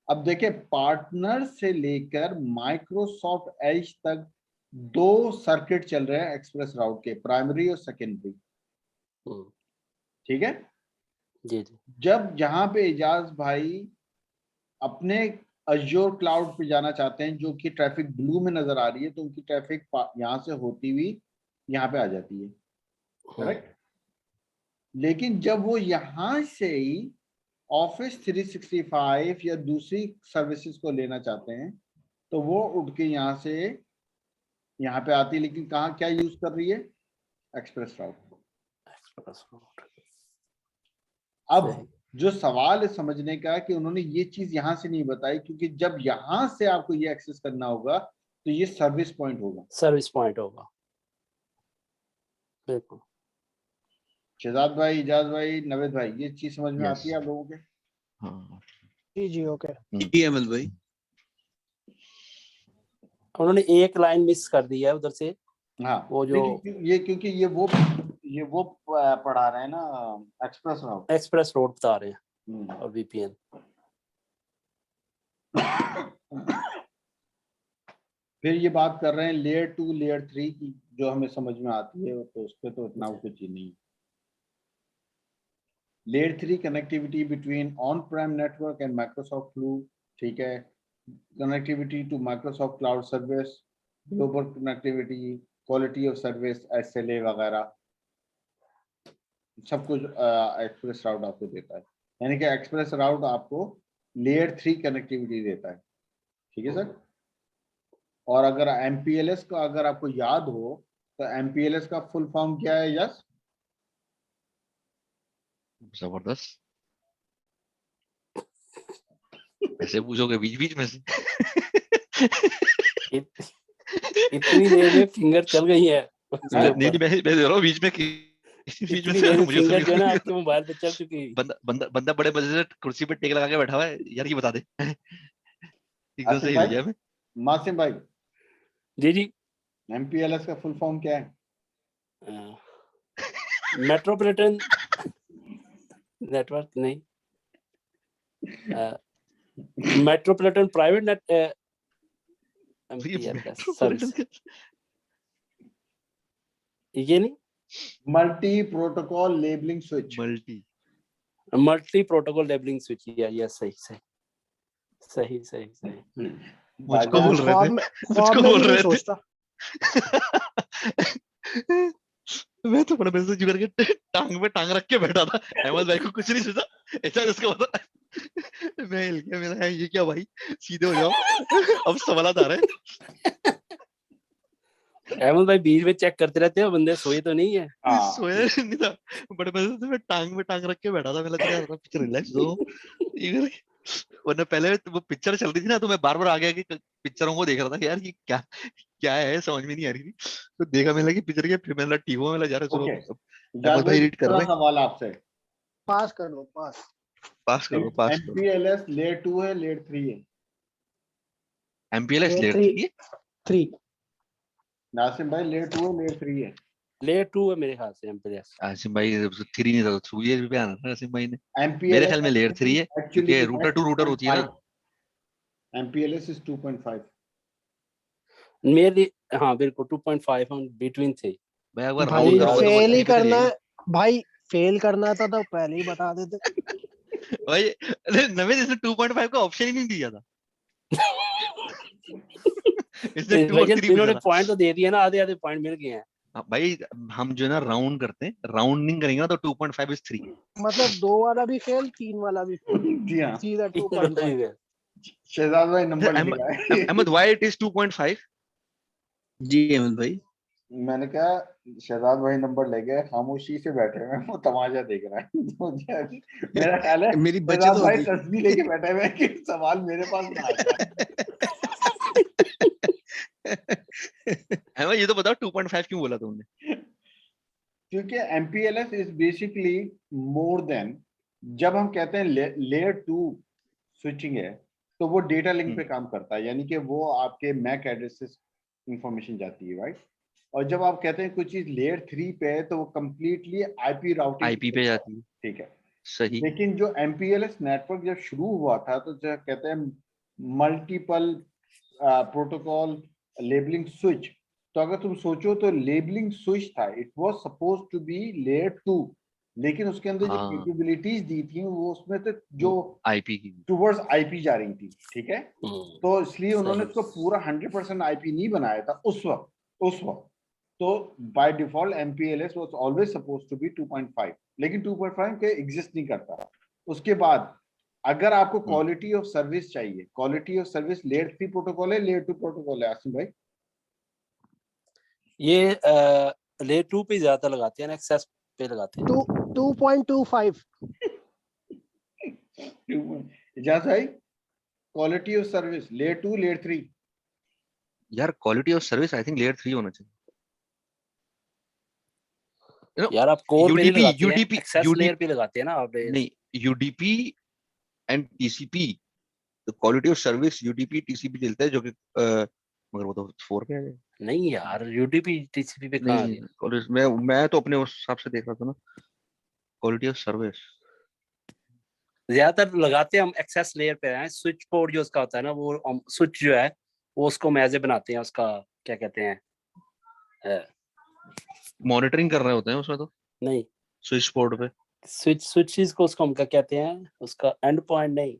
अब देखिए पार्टनर से लेकर माइक्रोसॉफ्ट एज तक 2 सर्किट चल रहे हैं एक्सप्रेस राउट के, प्राइमरी और सेकेंडरी, ठीक है। जी जी। जब जहां पे एजाज भाई अपने अज्योर क्लाउड पे जाना चाहते हैं जो कि ट्रैफिक ब्लू में नजर आ रही है, तो उनकी ट्रैफिक यहां से होती हुई यहाँ पे आ जाती है, करेक्ट। लेकिन जब वो यहां से ही ऑफिस 365 या दूसरी सर्विसेज को लेना चाहते हैं तो वो उठ के यहाँ से यहाँ पे आती है, लेकिन कहाँ क्या यूज कर रही है, एक्सप्रेस राउट। अब जो सवाल है समझने का कि उन्होंने ये चीज यहाँ से नहीं बताई, क्योंकि जब यहाँ से आपको ये एक्सेस करना होगा तो ये सर्विस पॉइंट होगा, सर्विस पॉइंट होगा। बिल्कुल। शहजाद भाई, इजाज भाई, नवेद भाई, ये चीज समझ में Yes. आती है आप लोगों के? हाँ। जी ओके। अमल भाई, उन्होंने एक लाइन मिस कर दी है उधर से। हाँ, वो जो क्योंकि ये वो पढ़ा रहे हैं ना एक्सप्रेस राउट, एक्सप्रेस रोड बता रहे हैं और वीपीएन। फिर ये बात कर रहे हैं लेयर 2 लेयर 3 की, जो हमें समझ में आती है, तो उस पर तो इतना कुछ ही नहीं। Layer 3 connectivity between on prime network and Microsoft flu, ठीक है। Connectivity to Microsoft cloud service, global connectivity, quality of service, SLA वगैरह सब कुछ एक्सप्रेस राउट आपको देता है, यानी कि एक्सप्रेस राउट आपको लेयर 3 कनेक्टिविटी देता है, ठीक है सर। और अगर MPLS का अगर आपको याद हो तो MPLS का फुल फॉर्म क्या है? यस, जबरदस्त, ऐसे पूछोगे बीच बीच में से। इतनी देर में फिंगर चल गई है नहीं मैं दे रहा हूँ बीच में इतनी देर में फिंगर जो है ना आपके मोबाइल पे चल चुकी है। बंदा बड़े मजे से कुर्सी पे टेक लगा के बैठा हुआ है, यार ये बता दे। एकदम सही हो गया मैं। मासिम भाई, जी जी। MPLS का फुल फॉर्म क्या है? मेट्रोपॉलिटन नेटवर्क नहीं, मेट्रोपॉलिटन प्राइवेट नेट सर्विस, ये नहीं, multi protocol labelling switch. Multi protocol labelling switch, या सही सही सही सही सही। मुझको बोल रहे थे, ख्वाब में भी नहीं सोचता। मैं तो बड़ा मैसेज करके टांग पे टांग रख के बैठा था, अहमद भाई को कुछ नहीं सोचा, ऐसा उसका मतलब मैं हिल गया, मेरा ये क्या भाई, सीधे हो जाओ। अब सवाल आ रहे हैं। अहमद भाई बीच में चेक करते रहते हो बंदे सोए तो नहीं है। हाँ सोया नहीं था, बड़े मजे से मैं टांग में टांग रख के बैठा था, मैं लगा यार पिक्चर रिलैक्स हो ये करके। वरना पहले वो पिक्चर चल रही थी ना, तो मैं बार बार आ गया कि पिक्चरों को देख रहा था कि यार ये क्या क्या है, समझ में नहीं आ रही थी। तो देखा मैंने लगी पिक्चर के, फिर मैंने टीवी में जा रहा चलो ओके। अब जान अहमद भाई भाई रीड कर दूसरा रहे हैं, सवाल आपसे, पास कर लो, पास। पास कर दो पास कर दो। एमपीएलएस लेयर 2 है लेयर 3 है? MPLS layer layer 3, 3। नासिम भाई लेयर 2 है लेयर 3 है? लेयर 2 है मेरे ख्याल से एमपीएस। आसिम भाई 3 नहीं था, 2 पे आना था आसिम भाई ने। मेरे एमपीएलएस ख्याल में लेयर 3 है, एक्चुअली क्योंकि रूटर टू रूटर होती है ना। MPLS is 2.5। मेरी हाँ बिल्कुल 2.5 हम बिटवीन थे। भाई अगर भाई राउंड करोगे तो वो फेल ही 3 पे चली करना जाएगी। है, भाई फेल करना था तो पहले ही बता देते। भाई नवेद इसने 2.5 का ऑप्शन ही नहीं दिया था। इसने 2 और लेकिन 3 पूछा इन्होंने था। पॉइंट तो दे दिए ना, आधे आधे पॉइंट मिल गए हैं। हाँ, भाई हम जो है ना राउंड करते हैं, राउंडिंग करेंगे ना तो 2.5 इज 3। मतलब 2 वाला भी फेल, 3 वाला भी फेल, जी हाँ, सीधा 2.5। शहजाद भाई नंबर लेगा। Ahmad why it is 2.5? जी अहमद भाई। मैंने कहा शहजाद भाई नंबर ले गए, खामोशी से बैठे हुए हैं, वो तमाशा देख रहा है। तो मेरा ख्याल है मेरी बचत शहजाद भाई होगी। तस्वीर लेके बैठे हुए हैं कि सवाल मेरे पास ना आ जाए। अहमद ये तो बताओ 2.5 क्यों बोला तुमने? क्योंकि MPLS is basically more than, जब हम कहते हैं लेयर 2 स्विचिंग है, तो वो डेटा लिंक पे काम करता है, यानी कि वो आपके मैक एड्रेस से इंफॉर्मेशन जाती है, राइट? और जब आप कहते हैं कुछ चीज लेयर 3 पे है तो वो कंप्लीटली आईपी राउटिंग आईपी पे जाती है, ठीक है। सही। लेकिन जो एमपीएलएस नेटवर्क जब शुरू हुआ था तो जो कहते हैं मल्टीपल प्रोटोकॉल लेबलिंग स्विच, तो अगर तुम सोचो तो लेबलिंग स्विच था, it was suppose to be layer 2, लेकिन उसके अंदर जो हाँ कैपेबिलिटीज दी थी वो उसमें तो जो वो आईपी की। टुवर्ड्स आईपी जा रही थी, ठीक है। तो इसलिए उन्होंने सही। इसको पूरा 100% आईपी नहीं बनाया था उस वक्त। तो by default MPLS was always suppose to be 2.5, लेकिन 2.5 के एग्जिस्ट नहीं करता। उसके बाद अगर आपको क्वालिटी ऑफ सर्विस चाहिए, quality of service layer 3 protocol है लेयर 2 प्रोटोकॉल है आसिम भाई? ये लेयर 2 पे ज्यादा लगाते हैं ना, एक्सेस पे लगाते हैं। 2.25। इजाज भाई quality of service layer 2 layer 3? यार quality of service I think layer 3 होना चाहिए। यार आप कोर पे नहीं यूडीपी लगाते हैं, यूडीपी एक्सेस लेयर यूडीपी पे लगाते हैं ना आप। नहीं, यूडीपी एंड टीसीपी, तो quality of service UDP TCP चलता है, जो कि मगर वो तो 4 पे आ जाएगा। नहीं यार यूडीपी टीसीपी पे कहाँ आ नहीं गया? कॉलेज मैं तो अपने उस हिसाब से देख रहा था ना, क्वालिटी ऑफ सर्विस। ज्यादातर लगाते हैं हम एक्सेस लेयर पे हैं। स्विच पोर्ट जो उसका होता है ना, वो स्विच जो है वो उसको मैजे बनाते हैं, उसका क्या कहते हैं मॉनिटरिंग कर रहे होते हैं उसमें तो, नहीं स्विच पोर्ट पे। स्विचेस को उसको हम क्या कहते हैं, उसका एंड पॉइंट नहीं।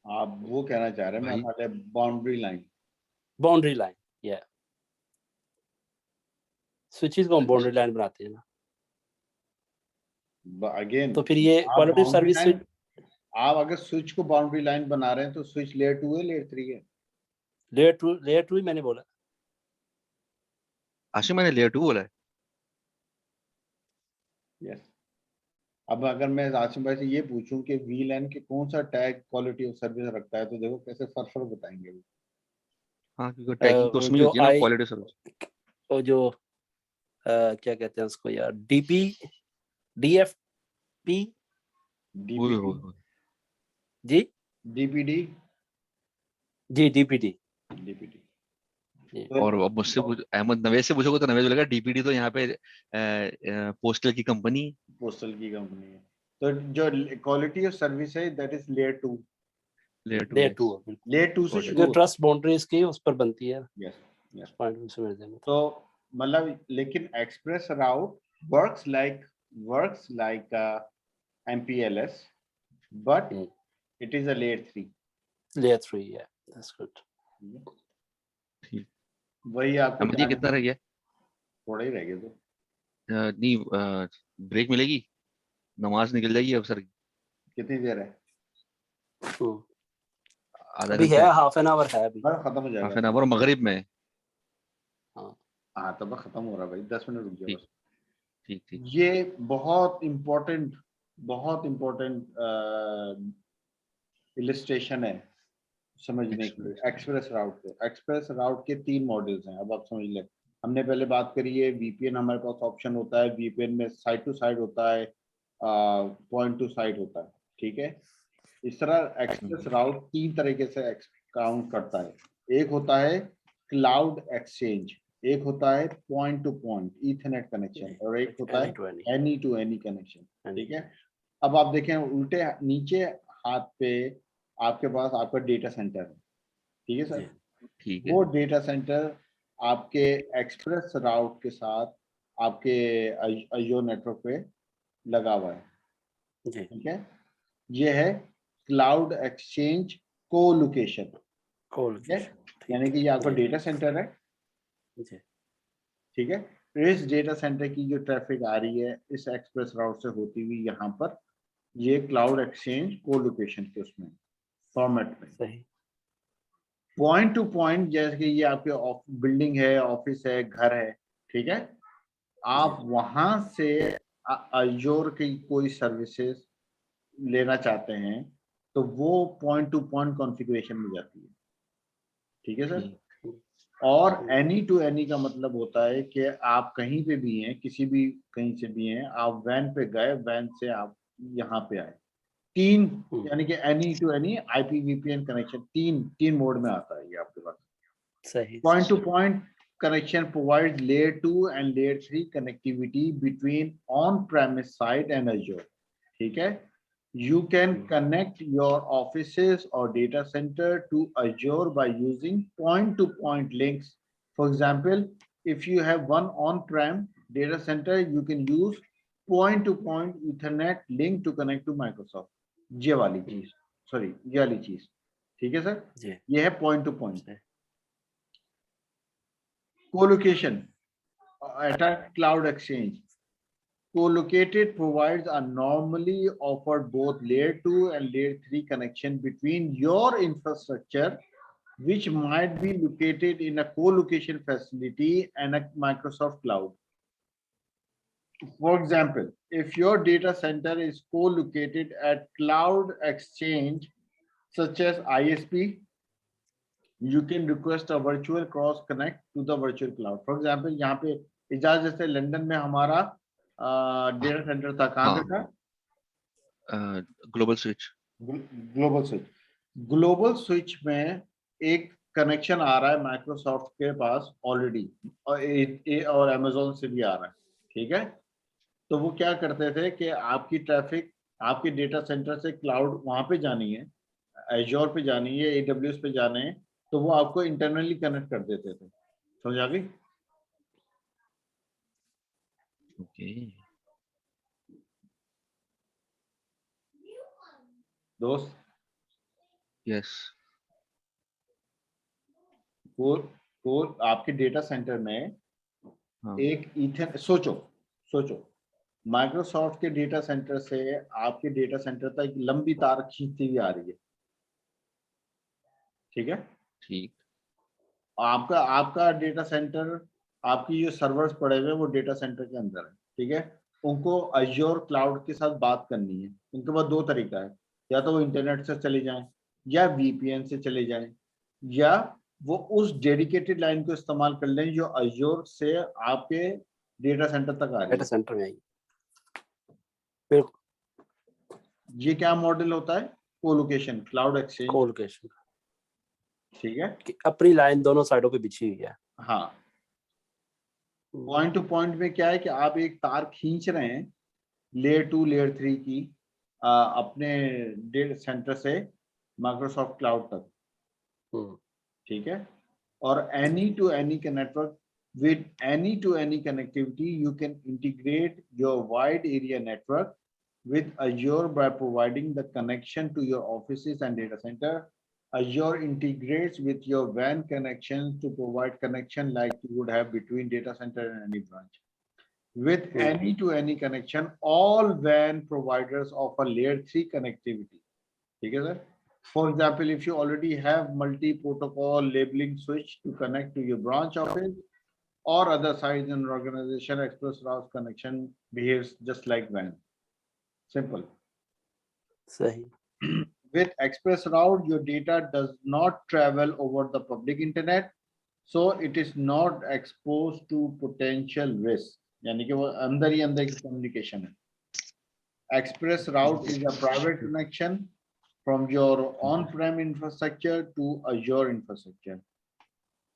आप वो कहना चाह रहे हैं, मैं भाई बाउंड्री लाइन। बाउंड्री लाइन, या स्विचेस को हम बाउंड्री लाइन बनाते हैं ना। अगेन तो फिर ये आप क्वालिटी बाउंड्री सर्विस लाइन, आप अगर स्विच को बाउंड्री लाइन बना रहे हैं तो स्विच लेयर 2 है लेयर 3 है? लेयर 2 ही मैंने बोला। आशिम मैंने लेयर 2 बोला है। यस। अब अगर मैं आसिम भाई से ये पूछूं कि वीलैन के कौन सा टैग क्वालिटी ऑफ सर्विस रखता है, तो देखो कैसे फर बताएंगे वो। हाँ क्योंकि टैगिंग तो वो उसमें ही जो होती है ना, क्वालिटी सर्विस। वो जो क्या कहते हैं उसको यार, डीपी डीएफपी डीपीडी जी डीपीडी जी डीपीडी। डीपीडी। और अब मुझसे अहमद नवेद से पूछोगे तो नवेद बोलेगा डीपीडी तो यहाँ पे पोस्टल की कंपनी। पोस्टल की कंपनी है। तो जो क्वालिटी ऑफ सर्विस है that is layer 2। Layer 2 layer 2 layer 2 से शुरू जो ट्रस्ट बाउंड्रीज की उस पर बनती है। Yes yes. पॉइंट से मिलते हैं। तो मतलब लेकिन express route works like MPLS, but it is a layer 3. Layer 3 है, दैट्स गुड। वही आपको अमित, ये कितना रह गया? थोड़ा ही रह गया तो। नहीं, ब्रेक मिलेगी, नमाज निकल जाएगी अब सर की। कितनी देर है? आधा अभी घंटा है, है, हाफ एन आवर है अभी। बस खत्म हो जाएगा। हाफ एन आवर, मगरिब में है। हाँ, तब खत्म हो रहा है भाई, 10 मिनट रुक जाओ ठीक बस। ठीक ठीक। ये बहुत इम्पोर्टेंट इलिस्ट्रेशन है समझने के लिए एक्सप्रेस राउट के। एक्सप्रेस राउट के 3 मॉडल्स हैं, अब आप समझ लें। हमने पहले बात करी है वीपीएन, हमारे पास ऑप्शन होता है वीपीएन में साइड टू साइड होता है, पॉइंट टू साइड होता है, ठीक है। इस तरह एक्सप्रेस राउट 3 तरीके से काउंट करता है। एक होता है क्लाउड एक्सचेंज, एक होता है point to point Ethernet connection, और एक होता है एनी टू एनी कनेक्शन, ठीक है। अब आप देखें उल्टे नीचे हाथ पे आपके पास आपका डेटा सेंटर है, ठीक है सर। ठीक है। वो डेटा सेंटर आपके एक्सप्रेस राउट के साथ आपके अज़ूर नेटवर्क पे लगा हुआ है, ठीक है। ये है क्लाउड एक्सचेंज कोलोकेशन, ठीक है। यानी कि ये आपका डेटा सेंटर है, ठीक है। इस डेटा सेंटर की जो ट्रैफिक आ रही है इस एक्सप्रेस राउट से होती हुई यहाँ पर, ये क्लाउड एक्सचेंज कोलोकेशन के उसमें फॉर्मेट में। सही। पॉइंट टू पॉइंट, जैसे कि ये आपके बिल्डिंग है, ऑफिस है, घर है, ठीक है। आप वहां से अज़ूर की कोई सर्विसेज लेना चाहते हैं तो वो पॉइंट टू पॉइंट कॉन्फ़िगरेशन में जाती है, ठीक है सर। और एनी टू एनी का मतलब होता है कि आप कहीं पे भी हैं, किसी भी कहीं से भी हैं, आप वैन पे गए, वैन से आप यहाँ पे आए। 3 यानी कि any to any IP VPN connection 3 mode में आता है ये आपके पास। सही। Point to point connection provides layer 2 and layer 3 connectivity between on-premise site and Azure, ठीक है। You can connect your offices or data center to Azure by using point-to-point links. For example, if you have one on-prem data center, you can use point-to-point Ethernet link to connect to Microsoft. ये वाली चीज, sorry ये वाली चीज, ठीक है sir. ये है point-to-point. Co-location at a cloud exchange. Co-located provides are normally offered both layer 2 and layer 3 connection between your infrastructure, which might be located in a co-location facility and a Microsoft cloud. For example, if your data center is co-located at cloud exchange such as ISP, you can request a virtual cross connect to the virtual cloud. For example, यहाँ पे इजाज जैसे London में हमारा data centre था, कहाँ पे था? Global switch. Global switch में एक कनेक्शन आ रहा है माइक्रोसॉफ्ट के पास ऑलरेडी, और अमेजोन से भी आ रहा है, ठीक है। तो वो क्या करते थे कि आपकी ट्रैफिक आपके डेटा सेंटर से क्लाउड वहां पे जानी है, एज़्योर पे जानी है, AWS पे जाने हैं, तो वो आपको इंटरनली कनेक्ट कर देते थे। समझ आ गई? ओके दोस्त, यस। वो आपके डेटा सेंटर में एक ईथर सोचो माइक्रोसॉफ्ट के डेटा सेंटर से आपके डेटा सेंटर तक एक लंबी तार खींचती हुई आ रही है, ठीक है। ठीक। आपका डेटा सेंटर, आपकी जो सर्वर्स पड़े हुए वो डेटा सेंटर के अंदर है, ठीक है। उनको अज़ूर क्लाउड के साथ बात करनी है। उनके पास 2 तरीका है, या तो वो इंटरनेट से चले जाएं या VPN से चले जाएं, या वो उस डेडिकेटेड लाइन को इस्तेमाल कर लें जो अज़ूर से आपके डेटा सेंटर तक आ रही है। डेटा सेंटर में आएगी। बिल्कुल। ये क्या मॉडल होता है? कोलोकेशन, क्लाउड एक्सचेंज, कोलोकेशन, ठीक है। कि अपनी लाइन दोनों साइडों पे बिछी हुई है। हाँ, पॉइंट टू पॉइंट में क्या है कि आप एक तार खींच रहे हैं लेयर 2 लेयर 3 की अपने डेटा सेंटर से माइक्रोसॉफ्ट क्लाउड तक, ठीक है। और एनी टू एनी का network, with any to any connectivity you can integrate your wide area network with Azure by providing the connection to your offices and data center. Azure integrates with your WAN connection to provide connection like you would have between data center and any branch. With any to any connection, all WAN providers offer layer 3 connectivity. ठीक है sir? For example, if you already have multi-protocol labeling switch to connect to your branch office or other sites in an organization, Express Route connection behaves just like WAN. Simple. सही. With Express Route, your data does not travel over the public internet, so it is not exposed to potential risk. यानी कि वो अंदर ही अंदर की communication है. Express Route is a private connection from your on-prem infrastructure to Azure infrastructure.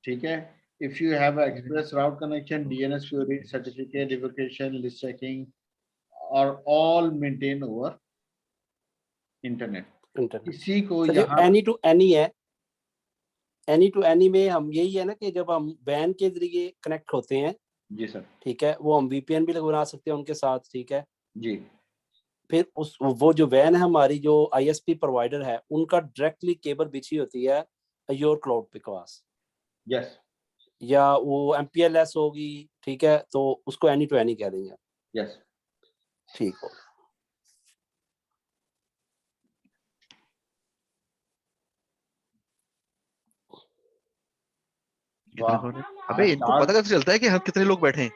ठीक है? If you have an Express Route connection, DNS query, certificate, revocation, list checking are all maintained over internet. इसी को यहाँ any to any है. Any to any में हम यही है ना कि जब हम वैन के जरिए कनेक्ट होते हैं, जी सर, ठीक है, वो हम वीपीएन भी लगा सकते हैं उनके साथ, ठीक है जी. फिर उस वो जो वैन है हमारी जो आईएसपी प्रोवाइडर है उनका डायरेक्टली केबल बिछी होती है अयोर क्लाउड पे पास. यस, या वो एमपीएलएस होगी, ठीक है, तो उसको एनी टू एनी कह देंगे. यस. ठीक हो. कितने कौन है? अबे इनको पता कैसे चलता है कि हम कितने लोग बैठे हैं?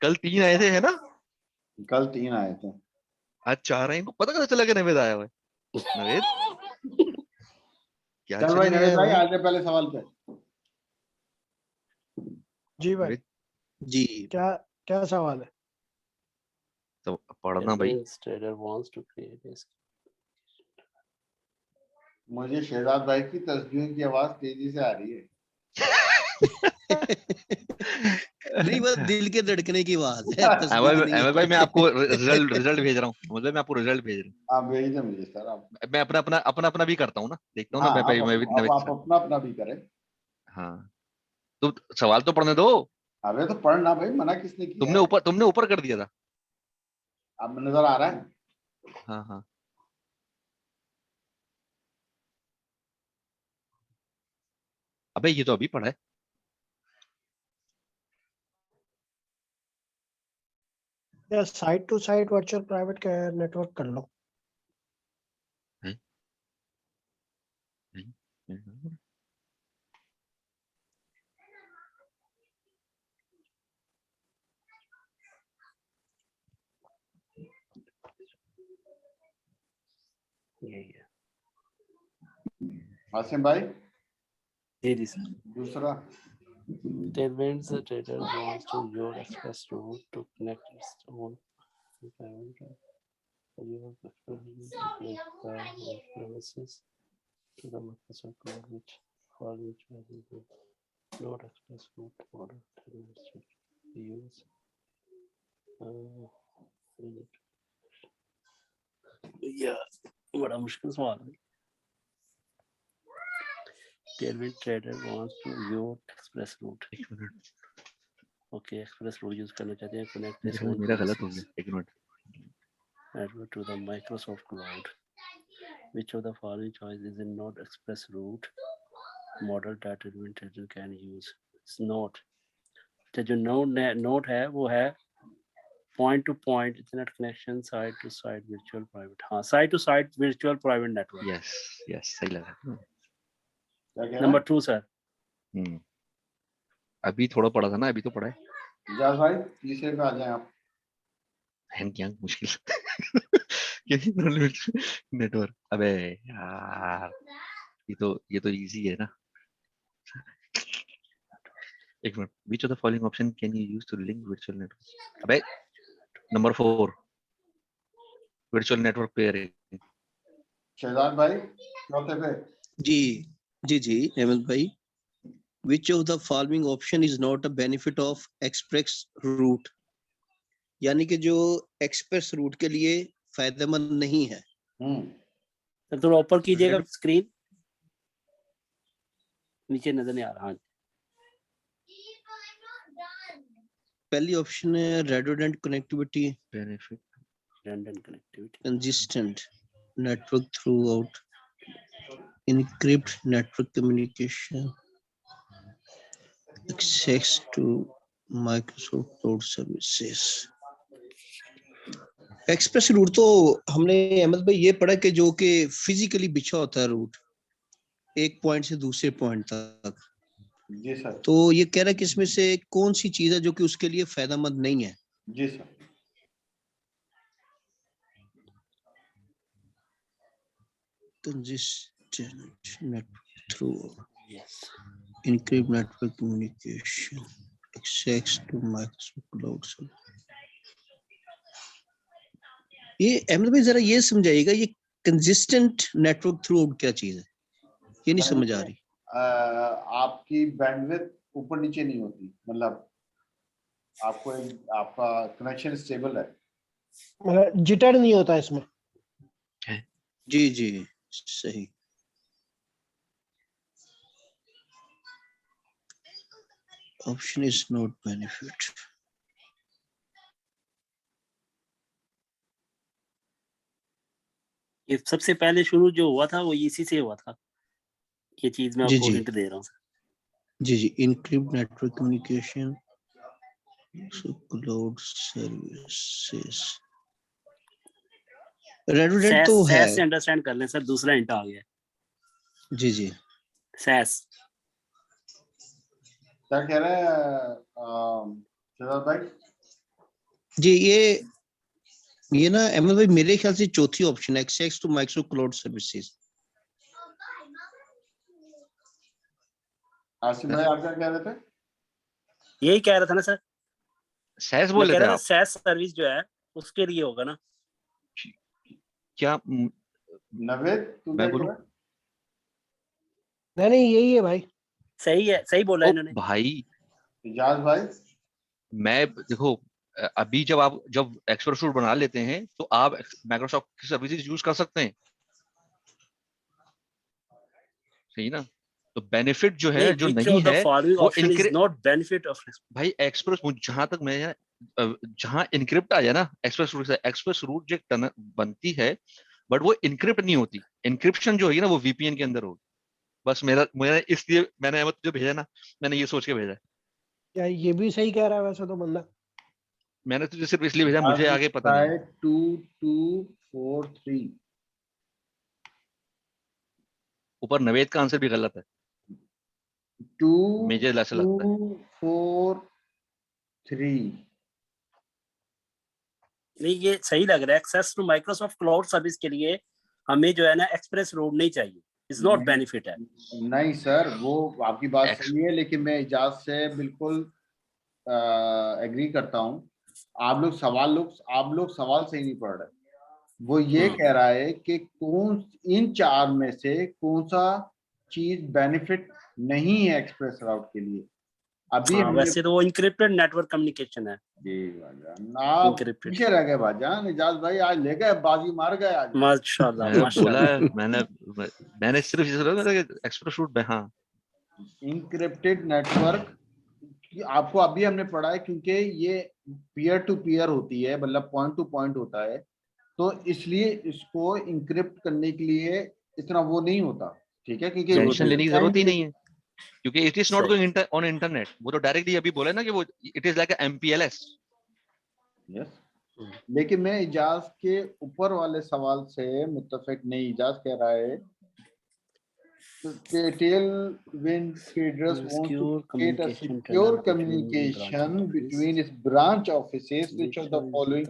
कल 3 आए थे, है ना? कल 3 आए थे, आज 4 हैं. इनको पता कैसे चला कि नवेद आया हुआ है? नवेद क्या चल भाई नवेद भाई, आज पहले सवाल पे. जी भाई, जी क्या क्या सवाल है? तो पढ़ना भाई. Trader wants to create. मुझे शहजाद भाई की तस्वीर की आवाज तेजी से आ रही है. नहीं, वो दिल के धड़कने की आवाज है. अहमद भाई मैं आपको रिजल्ट भेज रहा हूँ. मुझे मैं आपको रिजल्ट भेज रहा हूँ. आप भेज दो मुझे सर. आप मैं अपना भी करता हूँ ना, देखता हूँ ना. हाँ, मैं आप अपना भी करें. हाँ, तो सवाल तो पढ़ने दो. अबे तो पढ़ना भाई, मना किसने किया? तुमने ऊपर कर दिया था. अब नजर आ रहा है. हाँ हाँ. अबे ये तो अभी पढ़ा है. या site to site virtual private network कर लो. यही है. आसिम भाई जी सर. दूसरा. Tailwinds, the trader wants to use express route to connect its own premises to the Microsoft Cloud, which for which load express route model to use. बड़ा मुश्किल सवाल है. Tailwind trader wants to use express route. Okay, express route use करना चाहते हैं. Connect this one. मेरा गलत हो गया. एक minute. Network to the Microsoft Cloud. Which of the following choice is in Node express route model that Tailwind trader can use? It's Node. तो जो Node है वो है point to point internet connection, side to side virtual private. हाँ, side to side virtual private network. Yes सही लगा. Number 2 sir. अभी थोड़ा पढ़ा था ना, अभी तो पढ़ा है. जाज भाई तीसरे पे आ जाए आप. क्या मुश्किल. नेटवर्क. अबे यार ये तो इजी है ना. एक minute. Which of the following option can you use to link virtual network? अबे number 4 virtual network pairing. Shahzad भाई चौथे पे. जी हेमंत भाई. Which of the following option is not a benefit of express route? यानी कि जो एक्सप्रेस रूट के लिए फायदेमंद नहीं है. तो थोड़ा ऊपर कीजिएगा स्क्रीन. नीचे नजर नहीं आ रहा. पहली ऑप्शन है redundant connectivity, benefit redundant connectivity, consistent network throughout encrypt network communication, access to Microsoft Cloud Services. Express route तो हमने अहमद भाई ये पढ़ा कि जो कि फिजिकली बिछा होता है रूट एक पॉइंट से दूसरे पॉइंट तक। जी सर। तो ये कह रहा है कि इसमें से कौन सी चीज है जो कि उसके लिए फायदेमंद नहीं है? जी sir. Consistent network through encrypt network communication, access to Microsoft Cloud Service. ये अहमद भाई जरा ये समझाइएगा ये कंसिस्टेंट नेटवर्क थ्रू क्या चीज है, ये नहीं समझ आ रही। आपकी बैंडविड्थ ऊपर नीचे नहीं होती, मतलब आपको आपका कनेक्शन स्टेबल है, मतलब जिटर नहीं होता इसमें। जी जी सही। Option is not benefit. ये सबसे पहले शुरू जो हुआ था वो इसी से हुआ था, ये चीज मैं आपको हिंट दे रहा हूँ। जी जी, encrypt network communication cloud services. Redundant तो है। सैस से अंडरस्टैंड कर लें सर, दूसरा हिंट आ गया। जी जी सैस। क्या कह रहे हैं शहजाद भाई? जी ये ना अहमद भाई मेरे ख्याल से चौथी ऑप्शन है, access to Microsoft cloud services. Asif भाई आप क्या कह रहे थे? यही कह रहा था ना सर, सैस बोल रहे थे आप? सैस सर्विस जो है उसके लिए होगा ना क्या? नवेद तू मैं क्या बोलूं? कह रहा है? नहीं यही है भाई। सही है, सही बोला ओ इन्होंने। भाई इजाज भाई मैं देखो अभी जब आप एक्सप्रेस रूट बना लेते हैं तो आप माइक्रोसॉफ्ट की सर्विसेज यूज कर सकते हैं, सही ना? तो बेनिफिट जो है जो नहीं है वो भाई एक्सप्रेस जहां तक मैं जहां इनक्रिप्ट आ जाए ना एक्सप्रेस रूट से, एक्सप्रेस रूट जो बनती है बट वो इनक्रिप्ट नहीं होती। इनक्रिप्शन जो है ना वो वीपीएन के अंदर होगी। बस मेरा मेरा इसलिए मैंने जो भेजा ना, मैंने ये सोच के भेजा। क्या ये भी सही कह रहा है वैसे तो बंदा? मैंने तुझे सिर्फ इसलिए भेजा, मुझे आगे पता नहीं। 2243 ऊपर नवेद का आंसर भी गलत है, मुझे ऐसा लगता है। 2243 नहीं ये सही लग रहा है। Access to Microsoft cloud service के लिए हमें जो है ना एक्सप्रेस रोड नहीं चाहिए, इज नॉट बेनिफिट है। नहीं सर, वो आपकी बात सही है, लेकिन मैं इजाज से बिल्कुल एग्री करता हूँ। आप लोग सवाल सही नहीं पढ़ रहे। वो ये कह रहा है कि कौन इन चार में से कौन सा चीज बेनिफिट नहीं है एक्सप्रेस राउट के लिए। अभी वैसे तो वो इनक्रिप्टेड नेटवर्क कम्युनिकेशन है। जी भाईजान आप पीछे रह गए भाईजान। इजाज भाई आज ले गए, बाजी मार गए आज। माशाल्लाह बोला है मैंने सिर्फ एक्सप्रेस रूट में। हाँ इनक्रिप्टेड नेटवर्क आपको अभी हमने पढ़ा है, क्योंकि ये पीयर टू पीयर होती है, मतलब पॉइंट टू पॉइंट होता है, तो इसलिए इसको इनक्रिप्ट करने के लिए इतना वो नहीं होता। ठीक है, क्योंकि टेंशन लेने की जरूरत ही नहीं है, क्योंकि it is not going on internet. वो तो डायरेक्टली अभी बोला ना कि वो it is like MPLS. Yes, लेकिन मैं इजाज के ऊपर वाले सवाल से मुत्तफिक नहीं। इजाज कह रहा है Tailwind Traders want to create a secure communication between its branch offices. Which of the following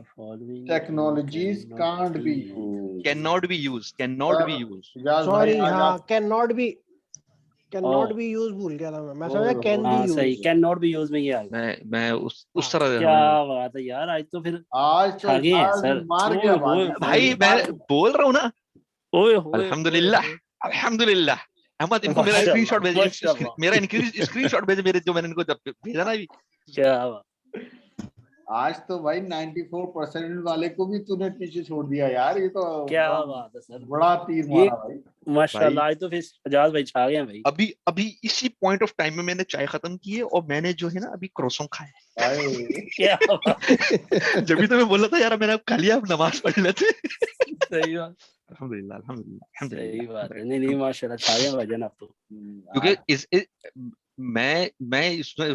technologies can't be used? Cannot be used. Cannot be used. Sorry, हाँ cannot be used भूल गया था मैं समझा can be used। सही, cannot be used में ये आ गया। मैं उस तरह क्या बात है यार, आज तो फिर आज तो सर मार गया भाई, मैं बोल रहा हूँ ना। ओए अल्हम्दुलिल्लाह अल्हम्दुलिल्लाह। अहमद इनको मेरा स्क्रीनशॉट भेजिए, मेरा स्क्रीनशॉट भेजे मेरे, जो मैंने इनको भेजा ना। अभी क्या आज तो भाई 94% वाले को भी तूने पीछे छोड़ दिया यार, ये तो क्या बड़ा बात है सर, बड़ा तीर ये मारा भाई। माशाल्लाह आज तो फिर एजाज भाई छा गए हैं भाई। अभी अभी इसी पॉइंट ऑफ टाइम में मैंने चाय खत्म की है और मैंने जो है ना अभी क्रोसों खाए। भाई क्या बात है, जब भी तो मैं बोला था यार मैंने अब खा लिया, अब नमाज पढ़ लेते। सही बात, अल्हम्दुलिल्लाह अल्हम्दुलिल्लाह सही अल्हम्दुलिल्लाह बात है। नहीं नहीं माशाल्लाह छा गए भाईजान आप तो। क्योंकि इस मैं उसमें